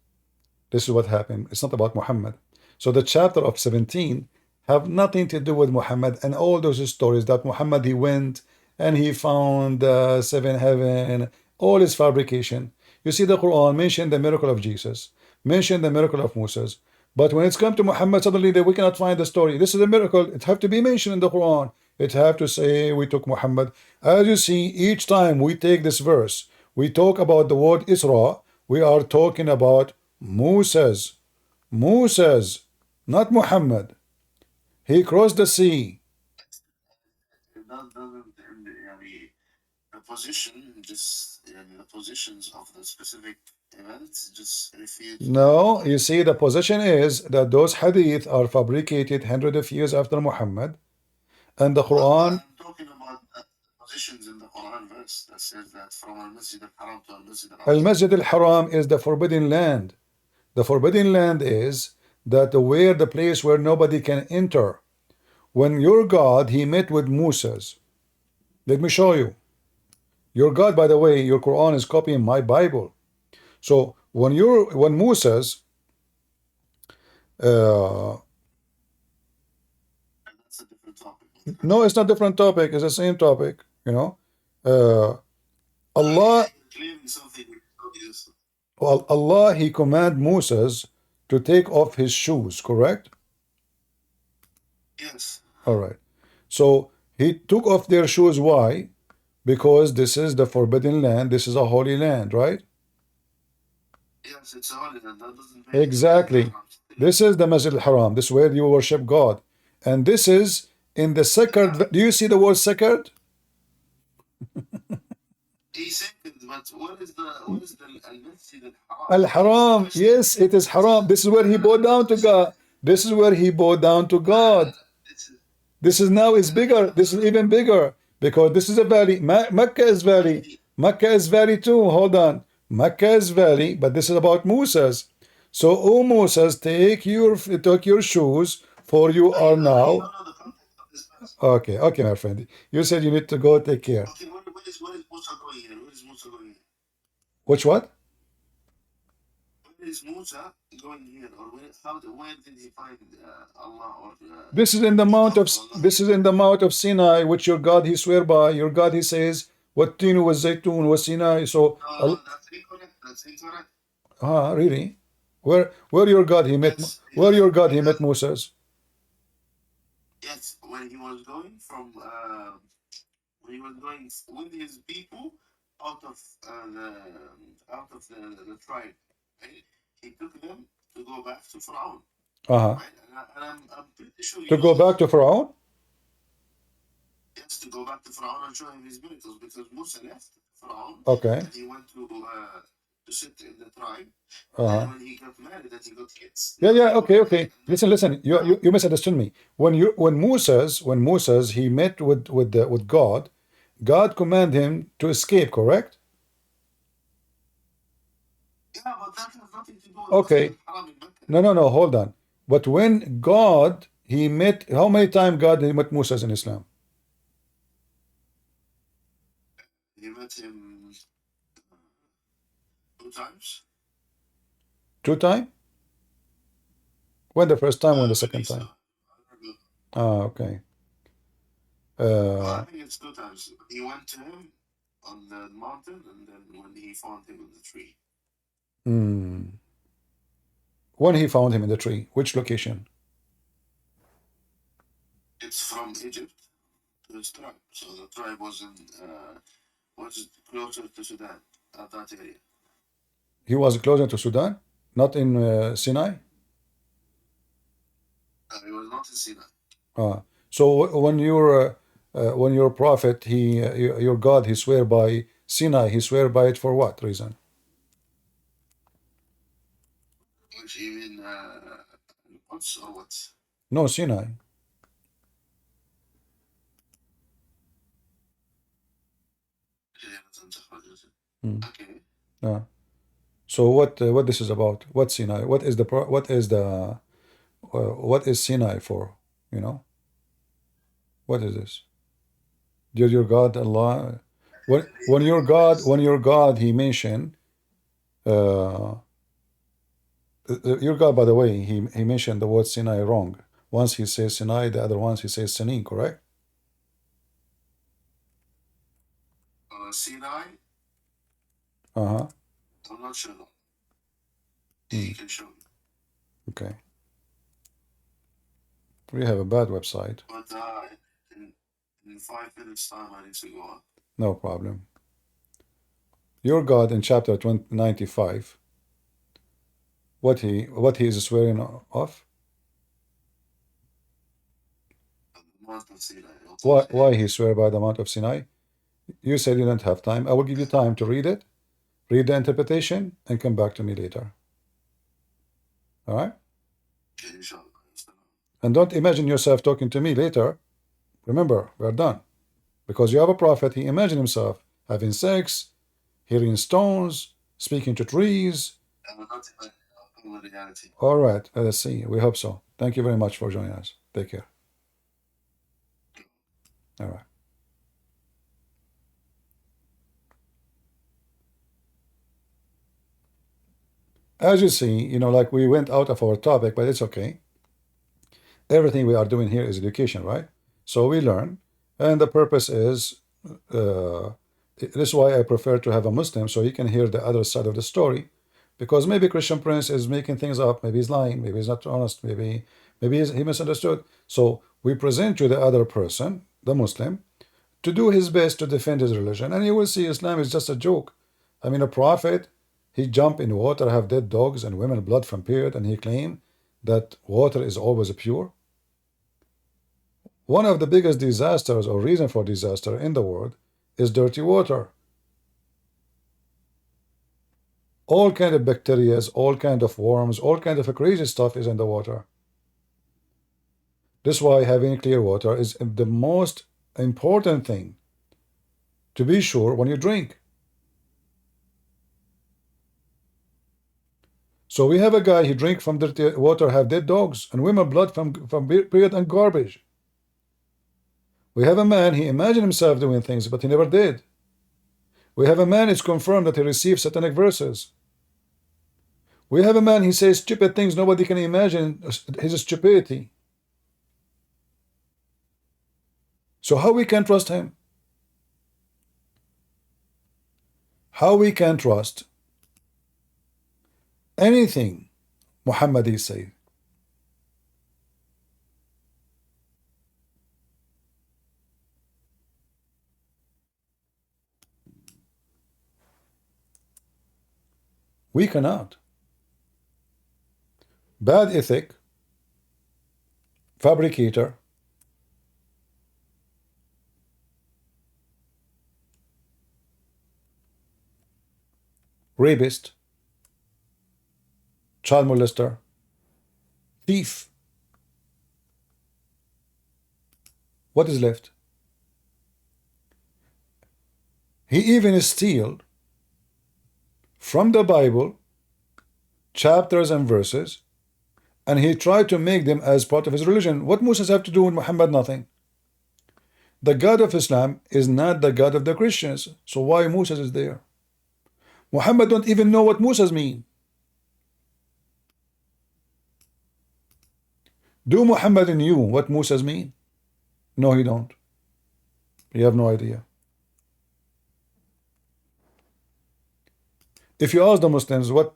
This is what happened. It's not about Muhammad. So the chapter of 17 have nothing to do with Muhammad and all those stories that Muhammad he went and he found seven heaven, all his fabrication. You see, the Quran mentioned the miracle of Jesus, mentioned the miracle of Moses, but when it's come to Muhammad, suddenly we cannot find the story. This is a miracle. It have to be mentioned in the Quran. It have to say we took Muhammad. As you see, each time we take this verse, we talk about the word Isra, we are talking about Moses, not Muhammad. He crossed the sea. The position, just the positions of the specific events, just refute. No, you see, the position is that those hadith are fabricated hundreds of years after Muhammad, and the Quran. I'm talking about positions in the Quran verse that says that from al-Masjid al-Haram to al-Masjid al-Aqsa. Al-Masjid al-Haram is the forbidden land. The forbidden land is that where the place where nobody can enter. When your God, he met with Moses. Let me show you. Your God, by the way, your Quran is copying my Bible. So when Moses, That's a different topic. no, it's not different topic. It's the same topic. You know, Allah. Clearly something. Well, Allah, he command Moses to take off his shoes. Correct? Yes. All right. So he took off their shoes. Why? Because this is the forbidden land. This is a holy land, right? Yes, it's a holy land. That doesn't make Exactly. This is the Masjid al-Haram. This is where you worship God. And this is in the sacred. Do you see the word sacred? He said, but what is the al-Masjid al-Haram? Al-Haram. Yes, it is haram. This is where he bowed down to God. This is where he bowed down to God. This is now is bigger. This is even bigger. Because this is a valley. Mecca is valley. Mecca is valley too. Hold on. Mecca is valley, but this is about Moses. So, O Moses, take your shoes, for you are now. Okay, my friend. You said you need to go take care. Okay, where is Musa going here? Where is Musa going here? Which what? Where is Musa going here? Or where did he find Allah? Or this is in the mount of Sinai, which your God he swear by. Your God he says, "Wattinu was zaytun was Sinai." So, no, that's incorrect. That's incorrect. Really? Where your God he met? Yes, where your God he met Moses? Yes, when he was going from when he was going with his people out of the tribe, right? He took them to go back to Pharaoh. Right? And I'm pretty sure to go back to Pharaoh. Yes, to go back to Pharaoh and show him his miracles, because Musa left Pharaoh. Okay. And he went to sit in the tribe. Uh-huh. And when he got married, that he got kids. Yeah. Okay. Listen. You misunderstood me. When Moses he met with God, God commanded him to escape. Correct? Yeah, but that has nothing to do with Okay. No. Hold on. But when God he met, how many times God he met Moses in Islam? He met him 2 times. 2 times? When the first time, when the second time? Okay. I think it's 2 times. He went to him on the mountain, and then when he found him in the tree. When he found him in the tree, which location? It's from Egypt to his tribe. So the tribe was closer to Sudan at that area. He was closer to Sudan, not in Sinai. He was not in Sinai. So when your prophet, your God, he swear by Sinai, he swear by it for what reason? Which even Quds or what? No, Sinai. Okay. So what this is about? What Sinai? What is what is Sinai for? You know, what is this? Your God Allah. When your God He mentioned your God, by the way, he mentioned the word Sinai wrong. Once he says Sinai, the other ones he says Sinin, correct? Sinai? Uh-huh. I'm not sure. He can show me. Okay. We have a bad website. But in 5 minutes time I need to go on. No problem. Your God in chapter 95, what he is swearing off? The Mount of Sinai. Why he swear by the Mount of Sinai? You said you don't have time. I will give you time to read it, read the interpretation, and come back to me later. All right? And don't imagine yourself talking to me later. Remember, we're done. Because you have a prophet, he imagined himself having sex, hearing stones, speaking to trees. All right, let us see. We hope so. Thank you very much for joining us. Take care. All right. As you see, you know, like we went out of our topic, but it's okay. Everything we are doing here is education, right? So we learn, and the purpose is, this is why I prefer to have a Muslim, so he can hear the other side of the story, because maybe Christian Prince is making things up, maybe he's lying, maybe he's not honest, maybe he misunderstood. So we present you the other person, the Muslim, to do his best to defend his religion, and you will see Islam is just a joke. I mean, a prophet, he jump in water, have dead dogs and women blood from period, and he claimed that water is always pure. One of the biggest disasters or reason for disaster in the world is dirty water. All kind of bacteria, all kind of worms, all kind of crazy stuff is in the water. That's why having clear water is the most important thing to be sure when you drink. So we have a guy, he drink from dirty water, have dead dogs and women blood from period and garbage. We have a man, he imagined himself doing things, but he never did. We have a man, it's confirmed that he received satanic verses. We have a man, he says stupid things, nobody can imagine his stupidity. So how we can trust him? How we can trust anything Muhammad is saying? We cannot. Bad ethic, fabricator, rapist, child molester, thief. What is left? He even steal from the Bible chapters and verses, and he tried to make them as part of his religion. What Moses have to do with Muhammad? Nothing. The God of Islam is not the God of the Christians, so why Moses is there? Muhammad don't even know what Moses mean. Do Muhammad knew what Moses mean? No, he don't. You have no idea. If you ask the Muslims what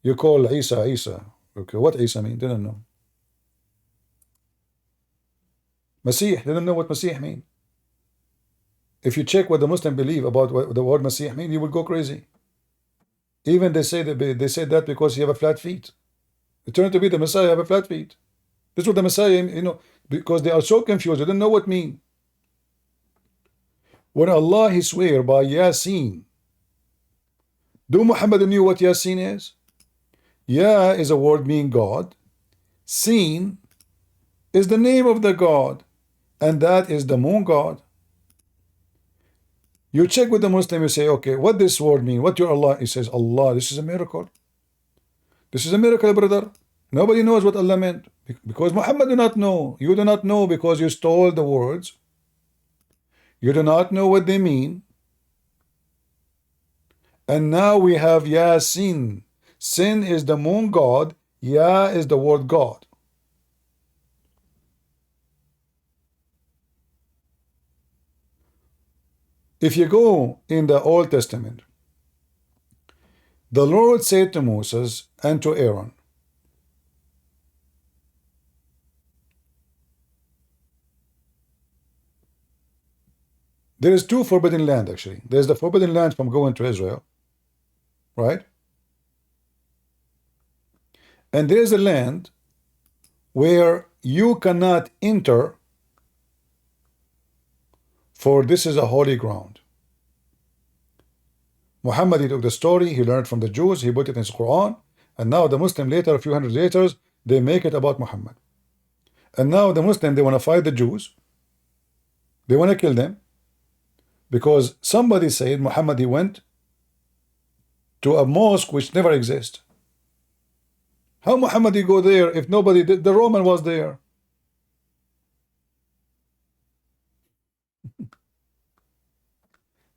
you call Isa, okay, what Isa mean? They don't know. Masih, they don't know what Masih mean. If you check what the Muslim believe about what the word Masih mean, you will go crazy. Even they say that because you have a flat feet. It turned to be the Messiah have a flat feet. This is what the Messiah, you know, because they are so confused, they don't know what mean. When Allah he swear by Yasin, do Muhammad knew what Yasin is? Ya is a word meaning God. Sin is the name of the God, and that is the moon god. You check with the Muslim, you say, okay, what this word mean? What your Allah? He says, Allah, this is a miracle. This is a miracle, brother. Nobody knows what Allah meant. Because Muhammad do not know. You do not know because you stole the words. You do not know what they mean. And now we have Yasin. Sin is the moon god. Ya is the word God. If you go in the Old Testament, the Lord said to Moses and to Aaron, there is two forbidden land actually. There's the forbidden land from going to Israel, right? And there's a land where you cannot enter, for this is a holy ground. Muhammad, he took the story, he learned from the Jews, he put it in his Quran, and now the Muslim later, a few hundred later, they make it about Muhammad. And now the Muslim, they want to fight the Jews, they want to kill them, because somebody said Muhammad, he went to a mosque which never exists. How Muhammad he go there if nobody, the Roman was there?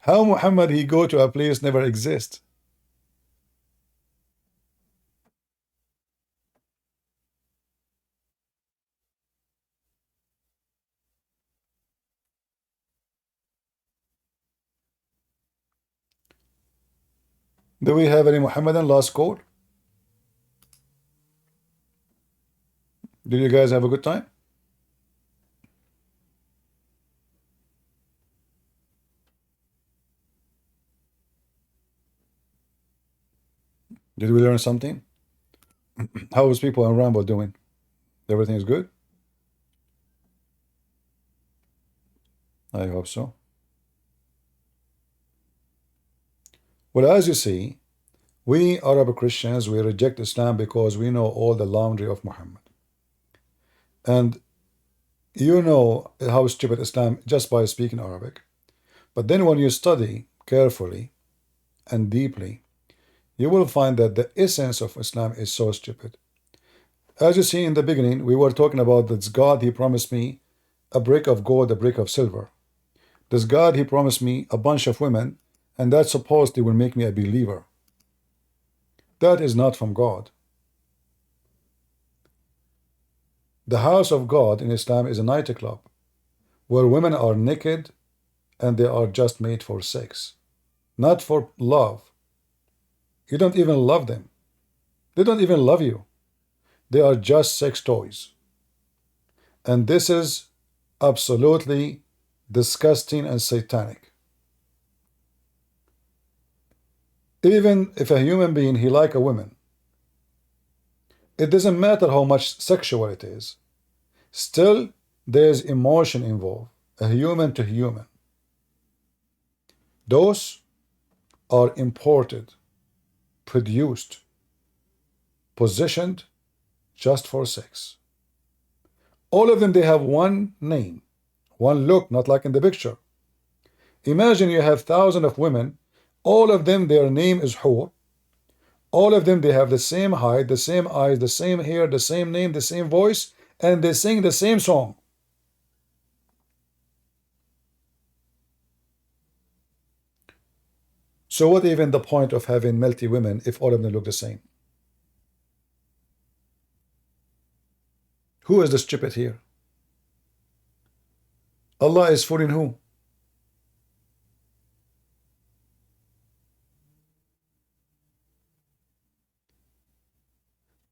How Muhammad he go to a place never exists? Do we have any Muhammadan last call? Did you guys have a good time? Did we learn something? How is people in Rambo doing? Everything is good? I hope so. Well, as you see, we Arab Christians, we reject Islam because we know all the laundry of Muhammad. And you know how stupid Islam just by speaking Arabic. But then when you study carefully and deeply, you will find that the essence of Islam is so stupid. As you see in the beginning, we were talking about this God, he promised me a brick of gold, a brick of silver. This God, he promised me a bunch of women, and that supposedly will make me a believer. That is not from God. The house of God in Islam is a nightclub where women are naked and they are just made for sex, not for love. You don't even love them. They don't even love you. They are just sex toys. And this is absolutely disgusting and satanic. Even if a human being, he like a woman, it doesn't matter how much sexual it is. Still, there's emotion involved, a human to human. Those are imported, produced, positioned just for sex. All of them, they have one name, one look, not like in the picture. Imagine you have thousands of women, all of them, their name is Hur. All of them, they have the same height, the same eyes, the same hair, the same name, the same voice, and they sing the same song. So what even the point of having melty women if all of them look the same? Who is the stupid here? Allah is fooling who?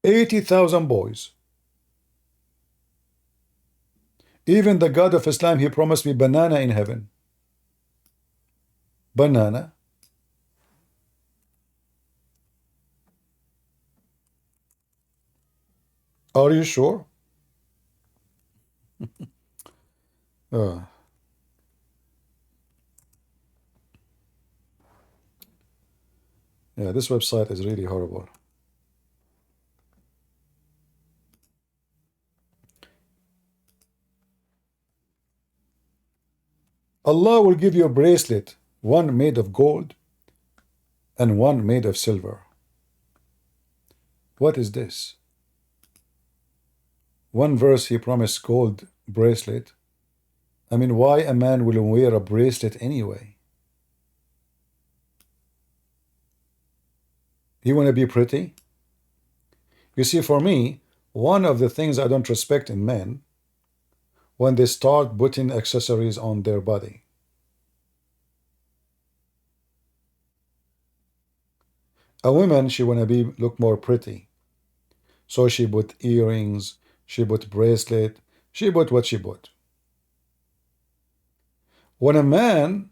$80,000 boys. Even the God of Islam, he promised me banana in heaven. Banana. Are you sure? Yeah, this website is really horrible. Allah will give you a bracelet, one made of gold and one made of silver. What is this? One verse he promised gold bracelet. I mean, why a man will wear a bracelet anyway? You want to be pretty? You see, for me, one of the things I don't respect in men, when they start putting accessories on their body. A woman, she want to look more pretty. So she put earrings, she put bracelet, she put what she put. When a man,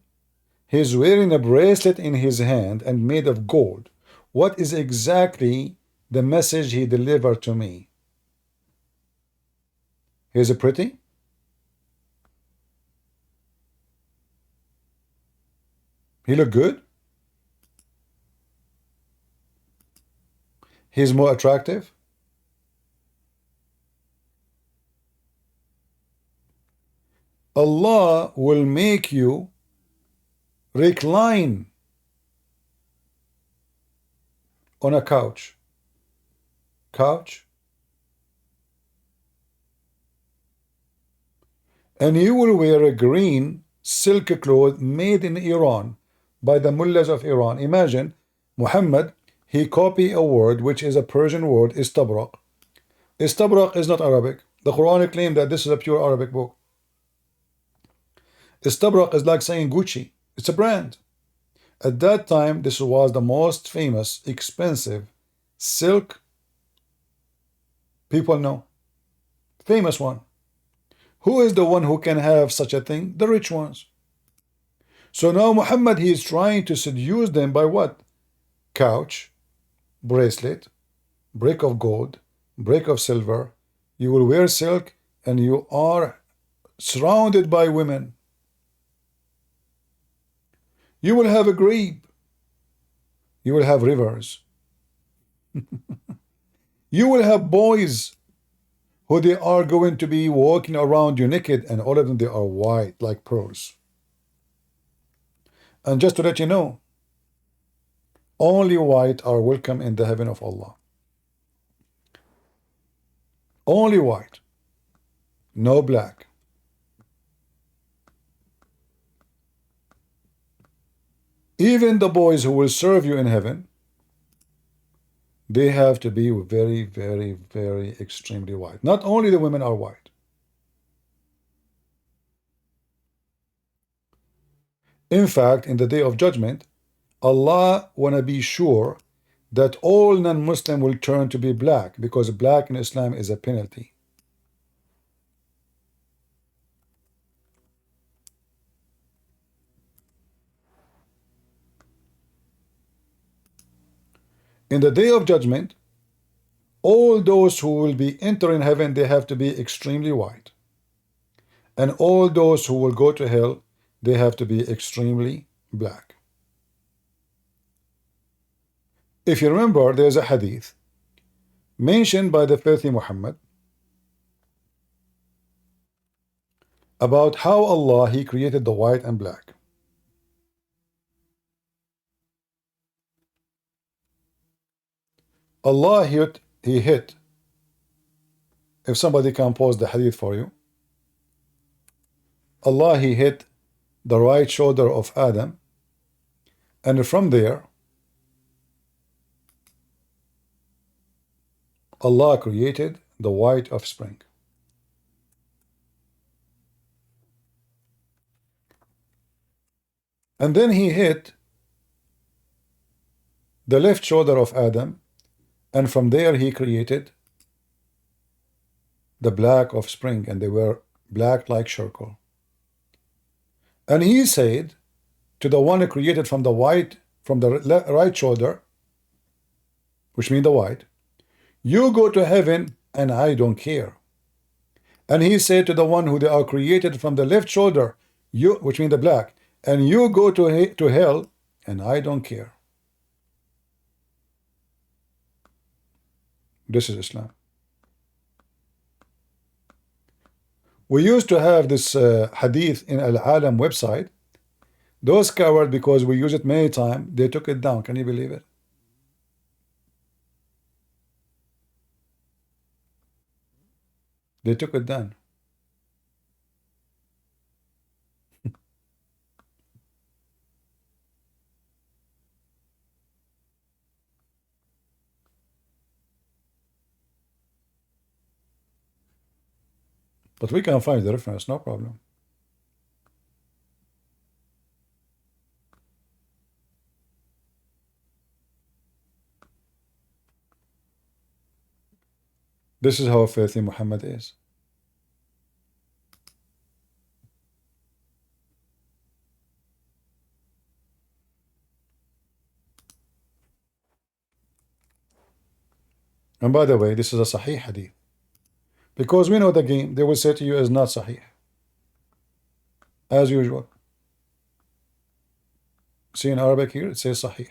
he's wearing a bracelet in his hand and made of gold, what is exactly the message he delivered to me? He's pretty? He look good? He's more attractive? Allah will make you recline on a couch. And you will wear a green silk cloth made in Iran by the mullahs of Iran. Imagine Muhammad, he copied a word which is a Persian word, istabraq. Istabraq is not Arabic. The Quran claims that this is a pure Arabic book. Istabraq is like saying Gucci. It's a brand. At that time, this was the most famous, expensive silk people know. Famous one. Who is the one who can have such a thing? The rich ones. So now Muhammad, he is trying to seduce them by what? Couch, bracelet, brick of gold, brick of silver. You will wear silk and you are surrounded by women. You will have a grape. You will have rivers. You will have boys who they are going to be walking around you naked, and all of them, they are white like pearls. And just to let you know, only white are welcome in the heaven of Allah. Only white, no black. Even the boys who will serve you in heaven, they have to be very, very, very extremely white. Not only the women are white. In fact, in the day of judgment, Allah wanna be sure that all non-Muslim will turn to be black, because black in Islam is a penalty. In the day of judgment, all those who will be entering heaven, they have to be extremely white. And all those who will go to hell, they have to be extremely black. If you remember, there's a hadith mentioned by the filthy Muhammad about how Allah, he created the white and black. Allah he hit, if somebody can pause the hadith for you, Allah, he hit the right shoulder of Adam, and from there Allah created the white offspring. And then he hit the left shoulder of Adam, and from there he created the black offspring, and they were black like charcoal. And he said to the one who created from the white, from the right shoulder, which means the white, you go to heaven and I don't care. And he said to the one who they are created from the left shoulder, you, which means the black, and you go to hell and I don't care. This is Islam. We used to have this hadith in Al-Alam website. Those cowards, because we use it many times, they took it down. Can you believe it? They took it down. But we can find the reference, no problem. This is how filthy Muhammad is. And by the way, this is a Sahih hadith. Because we know the game, they will say to you is not Sahih. As usual. See in Arabic here, it says Sahih.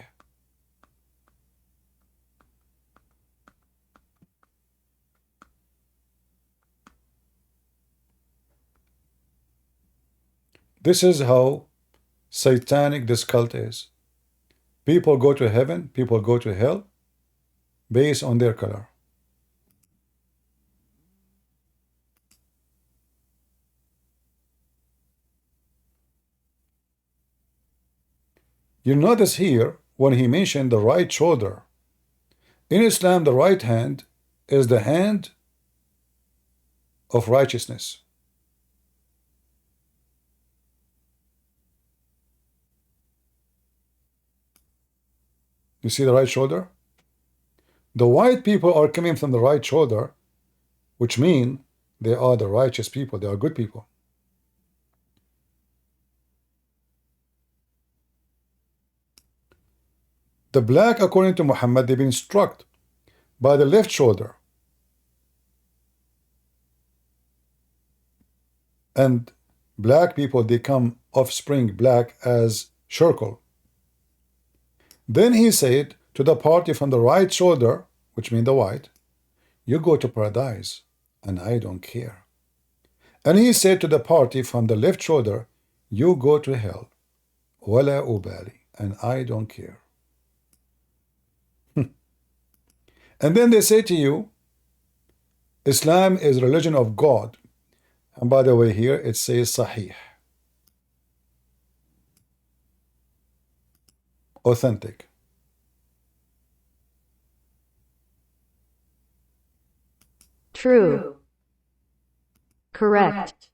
This is how satanic this cult is. People go to heaven, people go to hell, based on their color. You notice here, when he mentioned the right shoulder, in Islam, the right hand is the hand of righteousness. You see the right shoulder? The white people are coming from the right shoulder, which means they are the righteous people, they are good people. The black, according to Muhammad, they've been struck by the left shoulder. And black people, they come offspring black as circle. Then he said to the party from the right shoulder, which means the white, you go to paradise, and I don't care. And he said to the party from the left shoulder, you go to hell, wala ubali, and I don't care. And then they say to you, Islam is religion of God. And by the way, here it says Sahih, authentic. True. Correct.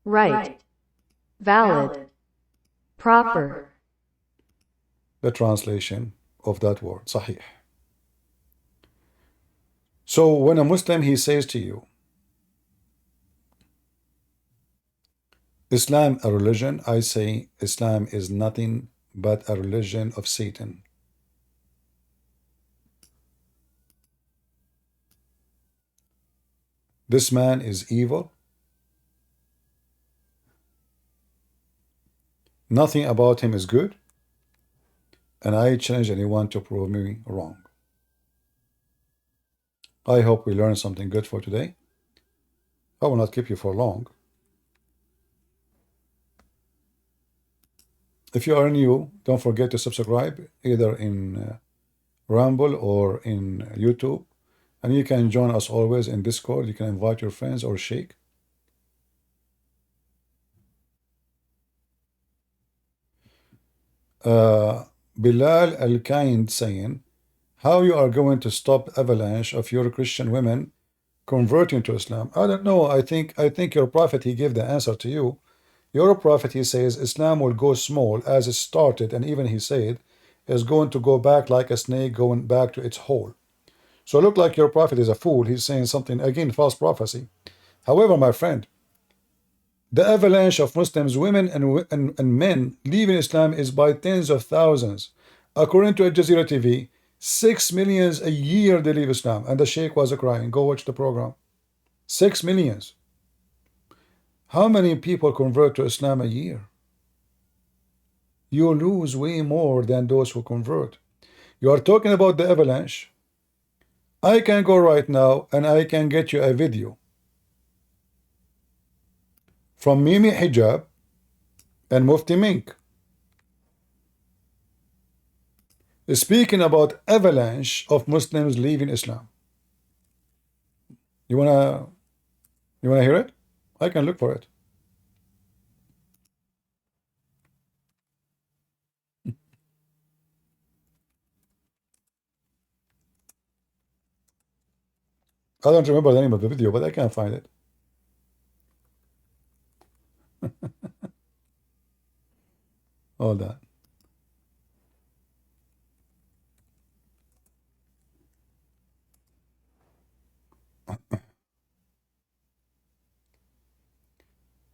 Right. Valid. Proper. The translation of that word, Sahih. So when a Muslim, he says to you, Islam a religion, I say Islam is nothing but a religion of Satan. This man is evil. Nothing about him is good. And I challenge anyone to prove me wrong. I hope we learned something good for today. I will not keep you for long. If you are new, don't forget to subscribe either in Rumble or in YouTube. And you can join us always in Discord. You can invite your friends or shake. Bilal Al-Kind saying, how you are going to stop avalanche of your Christian women converting to Islam? I don't know. I think your prophet, he gave the answer to you. Your prophet, he says, Islam will go small as it started, and even he said, is going to go back like a snake going back to its hole. So look like your prophet is a fool. He's saying something, again, false prophecy. However, my friend, the avalanche of Muslims, women and men leaving Islam is by tens of thousands. According to Al Jazeera TV, 6 million a year they leave Islam. And the Sheikh was crying. Go watch the program. 6 million. How many people convert to Islam a year? You lose way more than those who convert. You are talking about the avalanche. I can go right now and I can get you a video from Mimi Hijab and Mufti Mink, speaking about avalanche of Muslims leaving Islam. You wanna hear it? I can look for it. I don't remember the name of the video, but I can't find it. Hold on.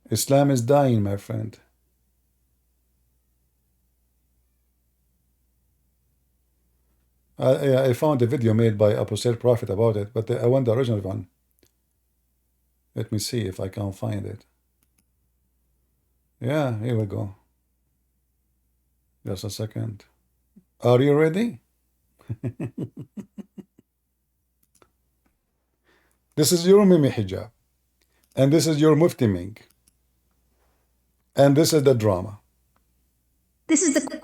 Islam is dying, my friend. I found a video made by Apostasy Prophet about it, but I want the original one. Let me see if I can find it. Yeah, here we go. Just a second. Are you ready? This is your Mimi Hijab, and this is your Mufti Mink, and this is the drama. This is the.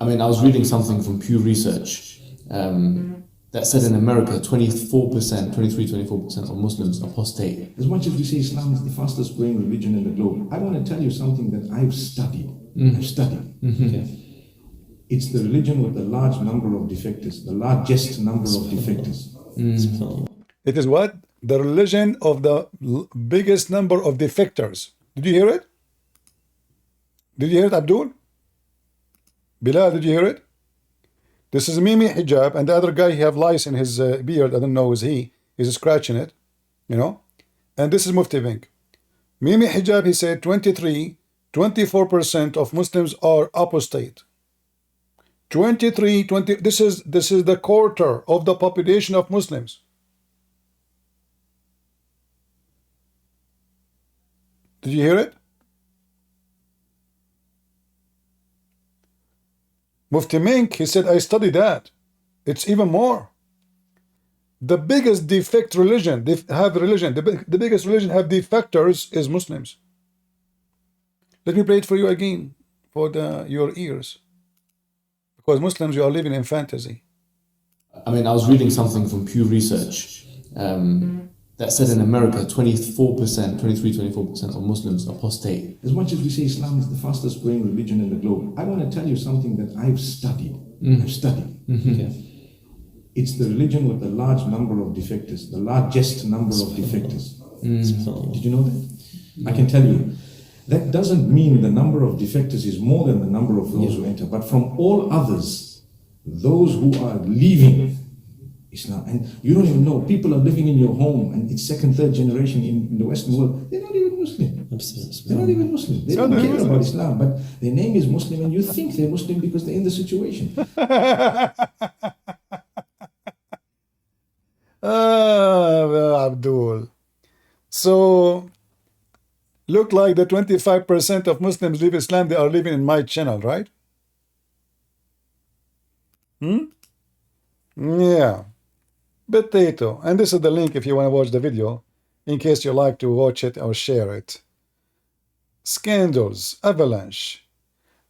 I mean, I was reading something from Pew Research that said in America 24% of Muslims apostate. As much as we say Islam is the fastest growing religion in the globe, I want to tell you something that I've studied. I've studied. Okay? It's the religion with the large number of defectors, the largest number of defectors. It is what? The religion of the biggest number of defectors. Did you hear it? Did you hear it, Abdul? Bilal, did you hear it? This is Mimi Hijab, and the other guy, he have lice in his beard. I don't know, is he? He's scratching it, you know? And this is Mufti Mink. Mimi Hijab, he said 24% of Muslims are apostate. 20, this is the quarter of the population of Muslims. Did you hear it? Mufti Mink, he said, I studied that. It's even more. The biggest defect religion, the biggest religion have defectors is Muslims. Let me play it for you again, for your ears. Because Muslims, you are living in fantasy. I mean, I was reading something from Pew Research that said in America 24% of Muslims apostate. As much as we say Islam is the fastest growing religion in the globe, I want to tell you something that I've studied. I've studied. Okay? It's the religion with the large number of defectors, the largest number of defectors. Did you know that? I can tell you. That doesn't mean the number of defectors is more than the number of those who enter. But from all others, those who are leaving Islam, and you don't even know, people are living in your home, and it's second, third generation in the Western world, they're not even Muslim. They're not even Muslim. They don't care about Islam, but their name is Muslim, and you think they're Muslim because they're in the situation. Abdul. So, look like the 25% of Muslims leave Islam, they are living in my channel, right? Yeah. Potato. And this is the link if you want to watch the video, in case you like to watch it or share it. Scandals, avalanche.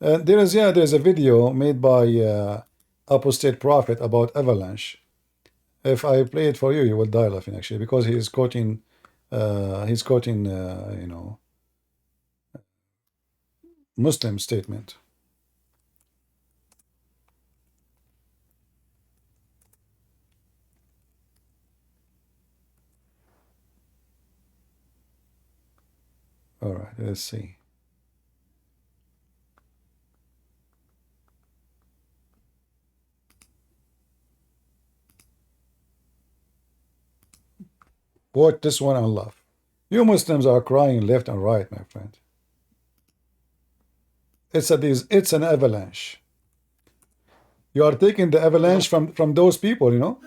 There's a video made by Apostate Prophet about avalanche. If I play it for you, you will die laughing actually, because he's quoting you know, Muslim statement. All right, let's see. Watch this one and laugh. You Muslims are crying left and right, my friend. It's an avalanche. You are taking the avalanche from those people, you know.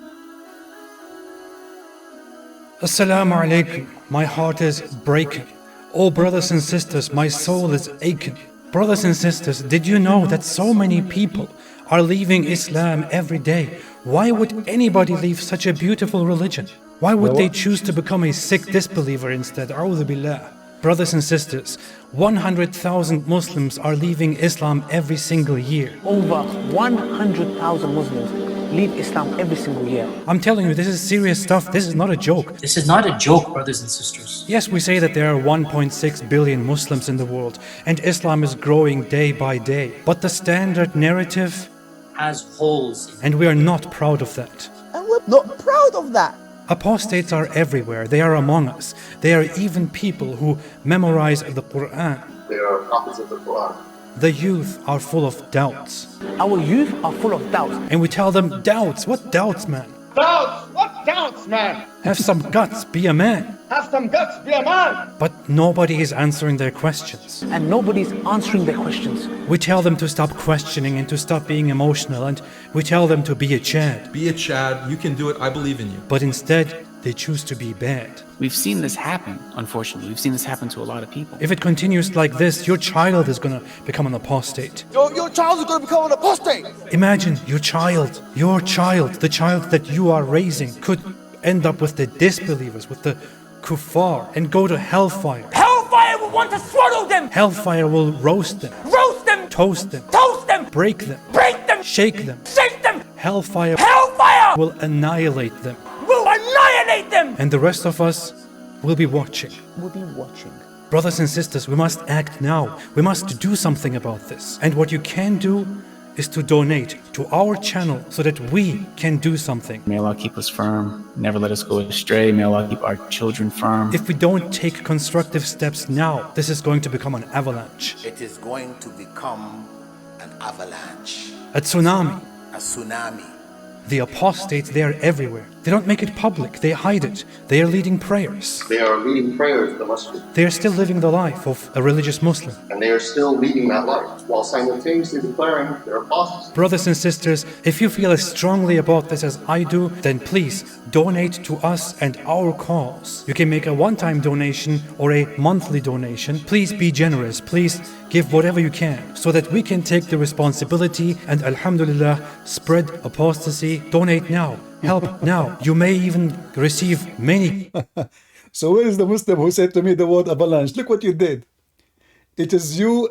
Assalamu alaikum. My heart is breaking. Oh, brothers and sisters, my soul is aching. Brothers and sisters, did you know that so many people are leaving Islam every day? Why would anybody leave such a beautiful religion? Why would they choose to become a sick disbeliever instead? A'udhu billah. Brothers and sisters, 100,000 Muslims are leaving Islam every single year. Over 100,000 Muslims leave Islam every single year. I'm telling you, this is serious stuff. This is not a joke. This is not a joke, brothers and sisters. Yes, we say that there are 1.6 billion Muslims in the world, and Islam is growing day by day. But the standard narrative has holes. And we are not proud of that. And we're not proud of that. Apostates are everywhere. They are among us. They are even people who memorize the Quran. They are copies of the Quran. The youth are full of doubts. Our youth are full of doubts. And we tell them, doubts? What doubts, man? Doubts? What doubts, man? Have some guts, be a man. Have some guts, be a man. But nobody is answering their questions. And nobody's answering their questions. We tell them to stop questioning and to stop being emotional, and we tell them to be a Chad. Be a Chad, you can do it, I believe in you. But instead, they choose to be bad. We've seen this happen, unfortunately. We've seen this happen to a lot of people. If it continues like this, your child is going to become an apostate. Your child is going to become an apostate. Imagine your child, the child that you are raising, could end up with the disbelievers, with the kuffar, and go to hellfire. Hellfire will want to swallow them. Hellfire will roast them. Roast them. Toast them. Toast them. Break them. Break them. Shake them. Shake them. Hellfire will annihilate them. Will annihilate them. And the rest of us will be watching. We'll be watching. Brothers and sisters, we must act now. We must do something about this. And what you can do is to donate to our channel so that we can do something. May Allah keep us firm, never let us go astray. May Allah keep our children firm. If we don't take constructive steps now, this is going to become an avalanche. It is going to become an avalanche. A tsunami. A tsunami. The apostates, they are everywhere. They don't make it public, they hide it. They are leading prayers. They are leading prayers in the masjid. They are still living the life of a religious Muslim. And they are still leading that life while simultaneously declaring their apostasy. Brothers and sisters, if you feel as strongly about this as I do, then please donate to us and our cause. You can make a one-time donation or a monthly donation. Please be generous. Please give whatever you can so that we can take the responsibility and, alhamdulillah, spread apostasy. Donate now. Help now. You may even receive many. So where is the Muslim who said to me the word avalanche? Look what you did. It is you,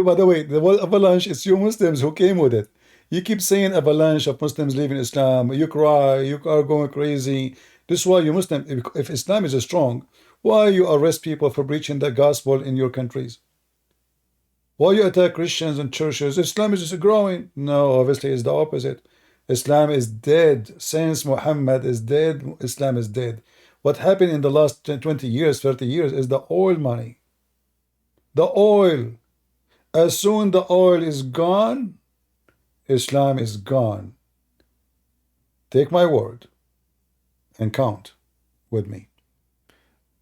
by the way, the word avalanche, it's you Muslims who came with it. You keep saying avalanche of Muslims leaving Islam. You cry, you are going crazy. This is why you Muslim, if Islam is strong, why you arrest people for preaching the gospel in your countries? Why you attack Christians and churches? Islam is just growing. No, obviously it's the opposite. Islam is dead. Since Muhammad is dead, Islam is dead. What happened in the last 20 years, 30 years is the oil money. The oil. As soon the oil is gone, Islam is gone. Take my word and count with me.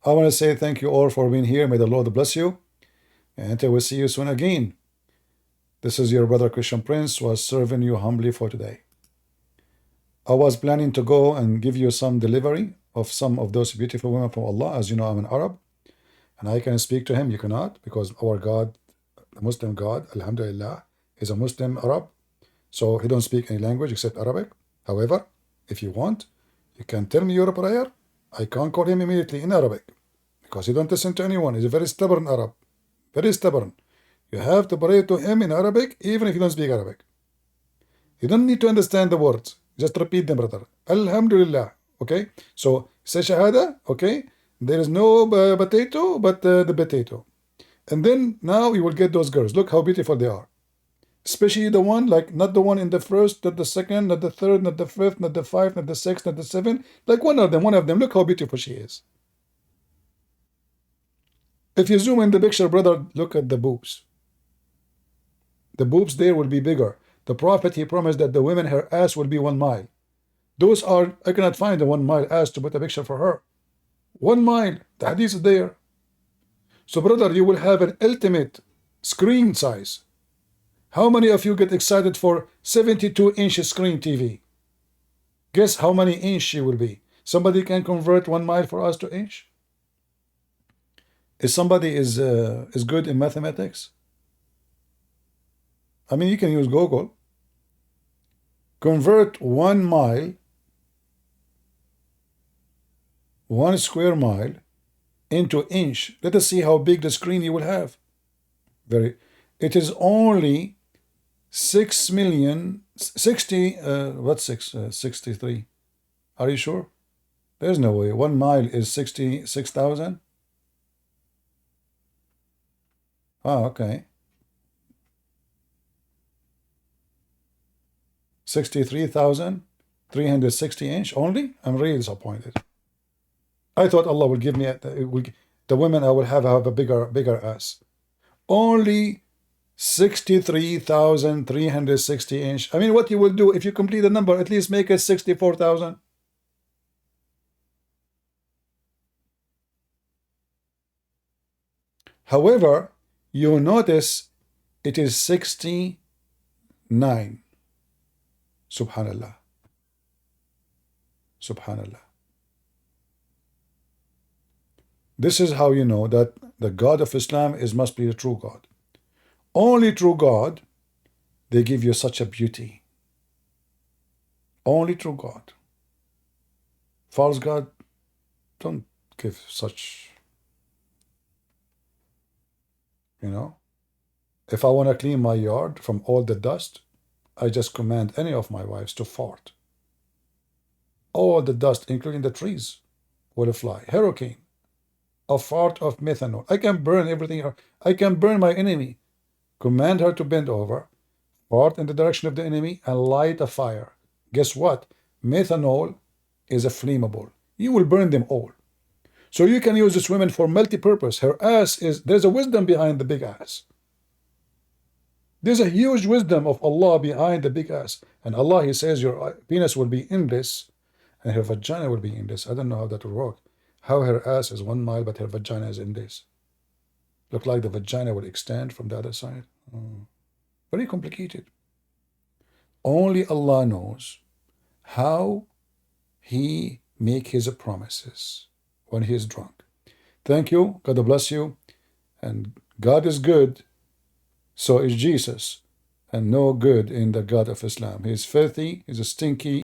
I want to say thank you all for being here. May the Lord bless you. And until we see you soon again. This is your brother Christian Prince, was serving you humbly for today. I was planning to go and give you some delivery of some of those beautiful women from Allah. As you know, I'm an Arab and I can speak to him. You cannot, because our God, the Muslim God, alhamdulillah, is a Muslim Arab. So he don't speak any language except Arabic. However, if you want, you can tell me your prayer. I can't call him immediately in Arabic because he don't listen to anyone. He's a very stubborn Arab. Very stubborn. You have to pray to him in Arabic even if you don't speak Arabic. You don't need to understand the words. Just repeat them, brother. Alhamdulillah. Okay? So, say Shahada. Okay? There is no potato, but the potato. And then, now you will get those girls. Look how beautiful they are. Especially the one, like, not the one in the first, not the second, not the third, not the fifth, not the fifth, not the sixth, not the seventh. Like one of them. Look how beautiful she is. If you zoom in the picture, brother, look at the boobs. The boobs there will be bigger. The Prophet, he promised that the women, her ass will be 1 mile. Those are, I cannot find the 1 mile ass to put a picture for her. 1 mile, the hadith is there. So brother, you will have an ultimate screen size. How many of you get excited for 72-inch screen TV? Guess how many inch she will be? Somebody can convert 1 mile for us to inch? If somebody is good in mathematics, I mean, you can use Google. Convert 1 mile, 1 square mile, into inch. Let us see how big the screen you will have. It is only 63. Are you sure? There's no way. 1 mile is 66,000. Oh, okay. 63,360 inch only? I'm really disappointed. I thought Allah will give me the women I will have a bigger ass. Only 63,360 inch. I mean, what you will do if you complete the number, at least make it 64,000. However, you notice it is 69. Subhanallah. Subhanallah. This is how you know that the God of Islam must be the true God. Only true God, they give you such a beauty. Only true God. False God, don't give such, you know. If I want to clean my yard from all the dust, I just command any of my wives to fart. All the dust, including the trees, will fly. Hurricane. A fart of methanol. I can burn everything. I can burn my enemy. Command her to bend over, fart in the direction of the enemy, and light a fire. Guess what? Methanol is a flammable. You will burn them all. So you can use this woman for multi-purpose. Her ass there's a wisdom behind the big ass. There's a huge wisdom of Allah behind the big ass. And Allah, He says your penis will be in this, and her vagina will be in this. I don't know how that will work. How her ass is 1 mile, but her vagina is in this. Look like the vagina will extend from the other side. Very complicated. Only Allah knows how He make His promises when He is drunk. Thank you. God bless you. And God is good. So is Jesus. And no good in the God of Islam. He is filthy. He is stinky.